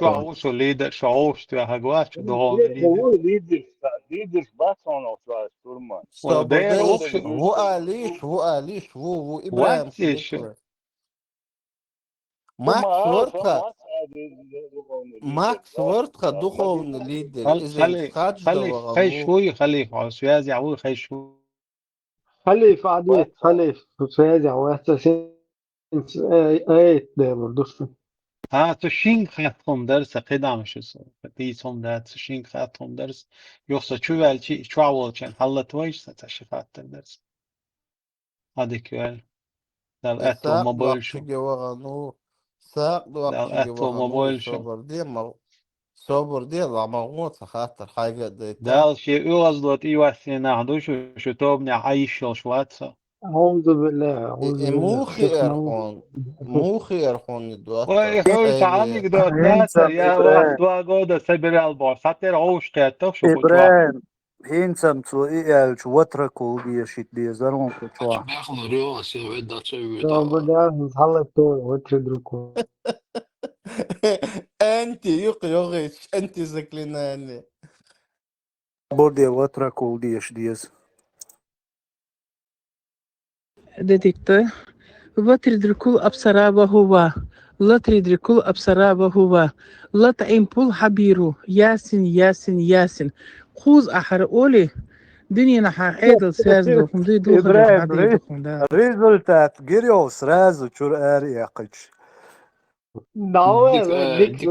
A: عوض شو ليدر شو عوض شو هجوات شو دуховный лидер
E: هو ليدر باتون شو штурман
A: ودير
O: Сободеш,
A: وش
O: هو آليش هو إبراهيم
A: واتش
O: خليفة.
E: ثم
O: Макс Вортха духовный лидер. Из
A: خلي خي
O: Хадж
A: شوي خلي على سويازي عوي خي شوي
J: خليف عديت خليف فازع واساسين اي ده بردوش
A: تشين خاتهم درس قدام شو تيسهم ده تشين خاتهم درس يوصل شو بالشي شو عوض شان حلت ويش تشفات درس هذا كوال دال أتو
O: ساق
A: موبايل
O: وقت
A: شو
O: جوانو ساق وقت
A: دال أتو
O: جوانو
A: موبايل شو
O: صبر دي لمغوط خاطر حاجة ديتا
A: دال شيء يوصلت إيواسينا عدوش شو توبني عايش شو واتسا
J: أعوذ بالله أعوذ بالله
O: مو خير خون دوات
A: ويحوي تعانيك دو تاتر يا واحد واقود سبر البو ساتر عوش قيتك شو كتوا
T: إبراهيم هينسم تو إيال شو وتركوا بيشيت بيزارون كتوا
L: بياخذ رياس يعد تسوي
J: свобода حلت وتدركوا
O: انت يغش انت زكليناني
T: بودي وتركوا ديز
P: Детектор. وتدركوا أبصار هو لا تدركوا أبصار هو لا تعمل حبيرو ياسين ياسين ياسين خوز أحر أولي دنيا نحا عيدل ساز دوخم دي دوخم
T: إبراهيم
A: عدي دوخم دا
T: ريزولتات جيريوس رازو شور آري أقش
J: ديك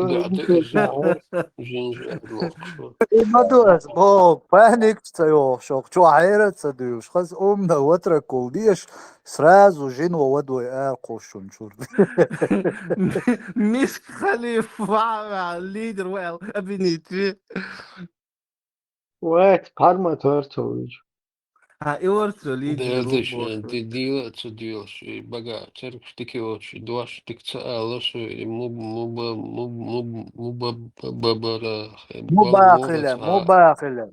T: إمدوس بو بانيك تيو شوك شو عيرة تديوش خز أمنا وتركوا ديش سرازو جنو ودوي قوشون شور
O: مش خليفة ليدر ويل أبنيتي
J: وقت قرمة تورتو
O: إورتو ليدر
L: دردش ديوش بقى تعرف تكيوش دواش تكتسألش
T: مباخلة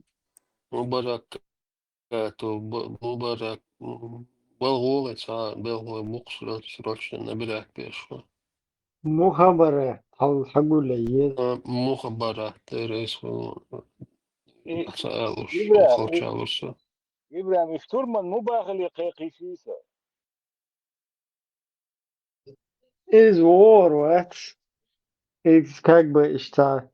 L: مباركاتو مبارك بالغولة بالغولة مقصرة سرعة نبرك بيشوا
J: مخابرات حقوا لي
L: مخابرات رئيس تسألش خلشالش
E: إبراهيم штурман مو باخل يقيقي فيسا
J: is war what is как бы اشتغل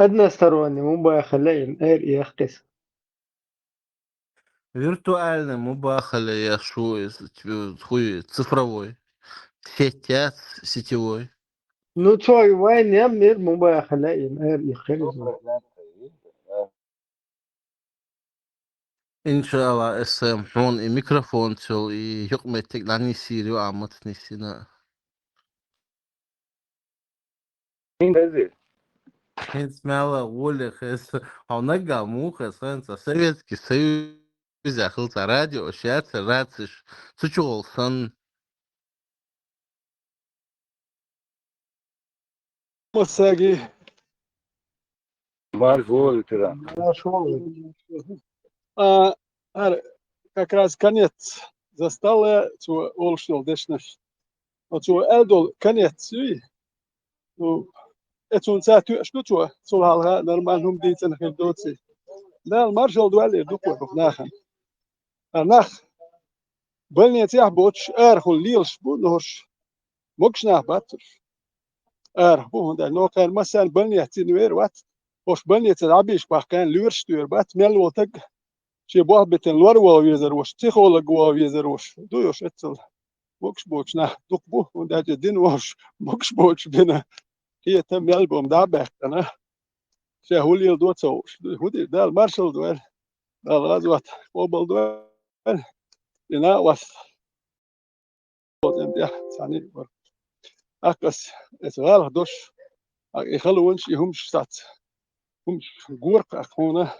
J: односторонний مباخلين غير يختص
O: виртуальный мубахали я шо хуй цифровой сетевой
J: Ну твой وين يمر مباخلين غير يختص
O: إن شاء الله السامحون الميكروفون تول يقمتك لاني سيريو عمتني سينا اسمع أقول خس هنرجع مو خسانة Советский Союз أخلص راديو أشياء راتش تشغل صن
Q: مساقي
E: Маргол туда.
Q: Как раз конец застала цу олшнул дешнаш. Цу элдол конец сюи. Ну, это сату что цу халга нормальным дитен хедоци. Да, маршал дуали дуку нахан. Нах بلني تيح بوتش أرخل ليلش بونهش مكشنا باتر بون ده نو كان مثلا بلني تنوير وات وش بلني تلعبيش كان لورشتور بات ميل وتك شي بوه بتن لور ويزر وش تخول جوا ويزر وش دويوش اتل بوكش نه دقبو ونداج الدين وش بوكش بنا هي تم يلبوم دابك أنا شهولي الدوت سو هودي ده المارشال دوال ده الغزوات قبل دوال لنا وس يعني ثاني أقص إسرائيل دوش يخلوا ونش يهمش سات همش جورق أخونا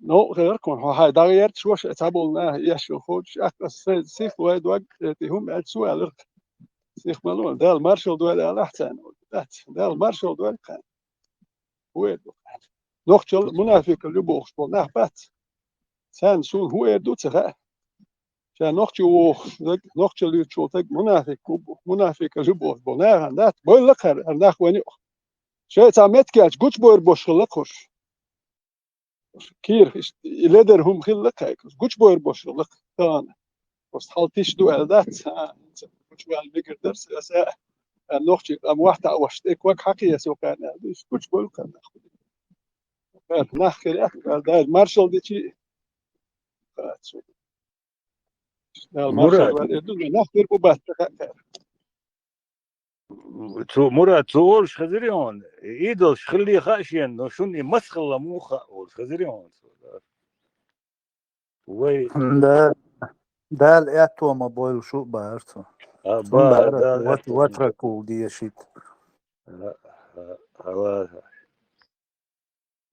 Q: نو غيركم هاي دايرت شوش اتابولنا يشو خوش أقص سيف وايد وقت هم أتسوى سيخ مالون ده المارشال دوال الأحسن ده المارشال دوال كان وين نوختل منافق اللي بوخش بولنا بات سان سون هو يدوت سخاء شان نوختي نوختل اللي تشوتك منافق اللي بوخش بولنا عندات بقول لك هرناخ وين شيء تعمد كاش قوش بور بوش خلقش كير يلدر هم خلق هيك قوش بور بوش خلق ثان بس حالتيش دو هذات قوش بور بيجر درس أساء نوختي أم واحد أوشتك وك حقيقة سوق أنا قوش بور كان ناخذ أكثر ده المارشال دي شيء ده المارشال
C: مراد
Q: والإدول ناخذ بوبات
C: مراد تقولش خزريون إيدوش خلي خاشين نو شون يمسخل موخا خزريون وي
T: ده الاتو ما بويل شو بارتو
C: با دا
T: واتركوا دي شيت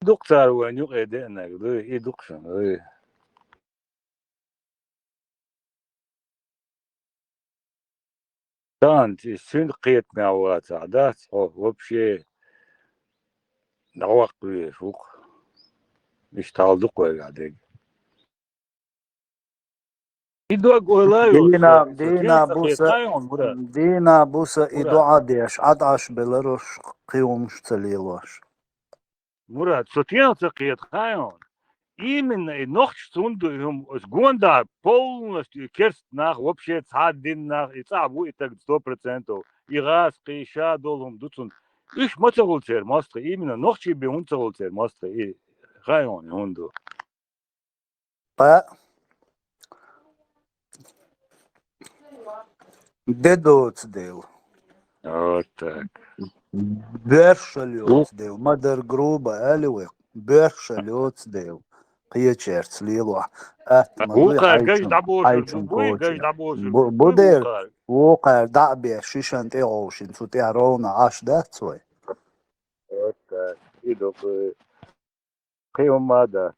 C: دكتور وين يقعدنا دو إيه دكشن كانت سن قيت معوات عادات وبشي نوق فوق مش تعلق ولا قاعدين يدوق ولا
T: دينا بوسا إدو عاديش عدعش بلروش قيومش تليلوش
C: مراد سوتين تقيت خايون إيمن نوخش سوندهم اسقون دا полностью керст нах вообще цадин нах ицабу итак 100% игас қиша долум дуцун иш мацагулцер мастер именно нохчи бе унцагулцер мастер и хайон хунду
T: па дедоц дел
C: вот так
T: бершалёц дел мадер груба алиwe бершалёц дел قيتشرت ليلو
C: وقع جاي دعبوش بوي جاي دعبوش
T: بودر وقع دعبي شيشان تيغوشين سو تيعرونا عاش ده سوي
C: إيدو قيوم ما ده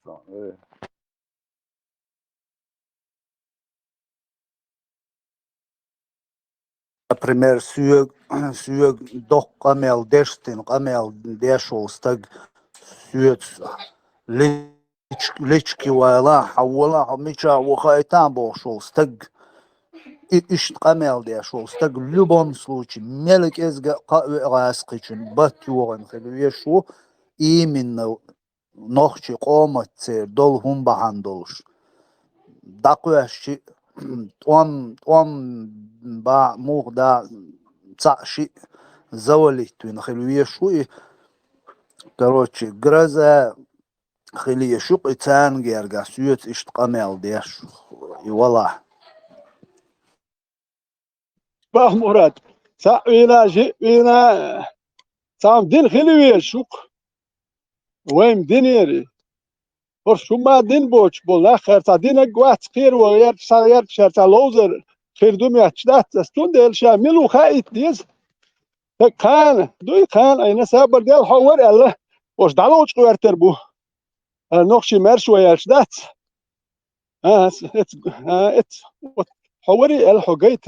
T: Например, сүйек доқ қамел дештин қамел дешол стаг сүйет ليشكي ولا حولا ميشا وخايتان بوشول стаг ишт قمل دешол стаг в любом случае мелик эзга қасқичин батюган хелвешу именно нохчи қоматцер дол хумбахан долш дақуяши он ба мугда цаши завалитвин хелвешу и короче гроза خليه شوق إتان جرجع سويت إشتقامل ديش والله
Q: باه مراد ساعينا جينا سام دين خليه شوق وين دينيري شو ما دين بوش بول آخر تدين قوات خير وغير صغير شرط لوزر خير دومي أشتات استون ديل شامل وخايت ديز كان دوي كان أين سابر ديل حوار الله وش دعوش قوار تربو نقشي مرش وياش دات حوري الحجيت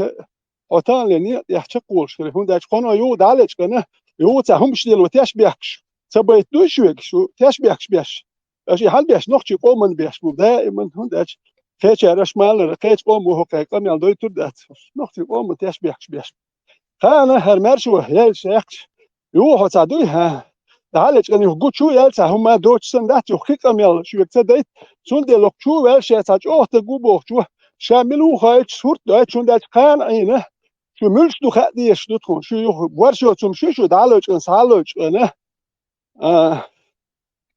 Q: عطان لني يحشقوش هون داش قنا يو دالش كنا يو تهم شديل وتاش بيحش سبيت دوش شو تاش بيحش بيش اشي حال بيش نقشي قومن بيش دائما هون داش كيش رش مال كيش قوم وهو كم يال دوي تردات نقشي قوم تاش بيحش خانا هر مرش وياش يحش يو حتى دوي ها دالش كان يقول شو يالسا هم دوتش سندات يخيق ميل شو يكتديت سون دي لوك شو والشي تاج اوت غوبو شو شاملو خايت سورت دايت شون دايت كان عينه شو ملش دو خدي شو تكون شو يخ ورشو تم شو دالش كان سالش انا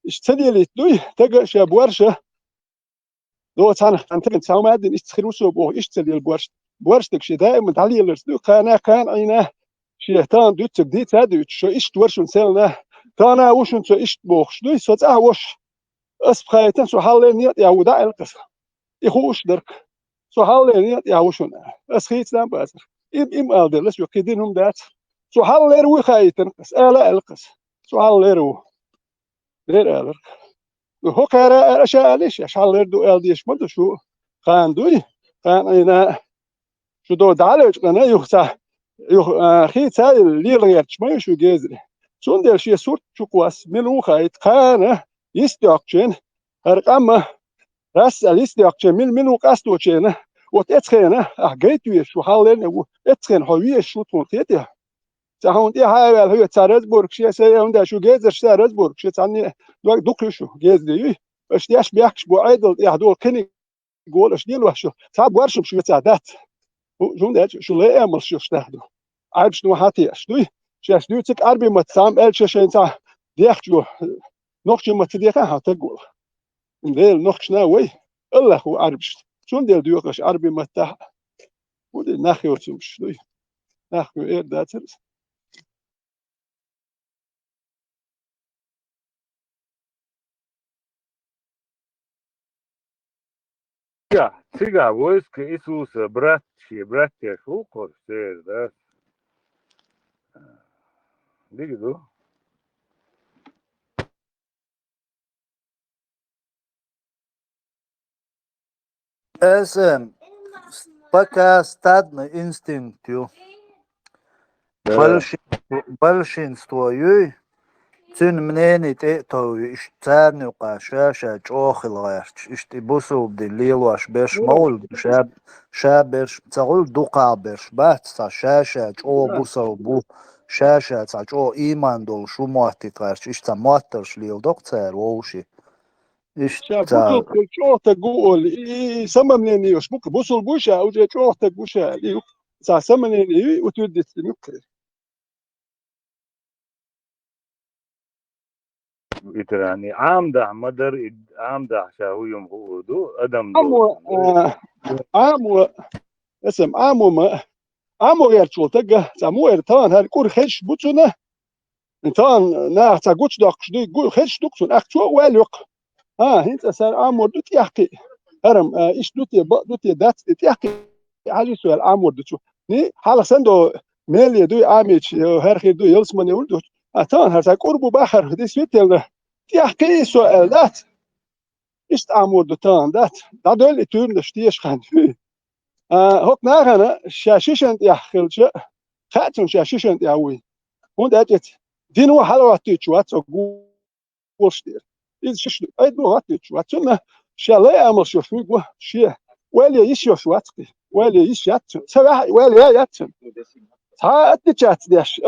Q: اشتدي لي دوي تجا شي بورشه دو تان انت ساو مادن استخروسو بو اشتدي البورش بورشتك شي دائما تعلي الرسلو كان عينه شيطان دوت دي تادوت شو إيش ورشون سلنا كانا وشون شو إيش بوخش دوي صوت وش أسبخايتن شو حالين يعودا القصة يخوش درك شو حالين يعوشون أسخيت نام بازر إم ألدرلس يقيدينهم دات شو حالين وخايتن ألا القصة شو حالين غير ألر هو كارا أشياء ليش حالين دو ألديش مدو شو كان دوي كان أنا شو دو دعالج أنا يخسا خيت هاي اللي غيرت ما شو جازري شون دير شيء صورت شو كواس ملو خايت كان يستيقظين هرقام راس يستيقظين ملو قاستوچين وتتخينا جيت شو حالين اتخين هويه شو تونتيته تهون دي هاي هو تارزبورغ شيء سيوندا شو جازر تارزبورغ شيء ثاني دوك شو جازري اش ديش بيحكش بو عيدل يحدول كني يقول اش ديل وشو صعب ورشم شو تعدات شو ده شو لا يعمل شو شتهدو عيب شنو هاتي شنو شاش دوتك اربي متسام الشاشين تاع ديختو نوخش متديخا هتقول ندير نوخش ناوي الله هو عربش شو ندير دوقش اربي متاع ودي ناخي وتمش شنو ناخي اير داتر
C: Ciga vojske Isusa, bratje, šukor se, da. Vidu?
T: اسم بكا стадный инстинктю большинство цин мнений то царню кашаша чохилгаш ишти бусуб ди лилваш беш мол шабеш цагул дукабеш бат сашаша чо бусов бу шаша цачо имандол шуматикаш ишта матерш лил докцер воуши
Q: شابوكو كل تقول سممني يشبك بوصل بوشا او جي بوشا سا سممني وتودي تنك
C: يعني عامدة مدر عامدة شاهو يوم هودو ادم
Q: عمو عمو اسم عمو ما عمو غير شو تجا سمو ارتان هالكور خش بوتسنا انتان نا تاغوتش داكش دي قول خش دوكسون اكتو والوق هنت صار عمو دوت يحكي هرم ايش دوت دات يحكي حاجه سؤال عمو دوت ني حالا سندو ميلي دو عاميش هرخي دو يلسمن يولدو اتان هرتا قربو باخر دي سويتل يحكي سؤال دات ist amor dotan dat dol turn de stiers gaan hok nagana shashishant ya khilcha khatun shashishant ya wi und dat din wa halawat chwat so gustir is shish aid no hat chwat na shala amol shofmi go shia wali yish shwat wali yish yat sabah wali yat ta atchat dash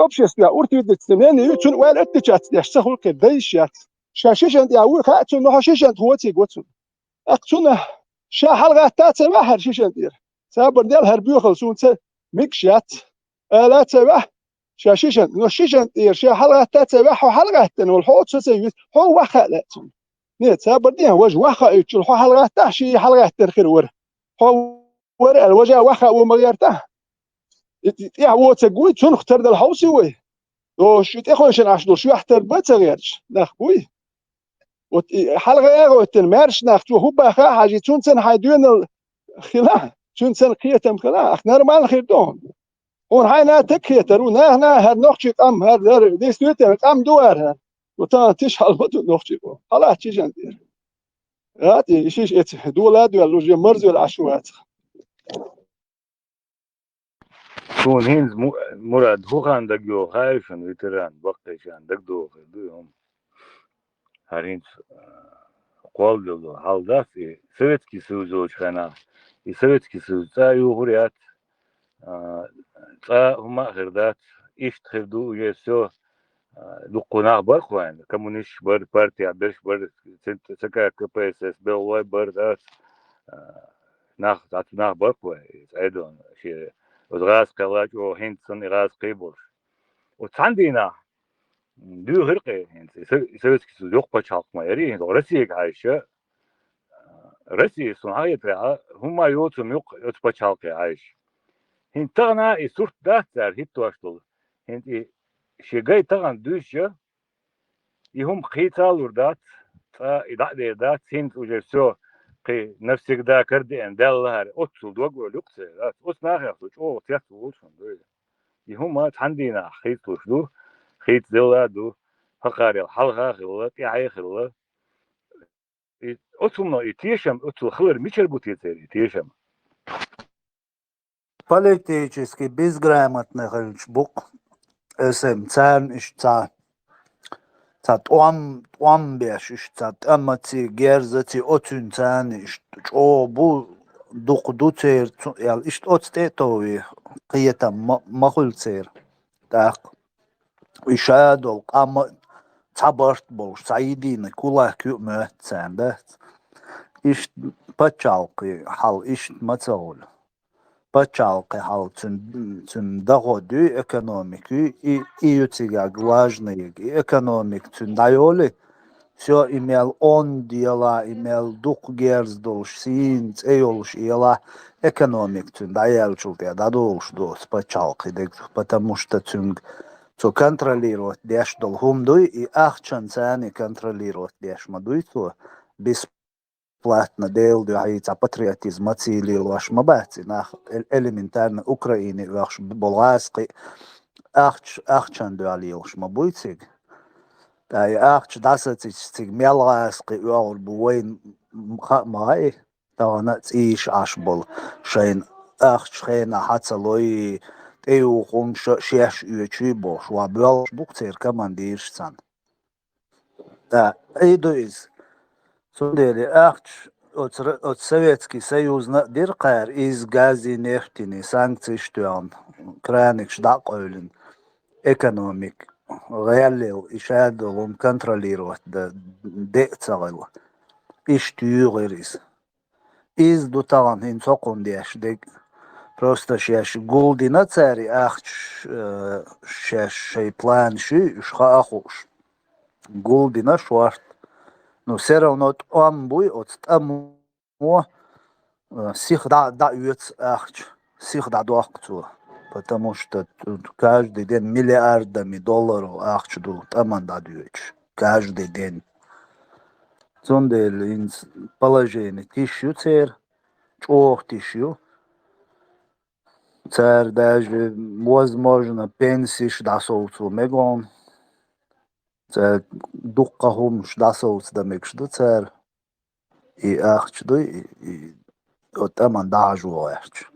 Q: общество уртуд цемени üçün wal atchat dash sahul ke daishat شاشيشنت يا وي خاتون نو شاشيشنت هوتي غوتون اكتون شا حلقه تاع ما هر شاشيشنت دير صابر ديال هربيو خلصون ميكشات لا تبع شاشيشنت نو شاشيشنت دير شا حلقه تاع حلقه تن والحوت سوي هو وخلاتون نيت صابر ديال وجه وخا يتشل حلقه تاع شي حلقه ترخير ور هو ور الوجه وخا ومغيرته يا هو تقوي تون اختار الحوسي وي دو شو تخوشن عشدو شو احتر بتغيرش نخوي حلقه اغوتن مارش ناختو هو باخا حاجه تونسن حيدون الخلا تونسن قيتم خلا اخ نورمال خير دون هون هاينا تكيتر هنا هر نوخشي قام هر دي سويت قام دوار وتا تشحال بدو نوخشي خلاص تيجي ندير هاتي شيش ات دولاد ولا جي مرز ولا عشوات
C: كون هينز مراد هو عندك جو هايشن ويتران بقيش عندك دو يوم هارينز قول له halda Советский Союз ochana и Советский Союз таю гурят та хума гырдат ишт хырду ye всё лукунах бар хуан коммунист бар партия берш бар ЦК КПСС белой бар да nach бар хуан айдон ши озгас калач о хинтсон ирас кибор وتعندينا دو غرقي Советский Союз yok pa çalkma yeri Россия karşı رسي صنعية هم يوتم يق بتشالك عايش هن تغنا يسورت ده تار هيت واشتل هن شيء تغن دوشة يهم خيتال وردات إذا ده هن وجسوا قي نفسك ده كردي أن دلها أتصل دوق ولوكس أص ناخذ أو تيات وولشون دوي يهم ما تحندينا خيط وشدو خيط دلها دو فقاري الحلقة خلوات يعي خلوات أصلنا يتيشم أصل خلر ميشل بوتيتر يتيشم
T: Политически безграмотных бук اسم цан ишца цат ом беш ишцат амаци герзати отун цан иш о бу дуқдутер ял иш отстетови қиета махулцер так ишадол ам цабарт бол саидин кулак мөцән да иш пачалқи хал иш мацаул пачалқи хал цун дагоду экономики и ютига важные экономик цун дайоли все имел он дела имел дух герздолш син эйолш ела экономик цун дайелчулте дадолш до пачалқи потому что цун то контролировать деш долгумдуй и ахчан цаны контролировать деш мадуй то бесплатно делду айца патриотизм ацилил ваш мабаци на элементарно Украине ваш болгарский ахчан дуалилш мабуйциг да и ахч дасациг мелгаский уал буин май таанат иш ашбол шайн ахч хена хацалой Эу хун шеш ючи бош ва бел букцер командиршсан. Да, эйдуиз. Сундели ахч от Советский Союз дирқар из гази нефтини санкции штуан. Краник шдак ойлен. Экономик. Реалил ишадолун контролировать да децагыл. Иштюгерис. Из дутаган хин сокундеш дек. Просто шеш гулдина цари ахч шеш план ши шхахуш гулдина шварт но все равно он буй от тому сих да уец ахч сих да докту потому что тут каждый день миллиардами долларов ахч ду таман да дюч каждый день зондел ин положение тысячу цер чох тысячу Царь даже, возможно, пенсии дасовцу мегон. Царь духкахум дасовцу да мекшду царь. И ахчду, и от аман дажу ахч.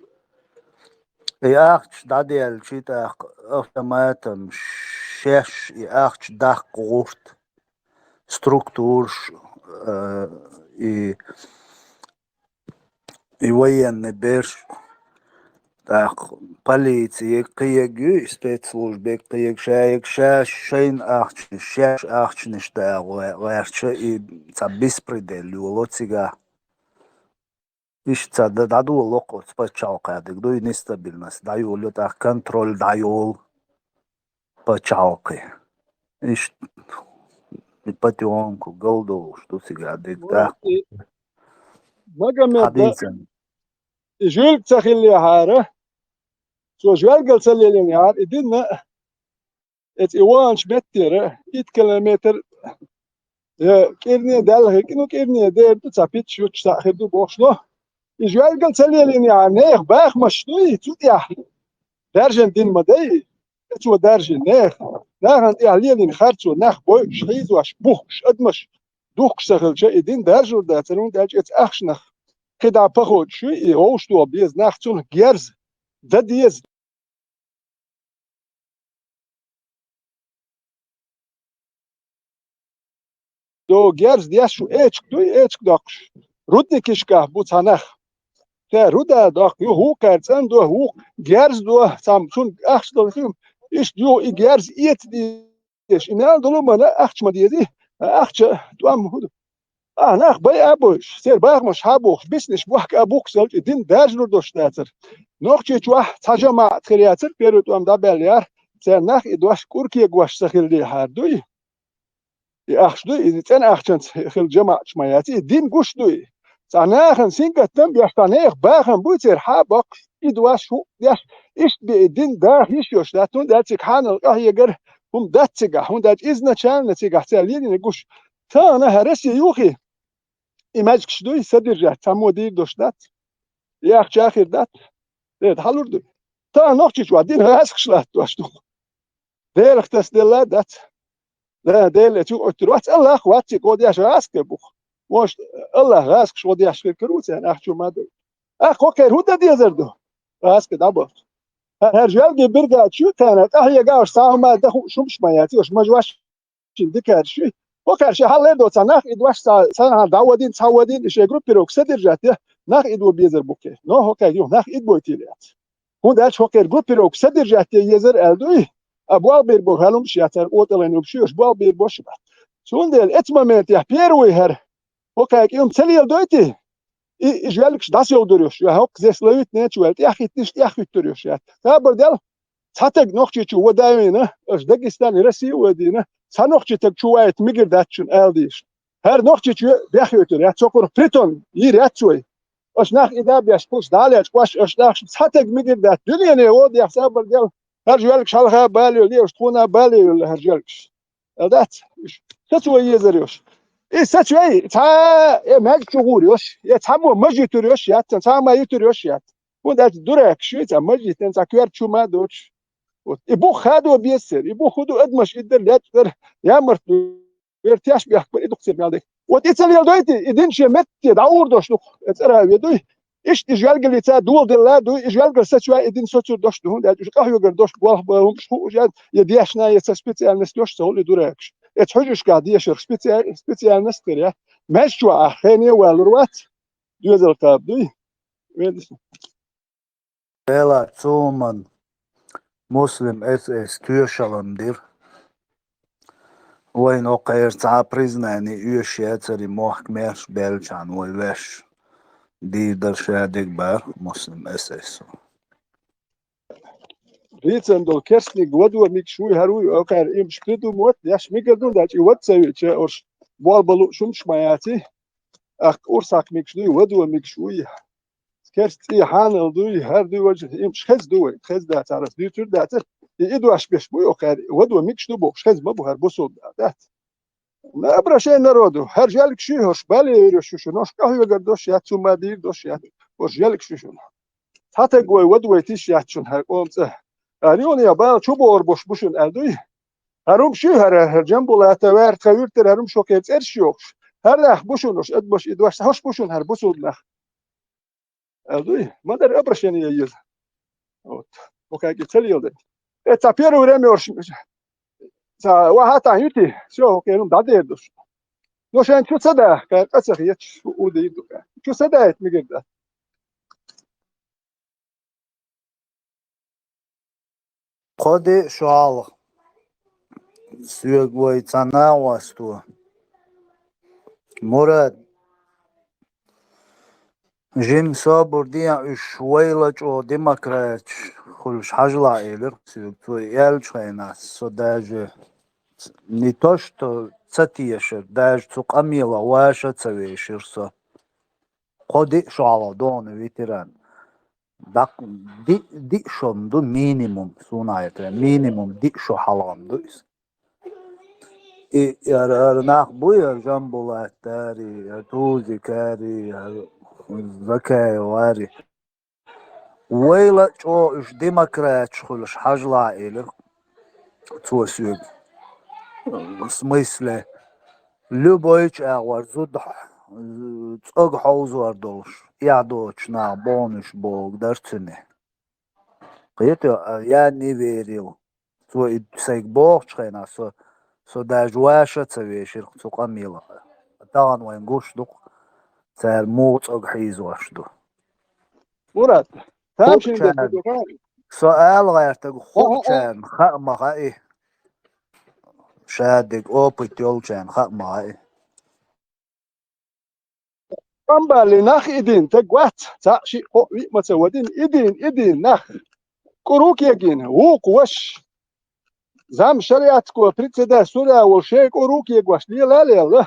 T: И ахч дадел читах автоматом шеш и ахч дах курт. Структур и военный берж. Так, полиция, киегü, спецслужбы, киег шейн ахчни, шеш ахчни штагуэрче и ца беспредел, лоцига. Ишца даду локо спачалка, дегду и нестабильность, даю лётах контроль, даю пачалки. Иш и потёнку, голду, что сега, дегда.
Q: Магомед, جول تخلي هاره سو جوال قال سليلين يار إدينا إت إيوانش متر 100 كيلومتر كيرني دال كينو كيرني دير تسابيت شو تاخدو بوشلو جوال قال سليلين يار نيخ باخ مشتوي توديح درجن دين مدي تو درجن نيخ ناخن إعلين خرطو ناخ بوي شيز واش بوخش أدمش دوخش سخل شيء دين درجو داترون داج إت أخشنخ كده بخود شوي يوشتو بيز ناختون جيرز ده ديز دو جيرز دياش شو ايش داكش رودني كيشكا بوتانخ تا رودا داك يو هو كارتن دو هو جيرز دو سامسون اخش دو فيلم ايش دو اي جيرز ايت ديش انا دولو ما اخش ما ديزي اخش دو ام هو ناخ باي ابوش سير باغ مش هابوخ بيسنش بوحك ابوك سلج دين داجلور دوشتاتر نوخچي چوح تاجما ترياتر بيروت ام دابليار سير ناخ ادواش كوركي غواش سخيل هاردوي اخش دوي تن اخچن خل جماع چمياتي دين غوش دوي Zanachen sinkatem biastanech bachen buitzer habak idwashu das ist beidin da hishosh datun datsik hanel ahyeger datsiga dat izna chalnetiga tsalini gush tana haresi yuhi imaj kshdu sadirja tamodir doshdat yak chakhir dat det halurdu ta nochchich wadin raskshlat doshtu derch das della dat da del tu otrot allah watsik odiash raske buch واش الله راسك شو بدي اشكر كروت يعني احكي ما دو اوكي هو ده يزردو راسك دابا هرجال جي برجع شو كانت هي قاش ساعه ما دخو شو مش ماياتي وش ما جواش ديكار شو وكر شي حل دو تناخ ادواش سنه داودين تاودين شي جروب بيروك سدرجات ناخ ادو بيزر بوكي نو هوكي يو ناخ ادو تيليات هو ده هوكي جروب بيروك سدرجات يزر الدوي ابوال بيربو هلم شياتر اوتلن وبشوش بوال بيربوش شو ده اتمامات يا بيروي هر Oké, ik tel je doite. Ik wil ik dat je doet. Je hebt gezegd leuk net je wilt. Ik het niet echt doet. Ja, maar dat nog je wat daar in. Als Dagestan Russie wat in. San nog je te het minder dat je elders. Her nog je weg je doet. Ja, zo'n Briton hier het zo. Als nach idee spus daar het was als nach dat minder dat. Doe je wat ja, maar her je wil ik zal gaan balen. Je schoon balen her je wil. Dat zo je zerius. İşte şey, ta emek çoğuruyor. Ya tam mecbur duruyor ya, tam ayıtırıyor ya. Bu da durek şu ta mecbur ten kör çuma doç. Bu khadu biyser, bu khudu admaş idder ya mart irtiyaş bir akbar idukser geldi. O itsel yaldoyti idin şey metti davur doşluk. Etera yedu. İş ijgal gelita dul dilla du ijgal gelsa şu idin sotur doşlu. Da şu kahyo ger doş bu şu ya diaşna ya spesial nesdoş solu durek. حجش قاعد يشرح سبيتيال نستريا مشوا أخيني والروات جوز القابضي
T: Bela Cuman Muslim SS Türşalandir. Vojn okajer ca priznani üyeşiyeteri muhkmer belçan voj veš didar šedik bar Muslim SS.
Q: Ritsem dol kersni gwadwa mik shui haruy okar im shkidu mot yash migadun dat I wat sevi che ors balbalu shum shmayati ak ursak mik shui wadwa mik shui kersti hanel du her du waj im shkhez du khez dat araf du tur dat idu ash besh bu okar wadwa mik shui bu shkhez ma bu her bosod dat na brashe narodu her jalik shui hosh bali shu nosh kahyo gardosh yat suma dir dosh yat hosh jalik shu Hata goy wadwa tish yat shun her omtsa Arion ya bal çubor boş buşun elduy. Harum şu her jambula tawer kayurter harum şoket erş yok. Her nah buşunuş et boş idvaş hoş buşun her busudlah. Elduy. Madar abrasheni yez. Ot. Okay getel yolda. Tapero uremiyor şimdi. Sa wa hata yuti. Şu okay num dade erdos. No şen çutsa da kaçak yet u deydu. Çutsa da et mi girdi.
T: Qodi shual Suyagway Tanawastu Murad Jim Sabur dia Shwailach o Democrat Khulsh Hajla Elir Suyagtu Yelchayna Sodaje Nitoshto Tsatiyashir Daj Tuqamila Washa Tsaveshirsa Qodi shual Don veteran Dak di şondu minimum sunayete minimum di şu halandu. Yararnak bu yarcan bulatari, tuzikari, zakay wari. Wayla o iş demokrat şuluş hajla elir. Tuasüb. Смысле любой чагвар зудх цог хаус var dolş. Yadoçna bonuş bog dertini. Qıyıtı yani veril. Soitsek bog çıkayna so da jwaşa tseveşir tuqamila. Tagan wayn goşduk. Sel mut og hiz başdu.
Q: Murat. Tam şimdi
T: Sual gayertek xokçan xamağa şadik opit yolçan xamağa
Q: Ambali nach idin tegwat ta shi o wi matsawadin idin nach kuruk yegin wu kwash zam shariat ko pritseda sura wo she kuruk yegwash li la la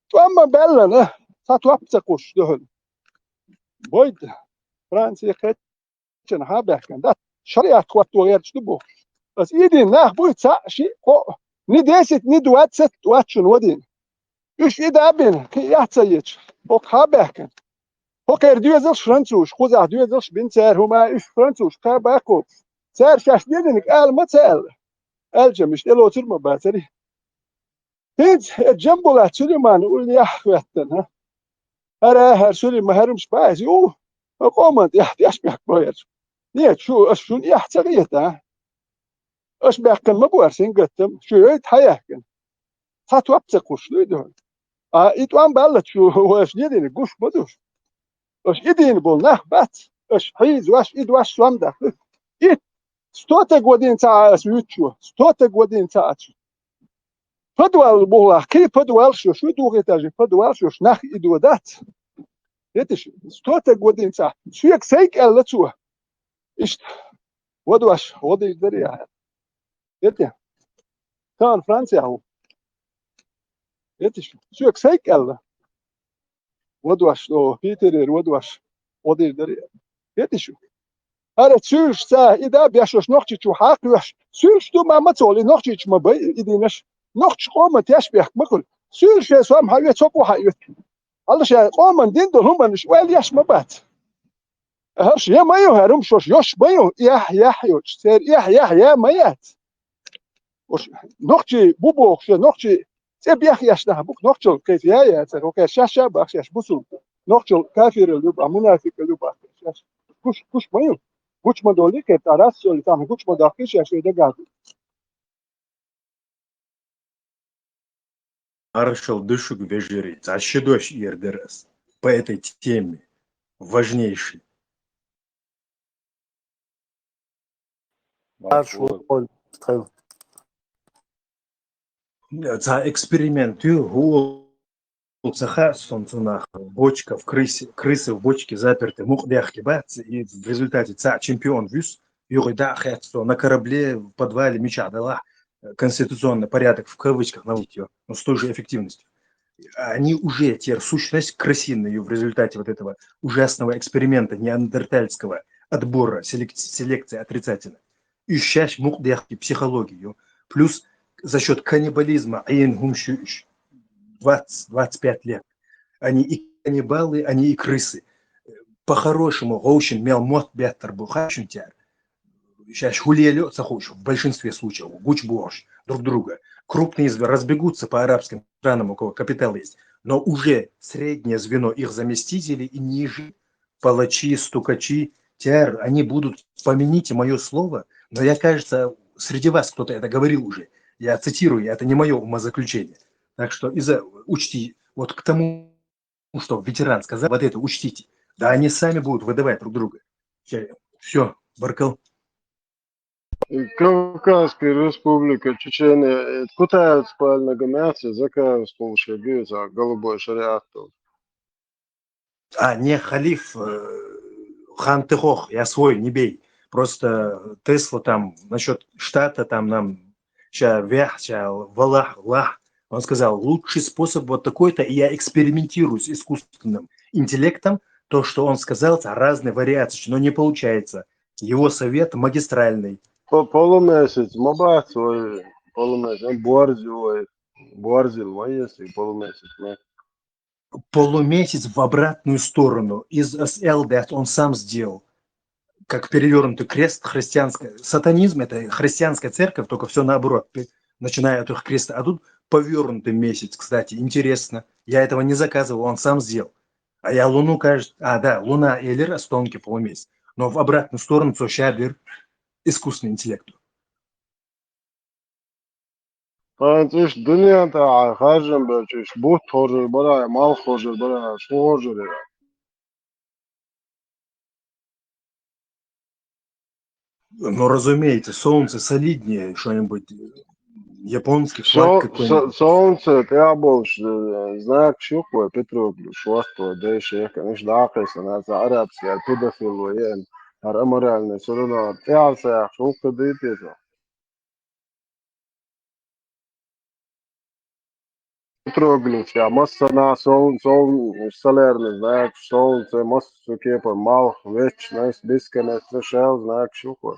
Q: tu amma bella na توابتقوش دهل بويد فرانسي خيتشن هابكن ده شريعة قوات وغير شدبو بس إيدين ناه بويد سا شيء قو نديست ندوات ست واتشن ودين إيش إيدا بين كي يحتسيج بوك هابكن بوك يردوزلش فرنسوش خوزا دوزلش بين سير هما إيش فرنسوش كاباكو سير شاش دينك قال ما تسأل الجا مش إلو ترمى باتري هيد الجنبو لا سليمان يقول لي يحوتن ها هر سليمان هرمش بايز يو قومت يحتياش بيحك باير نيت شو أشون يحتغيت ها أش بيحكن ما بوارسين قتم شو يد حيحكن هاتو أبتقوش ليدون إتوان بالت شو هو أش ديدين قوش بدوش أش إدين بولناه بات أش حيز واش إد واش سوامدا إت ستوتك ودين تاع سويتشو ستوتك ودين تاع فدوال بولا كي فدوال شو دوغي تاجي فدوال شو ناخ إدودات يتش ستوتك ودين تاع شويك سيك ألا تسوه إيش ودواش ودي دريا يتي كان فرنسا هو يتش شويك سيك ألا ودواش لو بيتر ودواش ودي دريا يتش هذا تسوش سا إذا بيشوش نوختي شو حاقوش سوش تو ما تولي نوختي ما بي إدينش نوختش قوم تشبه مكل سوش سوام حاجة تسوق حاجة الله شيء قوم دين دول هم مش ويل يش ما بات هرش يا ما يهرم شوش يش ما يح يوش سير يا ما يات وش نوختي بوبوخ نوختي تبيخ يشنا بوك نوختي كيف يا سير اوكي شاشة بخش بوسو نوختي كافر اللي يبقى منافق اللي يبقى كش ما Guç modoli che tarasso li tam guç modaki şey de geldi.
H: Маршал Дышук вежерит, а щедощ ердерес по этой теме важнейшей. За эксперимент солнцунах бочка в крысы в бочке заперты мухдяхки бац и в результате чемпион вюс юрида что на корабле в подвале меча дала конституционный порядок в кавычках научить но с той же эффективностью. Они уже теперь сущность крысиную в результате вот этого ужасного эксперимента неандертальского отбора селекции отрицательной ищешь мухдяхки психологию плюс за счет каннибализма 20-25 лет. Они и каннибалы, они и крысы. По-хорошему, Гоушин мел мот беттер бухащин тяр. Сейчас хулиелё захочу, в большинстве случаев, гуч борщ друг друга. Крупные разбегутся по арабским странам, у кого капитал есть. Но уже среднее звено их заместителей и ниже, палачи, стукачи, тяр, они будут, помяните мое слово, но я, кажется, среди вас кто-то это говорил уже. Я цитирую, это не мое умозаключение. Так что учти, вот к тому, что ветеран сказал, вот это учтите. Да они сами будут выдавать друг друга. Все, Баркал.
F: Кавказская республика Чечения. Куда спальная гамяция, заказ полшаги за голубой шариат.
H: Не халиф хан Техох, я свой, не бей. Просто Тесла там, насчет штата, там нам Валах. Он сказал, лучший способ вот такой-то, и я экспериментирую с искусственным интеллектом, то, что он сказал, разные вариации, но не получается. Его совет магистральный.
F: Полумесяц, мабац, полумесяц, Буарзил, если полумесяц.
H: Полумесяц в обратную сторону. Из СЛД он сам сделал. Как перевернутый крест христианская. Сатанизм – это христианская церковь, только все наоборот, начиная от их креста. А тут повернутый месяц, кстати, интересно. Я этого не заказывал, он сам сделал. А я Луну, кажется... Луна Эллер, тонкий полумесяц. Но в обратную сторону Цошабир, искусственный интеллект.
F: Француз, dünyada harcım bölçüş, bu torur, bana mal hocur, bana şu hocur ya.
H: Но, разумеется, солнце солиднее, что-нибудь японский флаг какой-нибудь.
F: Солнце, я больше знак шуква, Петроглу, шварство, дальше, конечно, дакайся, на арабский, педофил, воен, аморальный, сурно, я шуква дыпеза. Troglis, ja, massanā salērni, znak, solnice, masu kiepa, malh, več, nes, diskenes, trešēl, znak, šuko.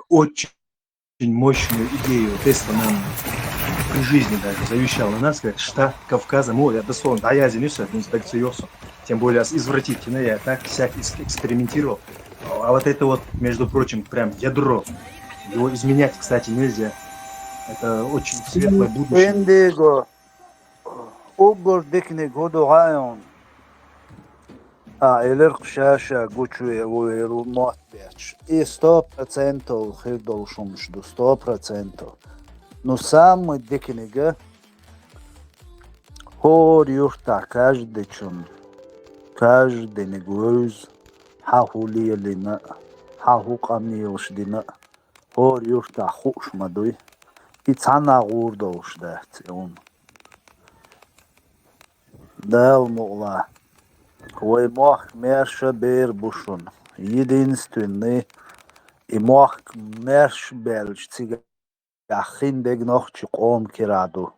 H: Очень мощную идею Тесла нам при жизни даже завещал на нас, говорит, штат Кавказа, море, дословно, да я зенюсь, тем более извратительно, я так всякий экспериментировал. А вот это вот, между прочим, прям ядро. Его изменять, кстати, нельзя. Это очень светлое будущее.
T: Индиго. Угор дикни году гайон. Элерк шаша гучуе уэру мотбяч. И 100% хидол шумшду, 100%. Но самый дикнига хор юрта каждый чун. Каждый негуз. Хаху лиелина. Хаху камниош дина. Хор юрта хуш мадуй. И цана гурдош дат. Дал мула. Ой мох мерша бер бушун. Единственный и мох мерш белч цига. Ахин дег нох чиком кираду.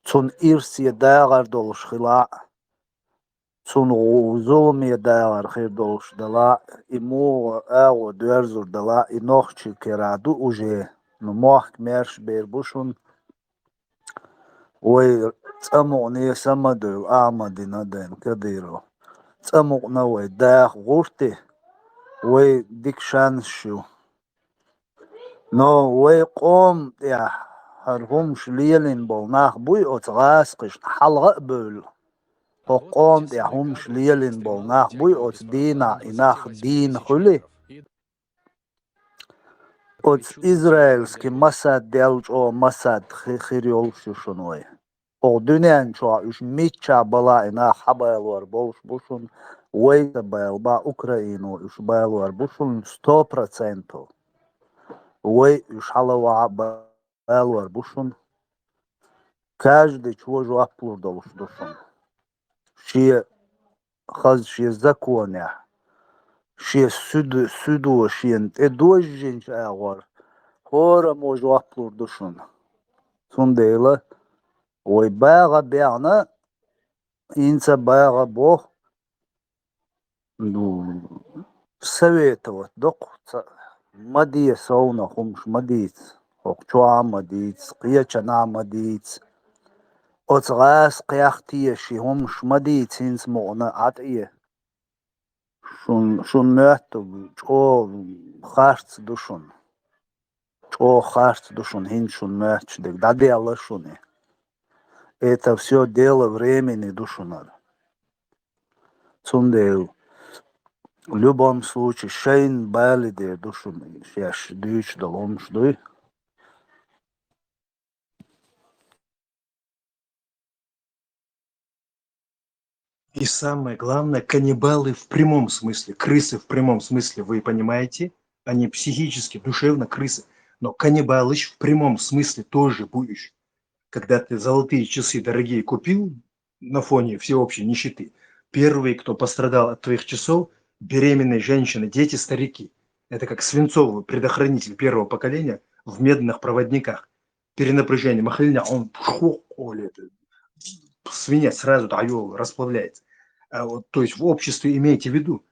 T: Цун ирси дагар долш хила. Цун узулми дагар хир долш дала. И му аго дверзур дала. И нох чикираду уже. Но мох мерш бер бушун. Ой цамони самаду амадина ден кадиро. Цамокна ой даг гурти. Ой дикшаншу. Но ой قوم يا هرهمش ليلين بولناخ بوي أتغاس قش حلقة بول قوم يا همش ليلين بولناخ بوي أت دينا إناخ دين خلي أت إسرائيلسكي مساد ديلج أو مساد خيريول شنوي أو دنيان شو إش ميتشا بلا إناخ حبايلور بولش بوشون ويت بايلبا أوكراينو إش بايلور بوشون 100%. Ой, шалава байлар бушун. Каждый чего аплодал душун. Ши хаз ши законя. Ши суду ши дождень агар. Хора можу аплод душун. Сундейла. Ой байга бяна. Инца байга бог. Ну советовать док. مدي سونا خمش مديت وقتوا مديت قيا مديت أتغاس قياختي شي همش مديت هنس مغنى عطية شون مهتو شو خارت دوشون شو خارت دوشون هن شون مهتش дек да дело шуне это все дело времени душунар цундеу. В любом случае, шейн балиде душу яш дюч долом ждуй.
H: И самое главное, каннибалы в прямом смысле, крысы в прямом смысле, вы понимаете? Они психически, душевно крысы. Но каннибал в прямом смысле тоже будешь. Когда ты золотые часы дорогие купил на фоне всеобщей нищеты, первый, кто пострадал от твоих часов, беременные женщины, дети, старики. Это как свинцовый предохранитель первого поколения в медных проводниках. Перенапряжение махлиня, он свинец сразу расплавляется. А вот, то есть в обществе имейте в виду,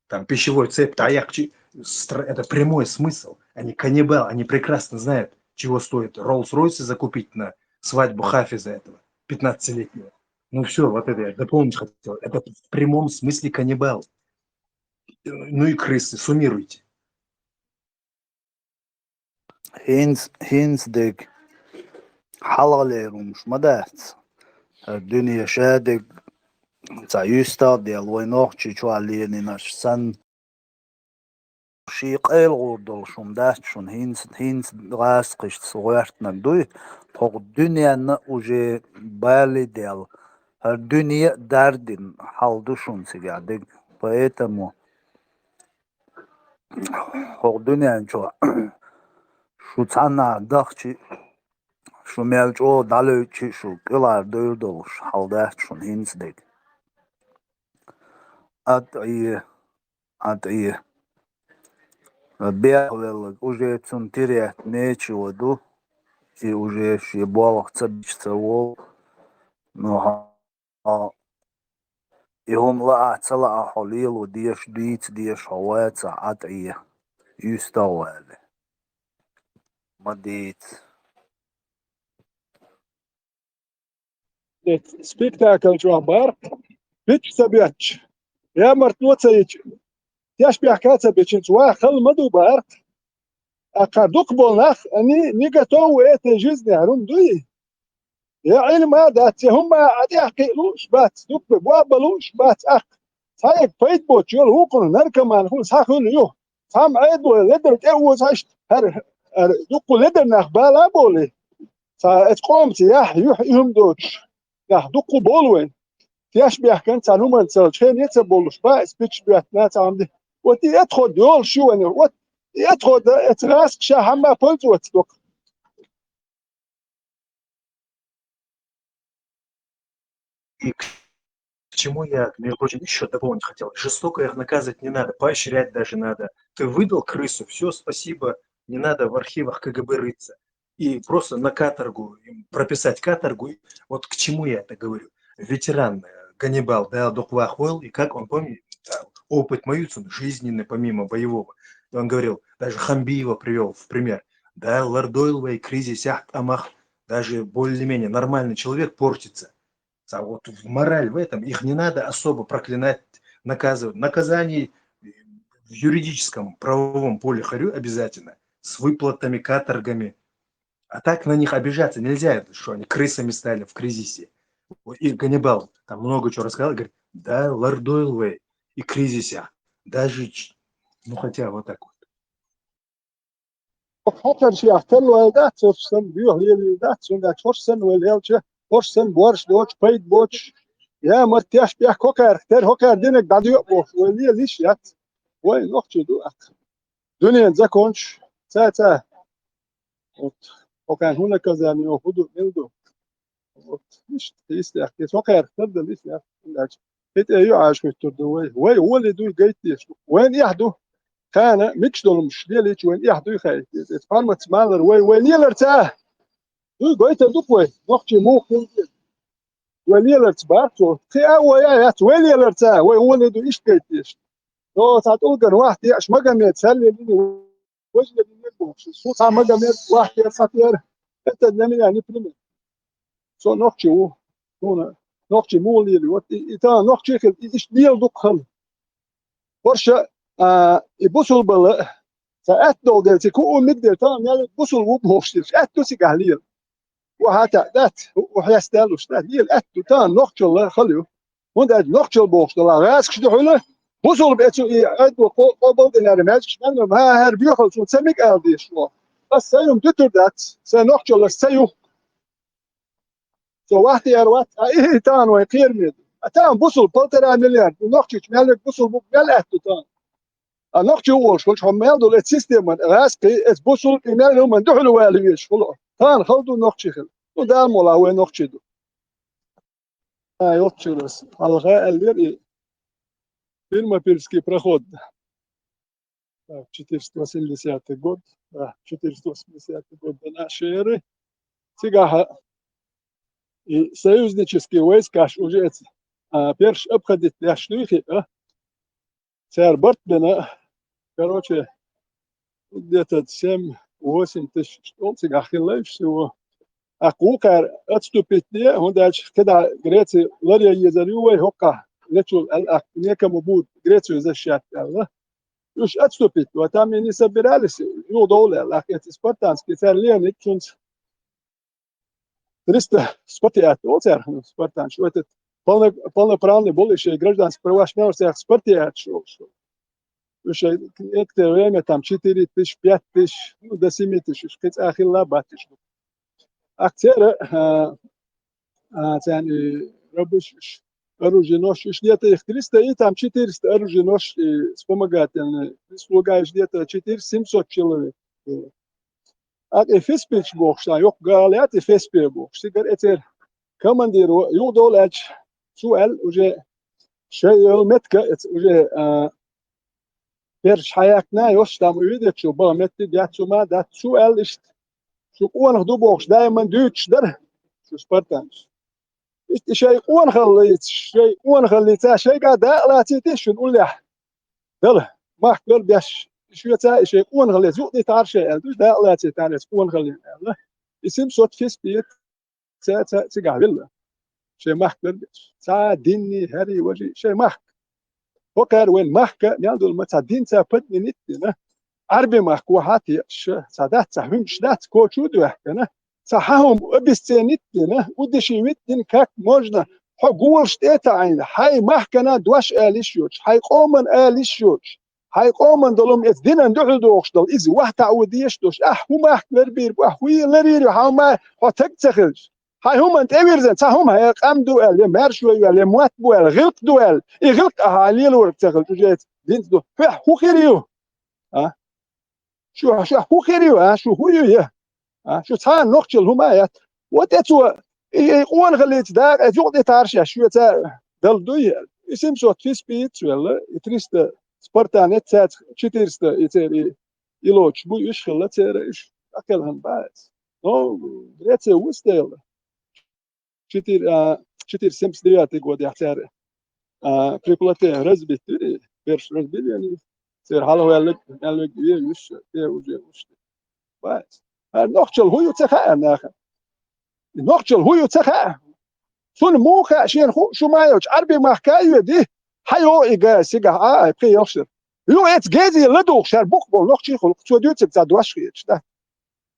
H: там пищевой цепь, это прямой смысл. Они каннибалы, они прекрасно знают, чего стоит Роллс-Ройсы закупить на свадьбу Хафиза этого, 15-летнего. Ну все, вот это я дополнить хотел. Это в прямом смысле каннибал. Ну и крысы, суммируйте.
T: Hins dek halalerums madats. Dünya şadek zayusta diye loynoqçı çualiyeni naş san شي قيل غردل شون داشت شون هينس غاس قشت صغيرتنا دوي فوق الدنيا نأوجي بالي ديال الدنيا داردين حالدو شون سيقعدك поэтому فوق الدنيا نشو شو تانا داخشي شو ميلجو دالوچي شو قلار دوردلش حال داشت شون هينس ديك أدعي عطية بيعلق уже цун терять нечего, ду, и уже шибалах цабичца вол, но يهم لا أتصلع حليل وديش ديت ديش حوات ساعات إيه يستوى هذا ما ديت
Q: spektakel čo bar, bić sa bić. Ja martnoca ić. Jaš bihkaca bićin cua خل مدو بار. أقدق بولناخ أني نيجاتو إيه جزني هرم دوي. يا علم هذا هم عادي أحكيلوش بات دوك بوابلوش بات أخ. صايق بيت بوت يول هو كن نركمان هو ساخن يو. سام عيد ولا لدر تأوز هشت هر دوك لدر نخبالا بولي. فاتقومت يح يهم دوتش. يح دوك بولوين. تياش بيحكن تانوما تسالشين يتسبولوش با سبيتش بيحتنا تعمدي. وتي يدخل يول شو أنا وت يدخل اتراسك شاحما بولت وتدوك.
H: И к чему я, между прочим, еще дополнить хотел. Жестоко их наказывать не надо, поощрять даже надо. Ты выдал крысу, все, спасибо, не надо в архивах КГБ рыться. И просто на каторгу, прописать каторгу. Вот к чему я это говорю. Ветеран Ганнибал, да, Дохвахуэл, и как он, помнит, опыт Маюцин жизненный, помимо боевого. И он говорил, даже Хамбиева привел в пример. Да, Лардойлвей, кризис, Амах, даже более-менее нормальный человек портится. А вот мораль в этом, их не надо особо проклинать, наказывать. Наказание в юридическом правовом поле хорю обязательно, с выплатами, каторгами. А так на них обижаться нельзя, что они крысами стали в кризисе. И Ганнибал там много чего рассказал, говорит, да, Лардойлвей и кризисе, даже, ну хотя вот так вот.
Q: حتى شيء احتلوا ده تفسن بيو هي ده تسون تفسن والهلچه تفسن بورش دوچ بيت بوچ يا مرتياش بيح كوكر تر هوكر دينك بعد يقبو ولي ليش يات وين نقطه دو دنيا زكونش تا وكان هناك كذا يعني وخدوا ملدو مش تيست يحكي هوكر تبدا ليش يا هيت ايو عاش متردوي وي هو اللي دو جيت وين يحدو كان ميكشدول مش ليش وين يحدو يخاي فارمت مالر وين يلرتا دو جيت دوك وين نقطه مو وين يلرتبارتو خي يا وين يلرتا وين هو اللي دو ايش جيت تو تقول كان واحد يعش ما قام يتسلل وجه اللي يبغى صوت ما قام واحد يسافر انت نعمل يعني بريمير سو نقطه هنا نقطه مو اللي وقت تا نقطه ايش ديال دوك خل برشا يبوسوا بلا ساعات دول تكون مقدر تا يعني بوسوا وبوش اتو سيغاليل وهاتا ذات وحيستالوش ذات ديال اتو تا نقطه خليو وند نقطه بوش لا راسك دحوله بوصل بيتو يعدوا قبل الناس نعم ها هربيو شو تسميك أرضي شو بس سيوم تتردات سنحكي ولا سيو سو واحد يروات إيه تان ويقير ميد تان بوصل بلتر مليار ونحكي مالك بوصل ملأ تان نحكي هو شو حمل دول السيستم راسكي اس بوصل إيميل هم دحلوا واليش خلاص تان خلدوا نحكي خل ودار مولا وين نحكي دو يوتشلس الغاء اللي Фильма «Пельский проход». 480 год, 480 год до нашей эры. Сега и союзнические войска уже перш обходить для шлюхи, царь Бартмена, короче, где-то 7-8 тысяч штол, сега хилай всего. А кукар отступить не, он дальше, когда Греция Лария Езарювай, Хока, лечу некому будет Грецию защищать, Już odstąpić, bo tam nie zabierali się, no dole, ale jest spartański, Ferlianik, 300 спартият, спартанцы, это полноправный больше гражданский правоохранитель всех спартият, уже некоторое время там 4 тысячи, 5 тысяч, ну до 7 тысяч, хоть ахилла батиш. Актеры, يعني рабочие оруженосцы, где-то их 300 и там 400 оруженосцы вспомогательные, слугаешь где-то 400-700 человек. А Эфес пич бог, что yok галят Эфес бог. Сигар этер командир юдолач суэл уже шейл метка уже Перш حياتنا يوش دام يدك شو بامت ديات شو ما دات شو قال إشت شو قوان خدو بوخش دائما دوتش در شو سبرتانش إشت شيء قوان خليت شيء قوان خليت شيء قاعد لا تيتش شو نقول له دل ما أقدر بيش شو يتا شيء قوان خليت يقضي تار شيء دوش دا لا تيتانس قوان خليت اسم صوت فيس بيت تا تقع بالله شيء ما أقدر بيش تا ديني هري وجي شيء ما وكار وين محكة يالدو المتعدين تابتني نتنا عربي محكو هاتي سادات سحهم شدات كوشو دو احكنا سحهم ابستينتنا ودشي متن كاك موجنا حقول شتيتا عين حي محكنا دوش آليشيوش حي قومن آليشيوش حي قومن دولم اتدينا ندعو دوخش دول إزي واحد تعوديش دوش هو محك لربير هوي لريري هاو ما هو تكتخلش هاي هم انت ايرزن هم هاي قام دوال مارشوي موات بوال غلق دوال يغلق اهالي الورق تغل تجيت دينت دو هو خيريو شو هو خيريو شو هو يا شو تان نقتل هما يا وتتو يقون غليت داك يقضي تارشا شو تا دل دويل اسم صوت في سبيت ولا يتريست سبارتانيت تات تشيتيرست يتري يلوش بو يشخل تيرش اكلهم باس نو ريت وستيل четыре семьдесят девятый год яхтяр приплаты разбиты перш разбили они сер халуэлек элек юш те уже ушли бац нохчел хую цеха нахен нохчел хую цеха сон моха шен ху шумаёч арби махкаю ди хайо ига сига приёшер ю эт гези ледох шар бухбол нохчи хул чудюц за дуашхич да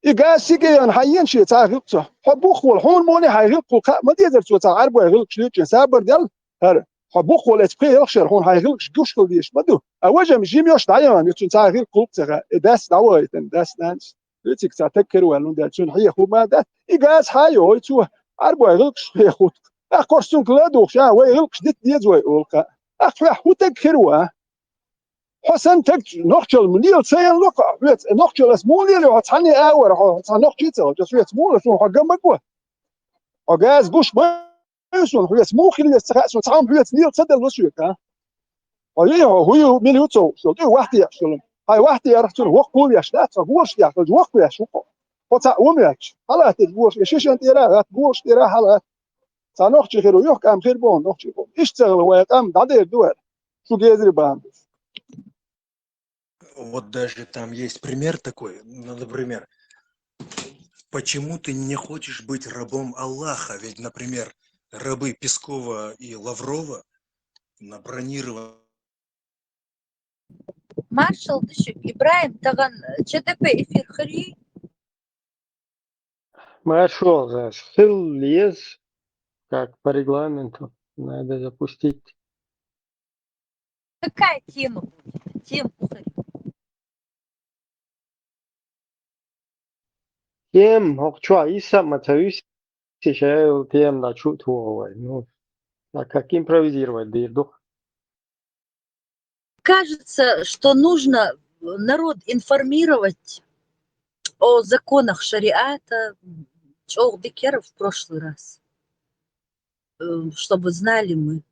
Q: إيجا سيجيان حيين شيء تعرفته حبوخ والحون موني هيغلقوا ما تقدر تسوي تعرف ويغلق شيء سابر ديال هر حبوخ ولا تبقي يخشر هون هيغلق جوش كل ديش بدو أوجه مش جيم يوش دايما يتون تعرف قلب ترى داس دعوة داس نانس يتك تذكر ولا ده تون هي خو ما ده إيجا حيو يتوه عرب ويغلق شيء خود أقرصون كلا دوخ شا ويغلق شديد ديزوي أولك أخفى هو تذكروا حسن تك نخشل منيل سين لقى ويت نخشل اسمولي لو هتحني اور هتنخشل جس ويت مول شو حقا مقوى وجاز بوش ما يسون هو اسمو خلي يستخاص وتعام ويت نيل صدر وسويك ها هو من يوتو شو دي واحد يحصل هاي واحد يرحت هو قول يا شلات هو ايش ياخذ وقت يا شو وتا ومياش هلا تقول ايش انت راه تقول ترى هلا تنخشل خير ويحك ام خير بون نخشل اشتغل هو قام دعي الدول شو جايزري بان
H: Вот даже там есть пример такой, ну, например, почему ты не хочешь быть рабом Аллаха? Ведь, например, рабы Пескова и Лаврова на бронированном...
M: Маршал düşük. İbrahim Tagan ЧТП эфир хри.
J: Маршал, ссыл лез, как по регламенту, надо запустить.
M: Какая тема будет? Тему хри.
J: Тем, хокчуа иса матаюсь, сейчас тем на чутовой. Ну, а как импровизировать, дырду?
M: Кажется, что нужно народ информировать о законах шариата, чёх декеров в прошлый раз, чтобы знали мы,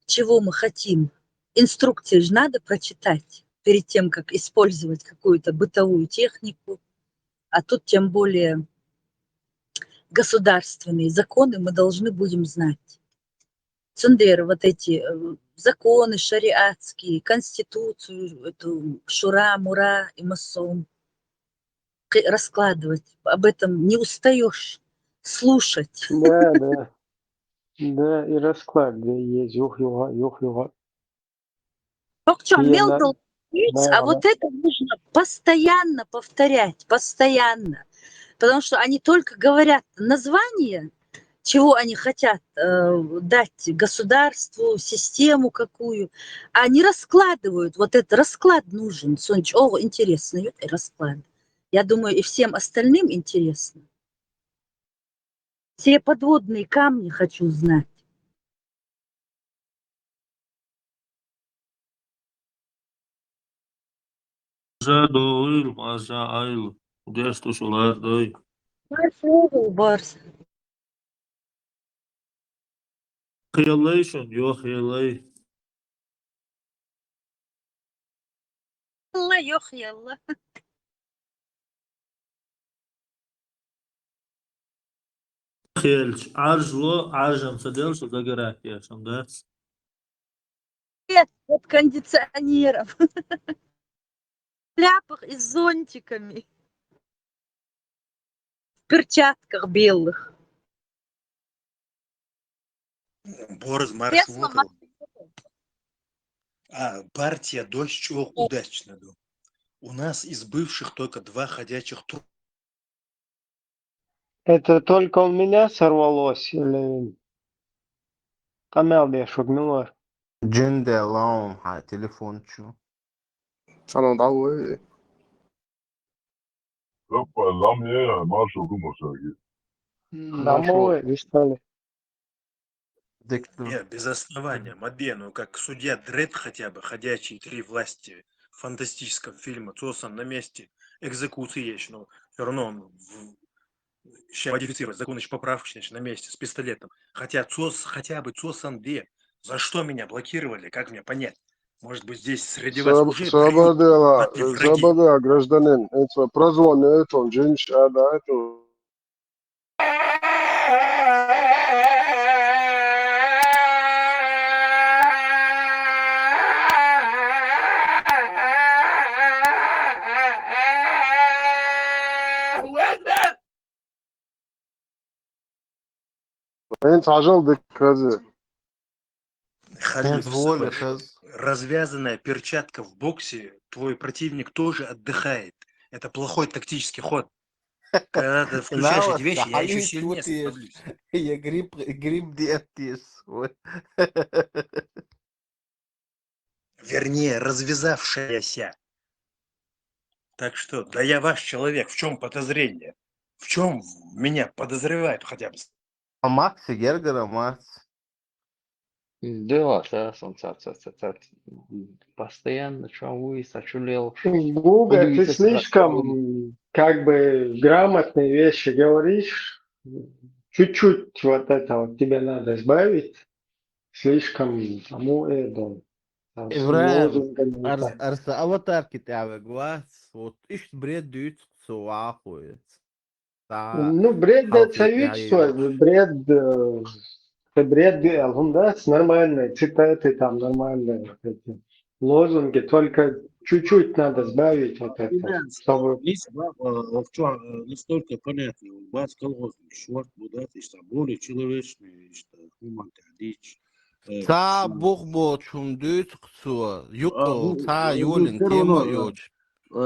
M: чего мы хотим. Инструкции же надо прочитать перед тем, как использовать какую-то бытовую технику, а тут тем более государственные законы мы должны будем знать. Цундер, вот эти законы шариатские, конституцию, эту Шура, Мура и Масом раскладывать. Об этом не устаешь слушать.
J: Да, да. Да, и расклад, да, есть. Юх-юга.
M: Мелкий, а вот это нужно постоянно повторять, постоянно. Потому что они только говорят название, чего они хотят дать государству, систему какую, а они раскладывают. Вот этот расклад нужен. Сонч, о, интересно, расклад. Я думаю, и всем остальным интересно. Все подводные камни хочу знать. Барс.
C: Хыялайшын, yok хыялай.
M: الله يحيي الله.
I: خيلش عرجلو عرجم صدقش وزقرات يا شمدات.
M: Нет, под кондиционером. В шляпах и с зонтиками. В перчатках белых.
H: Борис Марс
M: Кресло
H: Вокал. Партия «Дождь» удачно. У нас из бывших только 2 ходячих трупа.
J: Это только у меня сорвалось или Камел бешут Милор?
O: جندي اللهم على تليفون شو
F: أنا ضوي
J: Домой, вы что ли?
H: Нет, без основания. Мадбе, ну как судья Дред хотя бы, ходячие 3 власти в фантастическом фильме, Цосан на месте экзекуции есть, но все равно он сейчас модифицировать, закон еще поправки на месте с пистолетом. Хотя хотя бы Цосан Д. За что меня блокировали, как мне понять? Может быть, здесь среди вас уже
F: Свобода,
H: враги?
F: свобода, гражданин. Это прозвон, это женщина, да, это... انت عجل كذا
H: Халиф,
O: воли,
H: развязанная перчатка в боксе, твой противник тоже отдыхает. Это плохой тактический ход. Когда ты включаешь эти вещи, я еще сильнее становлюсь.
O: Я гриб диатис.
H: Вернее, развязавшаяся. Так что, да я ваш человек, в чем подозрение? В чем меня подозревают хотя бы?
O: А Макс и Гергера Макс.
R: Да, постоянно чавуй, сочулел.
J: Гуга, ты слишком как бы грамотные вещи говоришь. Чуть-чуть вот это вот тебе надо избавить. Слишком тому это.
O: إبراهيم أرسل أوتاركي تاعك واس وإيش بريد ديت سواقويت.
J: Ну, бред это вещество, бред делал, да, нормальные цитаты там, нормальные вот эти лозунги, только чуть-чуть надо сбавить вот это, чтобы...
B: Настолько понятно, бац колхозный шварт будат, и что более человечный, и что хуманта дичь.
O: Та бог чундит кцо, юкто, та юлин тема юч.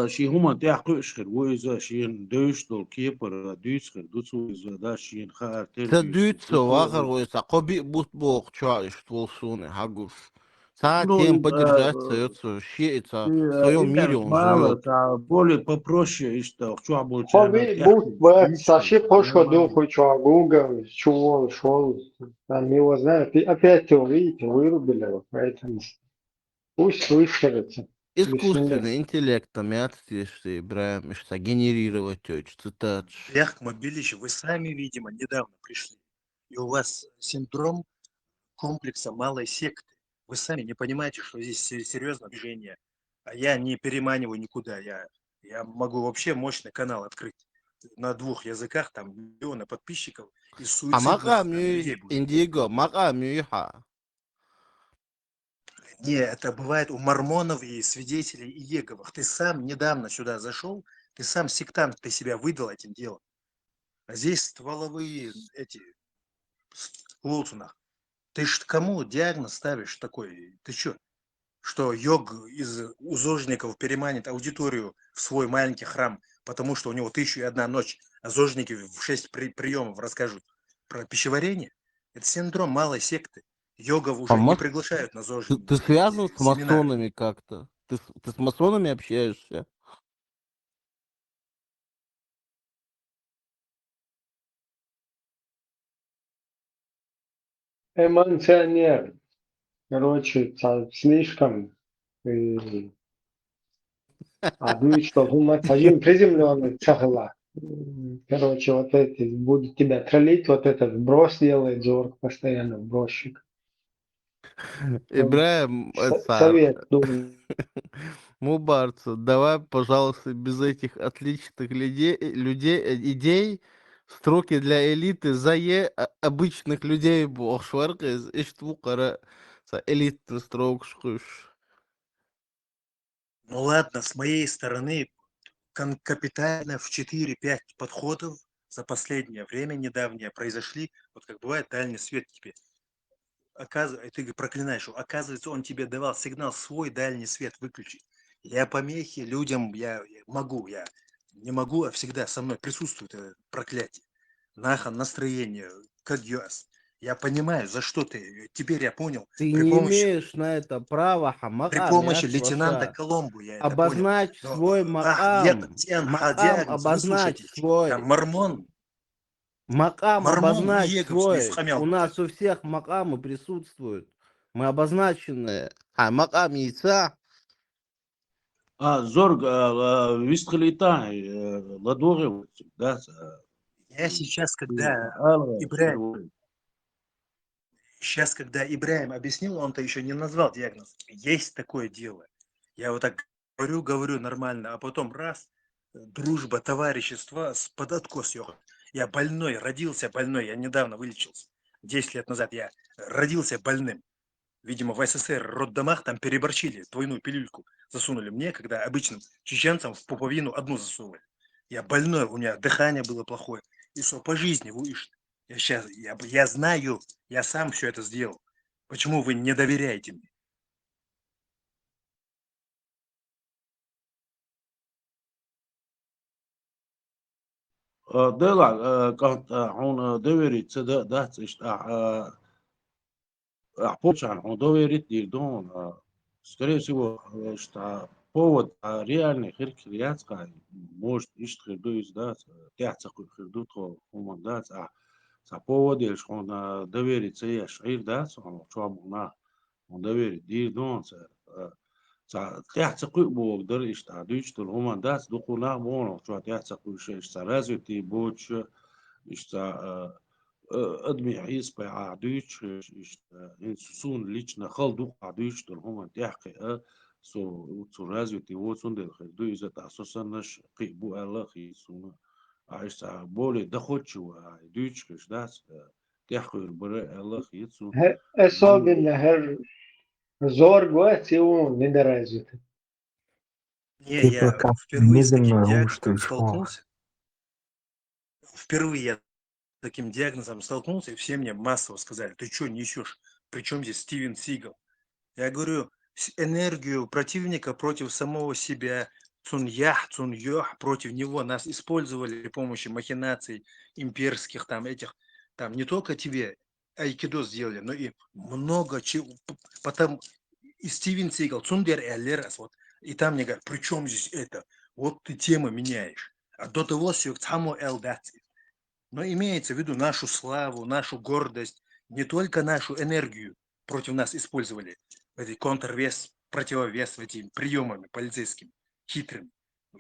B: شي هما تاع قشخر ويزا شين دوش دول كيبر دوشخر دوتسو إذا دا شين خار
O: تا دوتسو واخر ويسا قبي بوت بوخ чаиш тволсуны хагуф. Та тем поддержать это щица в своем мире он живет.
B: Более попроще, и что что будет.
J: Хоби будь саши прошло духу Гуга, чего шел, там его знают, и опять его видите, вырубили его, поэтому пусть высказаться.
O: Искусственный интеллект, что Ибраим, что генерировать цитат.
H: Эх, Мобилич, вы сами, видимо, недавно пришли. И у вас синдром комплекса малой секты. Вы сами не понимаете, что здесь серьезное движение. А я не переманиваю никуда. Я могу вообще мощный канал открыть. На 2 языках, там миллионы подписчиков и суицидных людей будет.
O: Индиго, Макамюха.
H: Не, это бывает у мормонов и свидетелей Иеговых. Ты сам недавно сюда зашел, ты сам сектант, ты себя выдал этим делом. А здесь стволовые эти лутунах. Ты ж кому диагноз ставишь такой? Ты чё? Что йог из зожников переманит аудиторию в свой маленький храм, потому что у него 1001 ночь, а зожники в 6 приемов расскажут про пищеварение? Это синдром малой секты. Йогов уже не приглашают на зожники.
O: Ты связан с масонами как-то? Ты с масонами общаешься?
J: Эмоционер. Короче, слишком... Одну, что один приземленный цахла. Короче, вот эти будут тебя троллить, вот этот вброс делает Зорг, постоянно вбросчик.
O: Ибраим,
J: Совет, думаю.
O: Мубарцу, давай, пожалуйста, без этих отличных идей, строки для элиты, обычных людей, бог шваркез, иштвукара, элитный строк шкуш.
H: Ну ладно, с моей стороны капитально в 4-5 подходов за последнее время недавнее произошли, вот как бывает дальний свет тебе. Ты проклинаешь его, оказывается, он тебе давал сигнал свой дальний свет выключить. Я помехи людям, я не могу, а всегда со мной присутствует это проклятие. Нахан, настроение, как яс. Я понимаю, за что ты. Теперь я понял.
O: Ты
H: При
O: не
H: помощи,
O: имеешь на это права,
H: при
O: хамакам,
H: помощи
O: я
H: лейтенанта
O: шваша.
H: Коломбу я это понял.
O: Обозначь
H: Но,
O: свой макам. Макам
H: диагноз, вы
O: обозначь
H: слушайте. Я
O: свой.
H: мормон,
O: Макам
H: мормон
O: обозначь
H: Иеговский
O: свой.
H: схамял.
O: У нас у всех макамы присутствуют. Мы обозначенные. А макам яйца.
B: زورج висткалита ладоры, да,
H: Я сейчас, когда Ибраим объяснил, он-то еще не назвал диагноз. Есть такое дело. Я вот так говорю нормально, а потом раз, дружба, товарищество, под откос ёхот. Я больной, родился больной, я недавно вылечился. 10 лет назад я родился больным. Видимо, в СССР роддомах там переборчили, двойную пилюльку засунули мне, когда обычным чеченцам в пуповину одну засовывали. Я больной, у меня дыхание было плохое. И что, по жизни выше. Я знаю, я сам все это сделал. Почему вы не доверяете мне?
B: دلا كانت هون دوري تصدق ده Почан, он доверит дирдон, скорее всего, что повод реальный хиркириацкий может ишь хирду издать, тяцак хирду то умандать, а повод ешь он доверит се шир дать, он чуамуна, он доверит дирдон, тяцак бог дар ишь дույч то умандать, духуна моно, чуа тяцак ишь развитый боч, ишь ادمي عيس بعدوش انسون ليچنا خلدو عدوش در هم تحقيق سو رازيتي وصون در خدو إذا تأسسا نش قيبو الله خيسونا عيش بولي دخوتشو عدوش كش داس تحقيق البراء الله خيسون
J: Особенно зорг он не доразвит.
H: Не,
D: Типа
H: я
D: как
H: впервые с таким
D: медленно
H: диагнозом
D: устаешь мозг.
H: столкнулся. Впервые я с таким диагнозом столкнулся, и все мне массово сказали, ты что несешь? Причем здесь Стивен Сигал? Я говорю, энергию противника против самого себя, цуньях, цуньёх, против него нас использовали при помощи махинаций имперских, там этих, там не только тебе айкидо сделали, но и много чего. Потом и Стивен Сигал, цундер и алерас, вот, и там мне говорят, при чем здесь это? Вот ты темы меняешь. А до того все само элдати. Но имеется в виду нашу славу, нашу гордость, не только нашу энергию против нас использовали. Эти контрвес, противовес этими приемами полицейскими, хитрыми.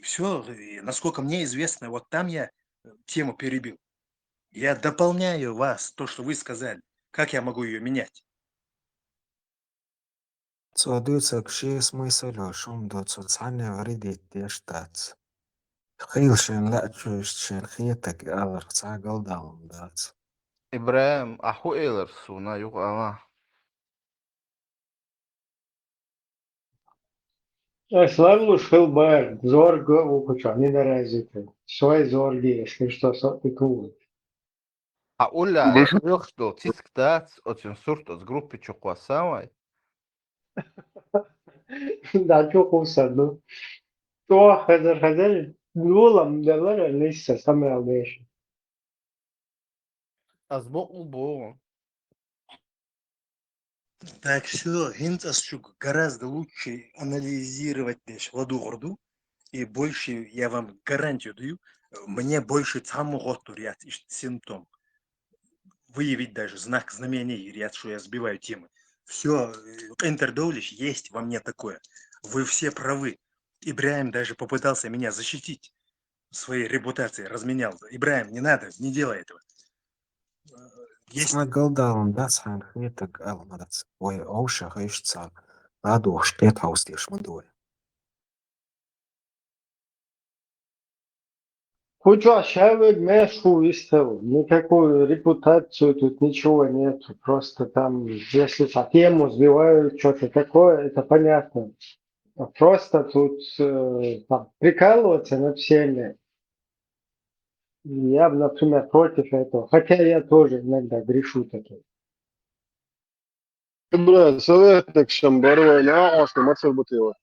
H: Все, насколько мне известно, вот там я тему перебил. Я дополняю вас, то, что вы сказали. Как я могу ее менять?
D: Цодуется к шее смысл, шум до социального вредителя штат. خيلشن لا تشوشن خيتك على رصا قلدهم دات
O: إبراهيم أحو إيلر سونا يقع
J: Славлуш Хилбер, зорг укуча, не доразвит. Свой зорги, если что, такого.
O: أقول يخطو تسكتات أتن صورة جروب تشقوا سامي
J: Да, что кусаду. То хазар, гулам делара лиса самая вещь.
O: أسبق بو
H: Так все, Гинтасчук гораздо лучше анализировать ладу горду, и больше, я вам гарантию даю, мне больше самого ряд симптом. Выявить даже знак знамений, ряд, что я сбиваю темы. Все, интердолиш есть во мне такое. Вы все правы. Ибраим даже попытался меня защитить своей репутацией, разменял. Ибраим, не надо, не делай этого.
D: صا قلدهم دات سان خيتك على مرات وي أوشا خيش صا بعدو شتيت هاوستيش مدوي
J: Куча человек мяшу выставил, никакую репутацию тут ничего нету, просто там, если по тему сбивают что-то такое, это понятно. А просто тут там, прикалываться над всеми, я, например, против этого, хотя я тоже иногда грешу таким.
F: Брат, советник Шамбарова, на острый мацел бутылок.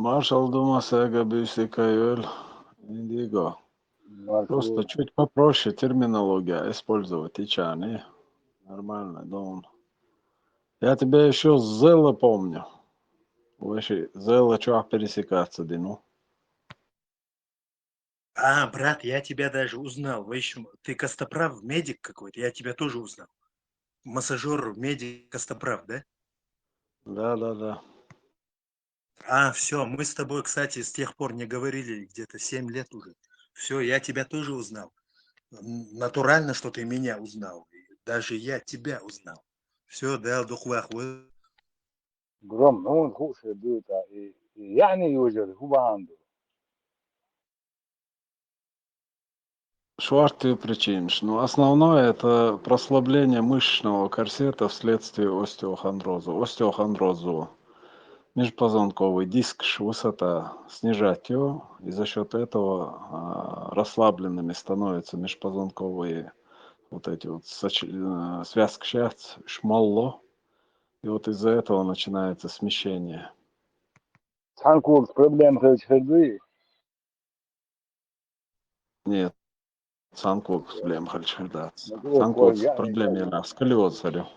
G: Маршал Дума Сега Бюсикаюэль Индиго. Просто чуть попроще терминология использовать, Ичаны. Нормально, Дом. Я тебя еще с Зела помню. Вообще, Зела чё пересекаться, ну.
H: А, брат, я тебя даже узнал. В общем, ты Костоправ, медик какой-то, я тебя тоже узнал. Массажер, медик Костоправ, да?
G: Да.
H: А, все, мы с тобой, кстати, с тех пор не говорили, где-то 7 лет уже. Все, я тебя тоже узнал. Натурально, что ты меня узнал. Даже я тебя узнал. Все, да, духвах.
C: جرام هون خوش بيوتا يعني يوجد هو عنده
G: Шварты причинишь. Но основное это прослабление мышечного корсета вследствие остеохондрозу. Межпозвонковый диск, высота, снижать его, и за счет этого расслабленными становятся межпозвонковые вот эти вот связки часть, шмалло, и вот из-за этого начинается смещение.
C: تانكوك проблем خلي
G: Нет, санкук проблем хальчхардats.
C: نقول
G: Санкук
C: يعني
G: проблем сколиоз алё.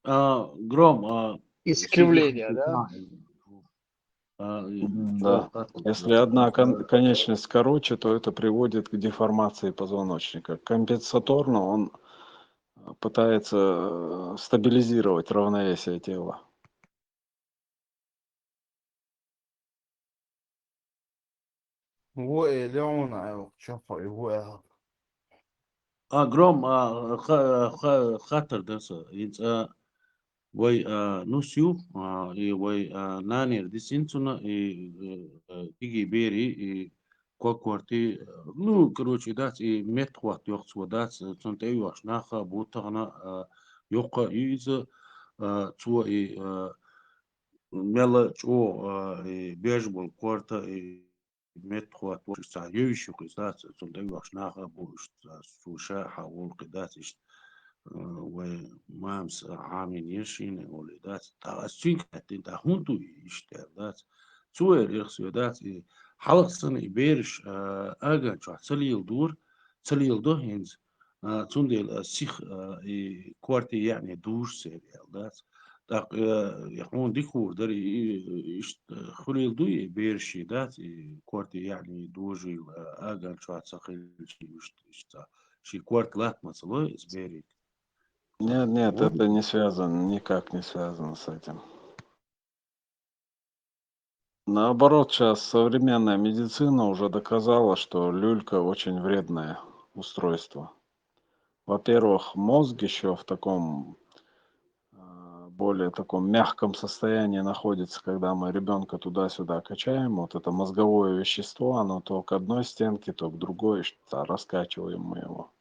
B: Гром,
J: Искривление, да?
G: Да. Если одна конечность короче, то это приводит к деформации позвоночника. Компенсаторно он пытается стабилизировать равновесие тела.
B: Гром, хатер даса. Вой нусю и вой нанер дисинцуна и иги бери и кокорти ну короче дас и метхват ёхсу дас цунте ёш наха бутана ёка из цу и мела чо и бежбол корта и метхват са ёшу кызас цунте ёш наха буш суша хаул кыдас ومامس عامل يشين ولدات تغسين كاتين تهونتو يشتغلات سوير يخسودات حلق سنة يبيرش أجن شو تسليل دور تسليل ده هنز تندل السيخ كوارتي يعني دوش سيريال دات تاق يكون ديكور دري خليل دو يبيرش دات كوارتي يعني دوجي أجن شو تسخيل شي كوارت لات مثلا سبيريك
G: Нет, это не связано, никак не связано с этим. Наоборот, сейчас современная медицина уже доказала, что люлька очень вредное устройство. Во-первых, мозг еще в таком более таком мягком состоянии находится, когда мы ребенка туда-сюда качаем. Вот это мозговое вещество, оно то к одной стенке, то к другой, раскачиваем мы его.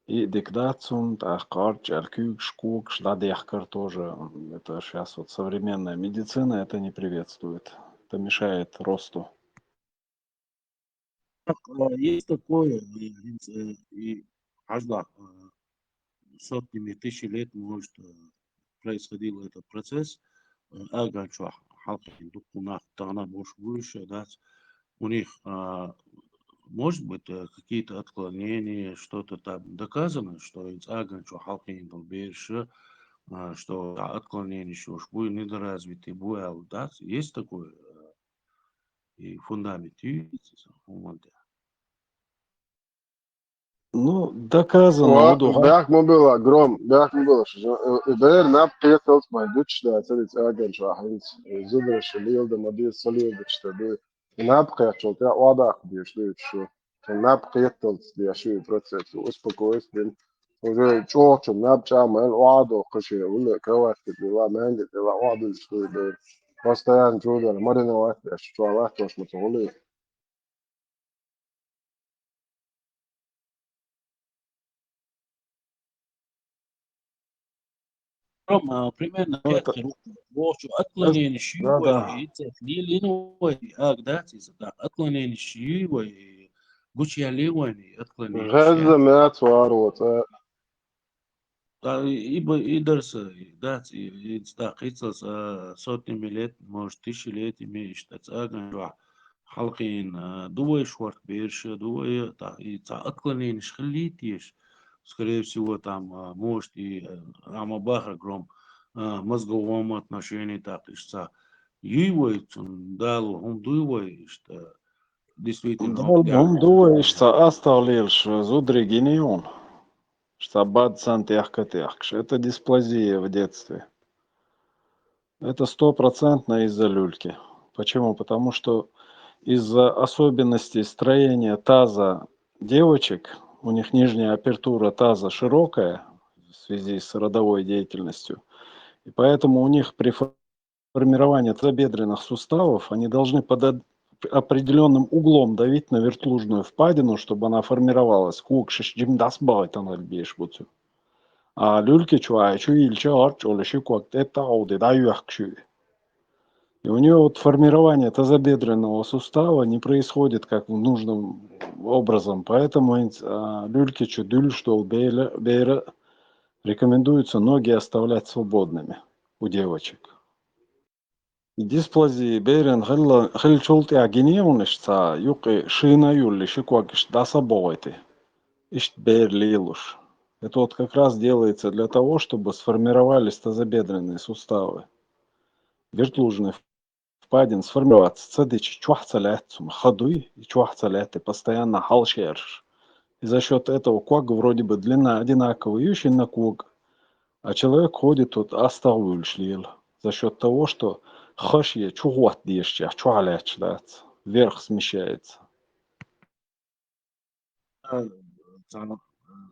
G: И деградацию, ахкарч, алькюк, шкук, шладехкар тоже. Это сейчас вот современная медицина это не приветствует. Это мешает росту.
B: Есть такое, и аж сотнями тысяч лет может происходил этот процесс. Аганчо халкин дукунах тана больше выше, да, у них может быть какие-то отклонения, что-то там доказано, что из аганчо халкин был больше, что отклонения еще уж будет недоразвитый, будет, да, есть такое и фундамент,
G: Ну, доказано.
F: Бях му было, Гром, бях му было. Идеер нап пиетелс май дуч, да, целить аген шахинц. Зудер шелил, да мадир солил, да штаби. Нап пиетел, да, вадах бьешь, да, что. Нап пиетелс, да, шуй процесс. Успокоись, блин. وزي تشوف نابشا ما الوعد وقشي ولا كواس كده ما عندي لا وعد الشيء ده بس يعني شو ده ما رنا واحد شو واحد مش متغلي
B: Roma, primena
G: Ну, это,
B: كأخر وشو أطلنين شيء
G: да.
B: ويتسليلين وأقدات إذا أطلنين شيء وقش يالي وين أطلنين
F: غزة
B: شيء
F: ما توار وتا
B: يدرس دات يستقيس صوت ميلات مرتش ليت ميش تتأجن جوا حلقين دوي شورت بيرش دوي تا أطلنين شخليتيش скорее всего там может и Амабаха гром мозговом отношении так и что юйвает он дал он дуйвает что действительно
G: Dalbum duešas astāvlielš zudri ginion, что бад сантехкатехш. Это дисплазия в детстве. Это 100% из-за люльки. Почему? Потому что из-за особенностей строения таза девочек, у них нижняя апертура таза широкая в связи с родовой деятельностью, и поэтому у них при формировании тазобедренных суставов они должны под определенным углом давить на вертлужную впадину, чтобы она формировалась. А люльки и у нее вот формирование тазобедренного сустава не происходит как нужным образом, поэтому люльки чудуль, что бейра рекомендуется ноги оставлять свободными у девочек. Дисплазии бейрен хил чулти агинеунишца юки шина юли шикуакиш даса бойты. Ишт бейр лилуш. Это вот как раз делается для того, чтобы сформировались тазобедренные суставы. Вертлужный впадин сформироваться. Цадыч чухцалят, ходуй и чухцалят, и постоянно халшерш. И за счет этого куаг вроде бы длина одинаковая, еще на куаг. А человек ходит вот оставлюльшлил. За счет того, что хашье чугуат дешча, чуаляч дать. Вверх смещается.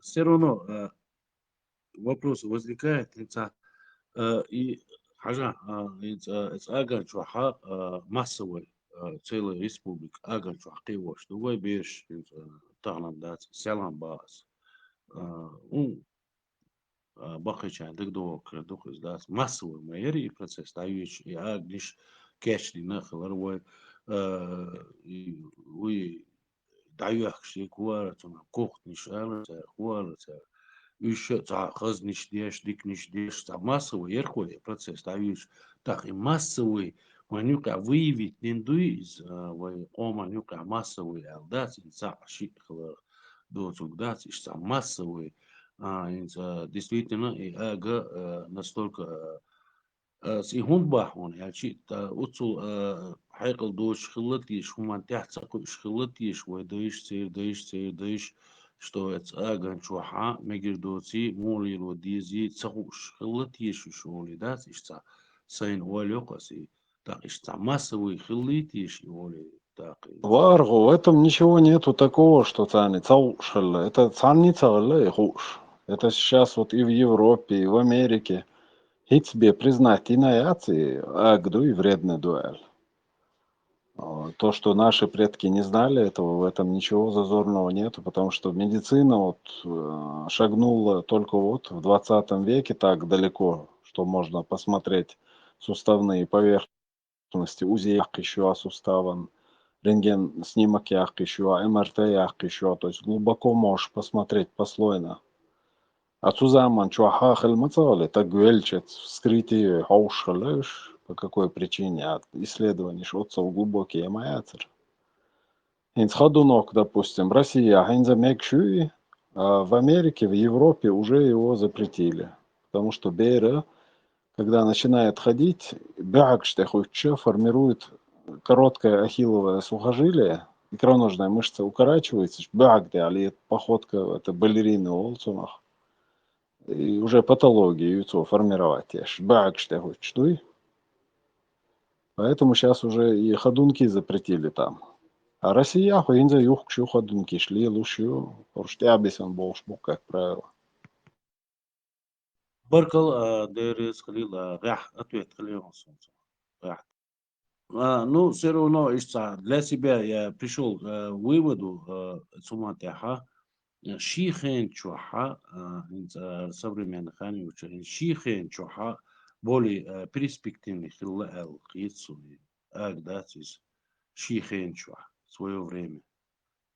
B: все равно вопрос возникает и حاجة أجل شو массовый целая республика أجل شو قيوش دوي بيش تغنم دات سلام باس باقي عندك دوك دات массовый مايري процесс تايش يعجش كاش لي نخل روي وي دايوخش كوارة كوخت نشال كوارة еще хаз не ждешь, дик не ждешь, там массовый ерхой процесс, да видишь, так и массовый, манюка выявить линдуй из манюка массовый, алдат, инца шикла, доцугдат, что массовый, действительно и ага настолько سيهون باحون يعني شيء أتصل حيقل دوش خلتيش هم تحت سقوش خلتيش ودايش سير دايش سير دايش что это аган чуха мегердоци моли лодизи цахуш хлатиш шоли да ишца сайн олёкаси так ишца массовый хлитиш оли так
G: Варгу, в этом ничего нету такого, что цани цаушал. Это цани цауле хуш. Это сейчас вот и в Европе, и в Америке. И тебе признать инаяции, агду и вредный дуэль. То, что наши предки не знали этого, в этом ничего зазорного нету, потому что медицина вот шагнула только вот в 20 веке так далеко, что можно посмотреть суставные поверхности, УЗИ еще суставом, рентген снимок еще, МРТ еще, то есть глубоко можешь посмотреть послойно. Отсюзаман чуахахел мацали, так гвельчет вскрытие хаушалеш. По какой причине исследование шотцев глубокие маяцер. Инц ходунок, допустим, Россия, хинза мекшуи, а в Америке, в Европе уже его запретили. Потому что бейра, когда начинает ходить, бягштехуча формирует короткое ахилловое сухожилие, икроножная мышца укорачивается, бягде, али походка, это балерины в олцунах. И уже патологию яйцо формировать. Бягштехуча. Поэтому сейчас уже и ходунки запретили там. А Россия, хуинза юхкшу ходунки шли лучше, потому что обесен больше, как правило.
B: بركل ديريس خليل راح أتويت خليهم راح. Ну, все равно, для себя я пришел к выводу, суматеха, шихен чуха, современных анючей, шихен чуха, более перспективных хилл-хитсу, агдатис, шихен чуха, в свое время.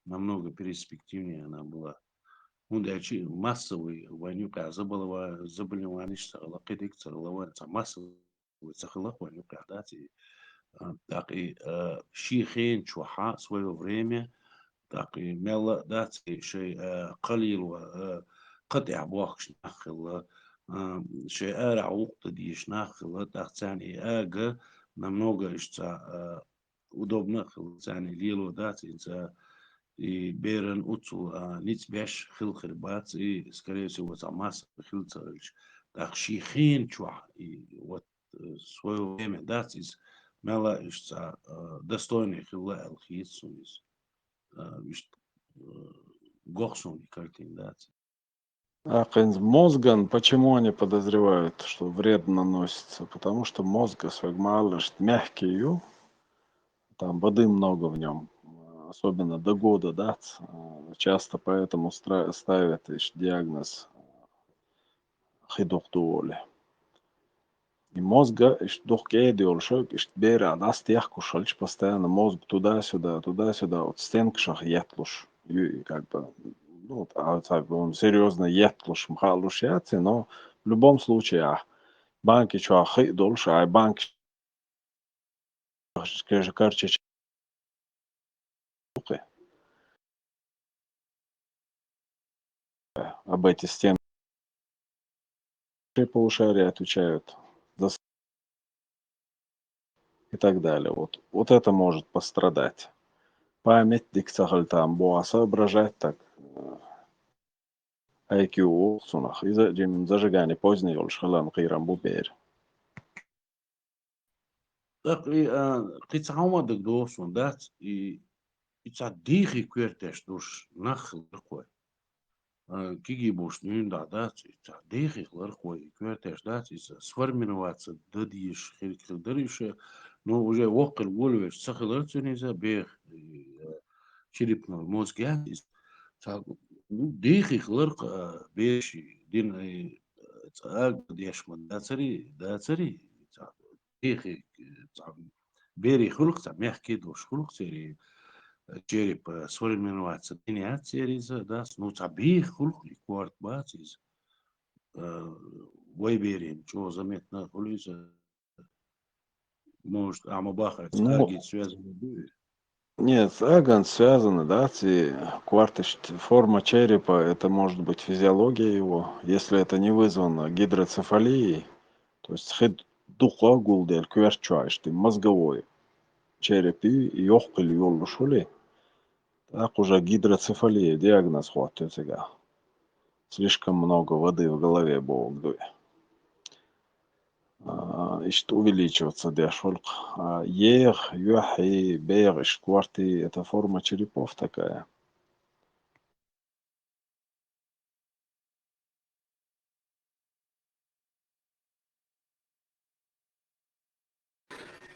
B: Намного перспективнее она была. Ну, да, массовый ванюка, заболевание, что лакедикция, массовый цахлах ванюка, агдатис. Так и шихен чуха в свое время, так и мела дати шей قليل قطع بوخش نخل شيء أرعوق ديش نخل تحتاني آجا намного ишца удобно хилцани лило дати инца и берен уцу ниц беш хил хирбац и скорее всего замас хилцарыч так шихен чуха и вот в свое время дати мела ишца достойный хилла алхисунис гохшун картиндации.
G: А мозган, почему они подозревают, что вред наносится? Потому что мозг свегмалыш мягкий, там воды много в нем, особенно до года, да, часто поэтому ставят диагноз хидохтуоли. И мозга духкедиолшок, беря настех кушальч постоянно мозг туда-сюда, от стенкшах етлуш, и как бы, ну, он серьезно етлуш мхалуш яци, но в любом случае, банки чуахи дольше, а банки карчич об эти стенки полушария отвечают за и так далее. Вот это может пострадать. Память дикцахаль там буа соображать так. IQ сунах из-за зажигания поздней олшхалан кирам бубер.
B: Так и кицаума дагдосун дат и дихи квертеш душ нахл такой. Киги буш нюнда дат дихи лархой квертеш дат сформироваться дадиш хиркилдериш, но уже вокл волвеш сахаларцуниза бех черепного мозга ديخي خلق بيشي دين ديشمن داتري ديخي بيري خلق ميحكي دوش خلق سيري череп сформироваться динят сериза дас ну бих خلق ликварт бацис вайберин чего заметно улица может амабахать агит связано будет.
G: Нет, аган связаны, да, форма черепа, это может быть физиология его, если это не вызвано гидроцефалией, то есть духагулдер кверчуаш, ты мозговой череп и ёхкали юлушули, так уже гидроцефалия, диагноз хватит сега. Слишком много воды в голове было. Увеличиваться дешолк. Ех, юхи, бег, шкварти, это форма черепов такая.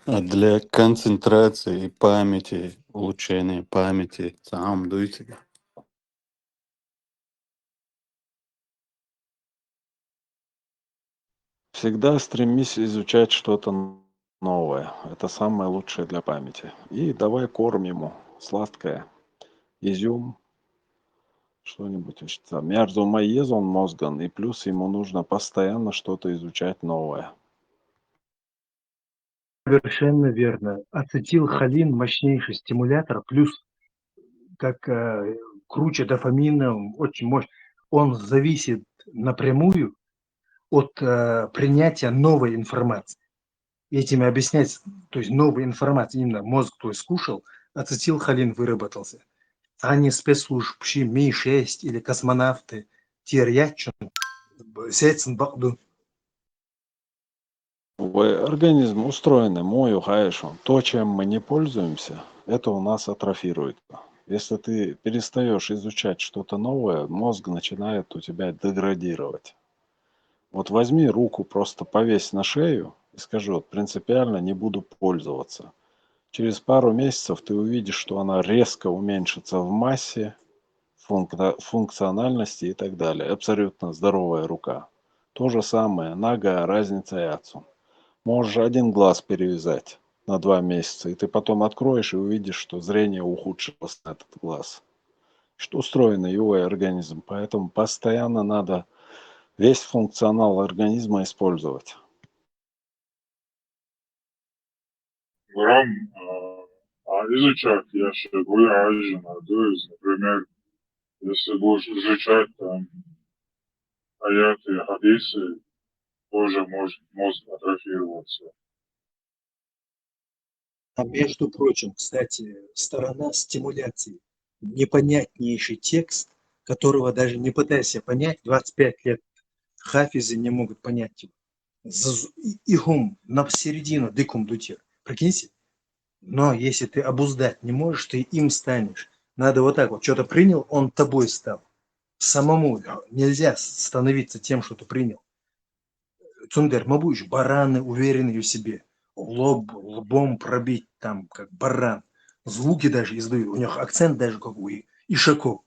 K: А для концентрации и памяти, улучшения памяти, сам дуйте.
G: Всегда стремись изучать что-то новое. Это самое лучшее для памяти. И давай корм ему сладкое. Изюм, что-нибудь. Между маезон мозган, и плюс ему нужно постоянно что-то изучать новое.
H: Совершенно верно. Ацетилхолин – мощнейший стимулятор, плюс как круче дофамина, очень мощный. Он зависит напрямую от принятия новой информации. Этим объяснять, то есть новой информации, именно мозг, то есть скушал, ацетилхолин выработался. А не спецслужб, Ми-6 или космонавты, терьячун, сетсен бахду.
G: Организм устроен, мою хаешон. То, чем мы не пользуемся, это у нас атрофирует. Если ты перестаешь изучать что-то новое, мозг начинает у тебя деградировать. Вот возьми руку, просто повесь на шею и скажи, вот принципиально не буду пользоваться. Через пару месяцев ты увидишь, что она резко уменьшится в массе, функциональности и так далее. Абсолютно здоровая рука. То же самое, нога, разница и отцу. Можешь один глаз перевязать на 2 месяца, и ты потом откроешь и увидишь, что зрение ухудшилось на этот глаз. Что устроен его организм, поэтому постоянно надо весь функционал организма использовать.
N: Гурам, изучать я шагую, то есть, например, если будешь изучать там аяты, хадисы, тоже может мозг атрофироваться.
H: А между прочим, кстати, сторона стимуляции. Непонятнейший текст, которого даже не пытайся понять, 25 лет хафизы не могут понять его. Игум на середину дыкум дутир. Прикиньте. Но если ты обуздать не можешь, ты им станешь. Надо вот так вот. Что-то принял, он тобой стал. Самому нельзя становиться тем, что ты принял. Цундер, мабуш, бараны уверенные в себе. Лбом пробить там, как баран. Звуки даже издают. У них акцент даже как у ишаков.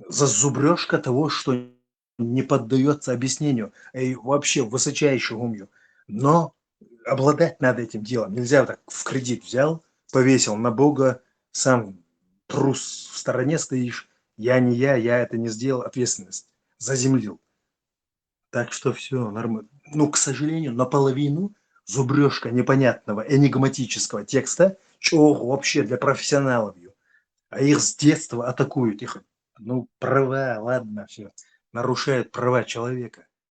H: Зазубрежка того, что не поддается объяснению. И вообще высочайшему умью. Но обладать надо этим делом. Нельзя так в кредит взял, повесил на Бога, сам трус в стороне стоишь. Я не я это не сделал, ответственность заземлил. Так что все нормально. Ну, к сожалению, наполовину зубрежка непонятного энигматического текста, чего вообще для профессионалов. А их с детства атакуют. Их, ну, права, ладно, все. Нарушают права человека.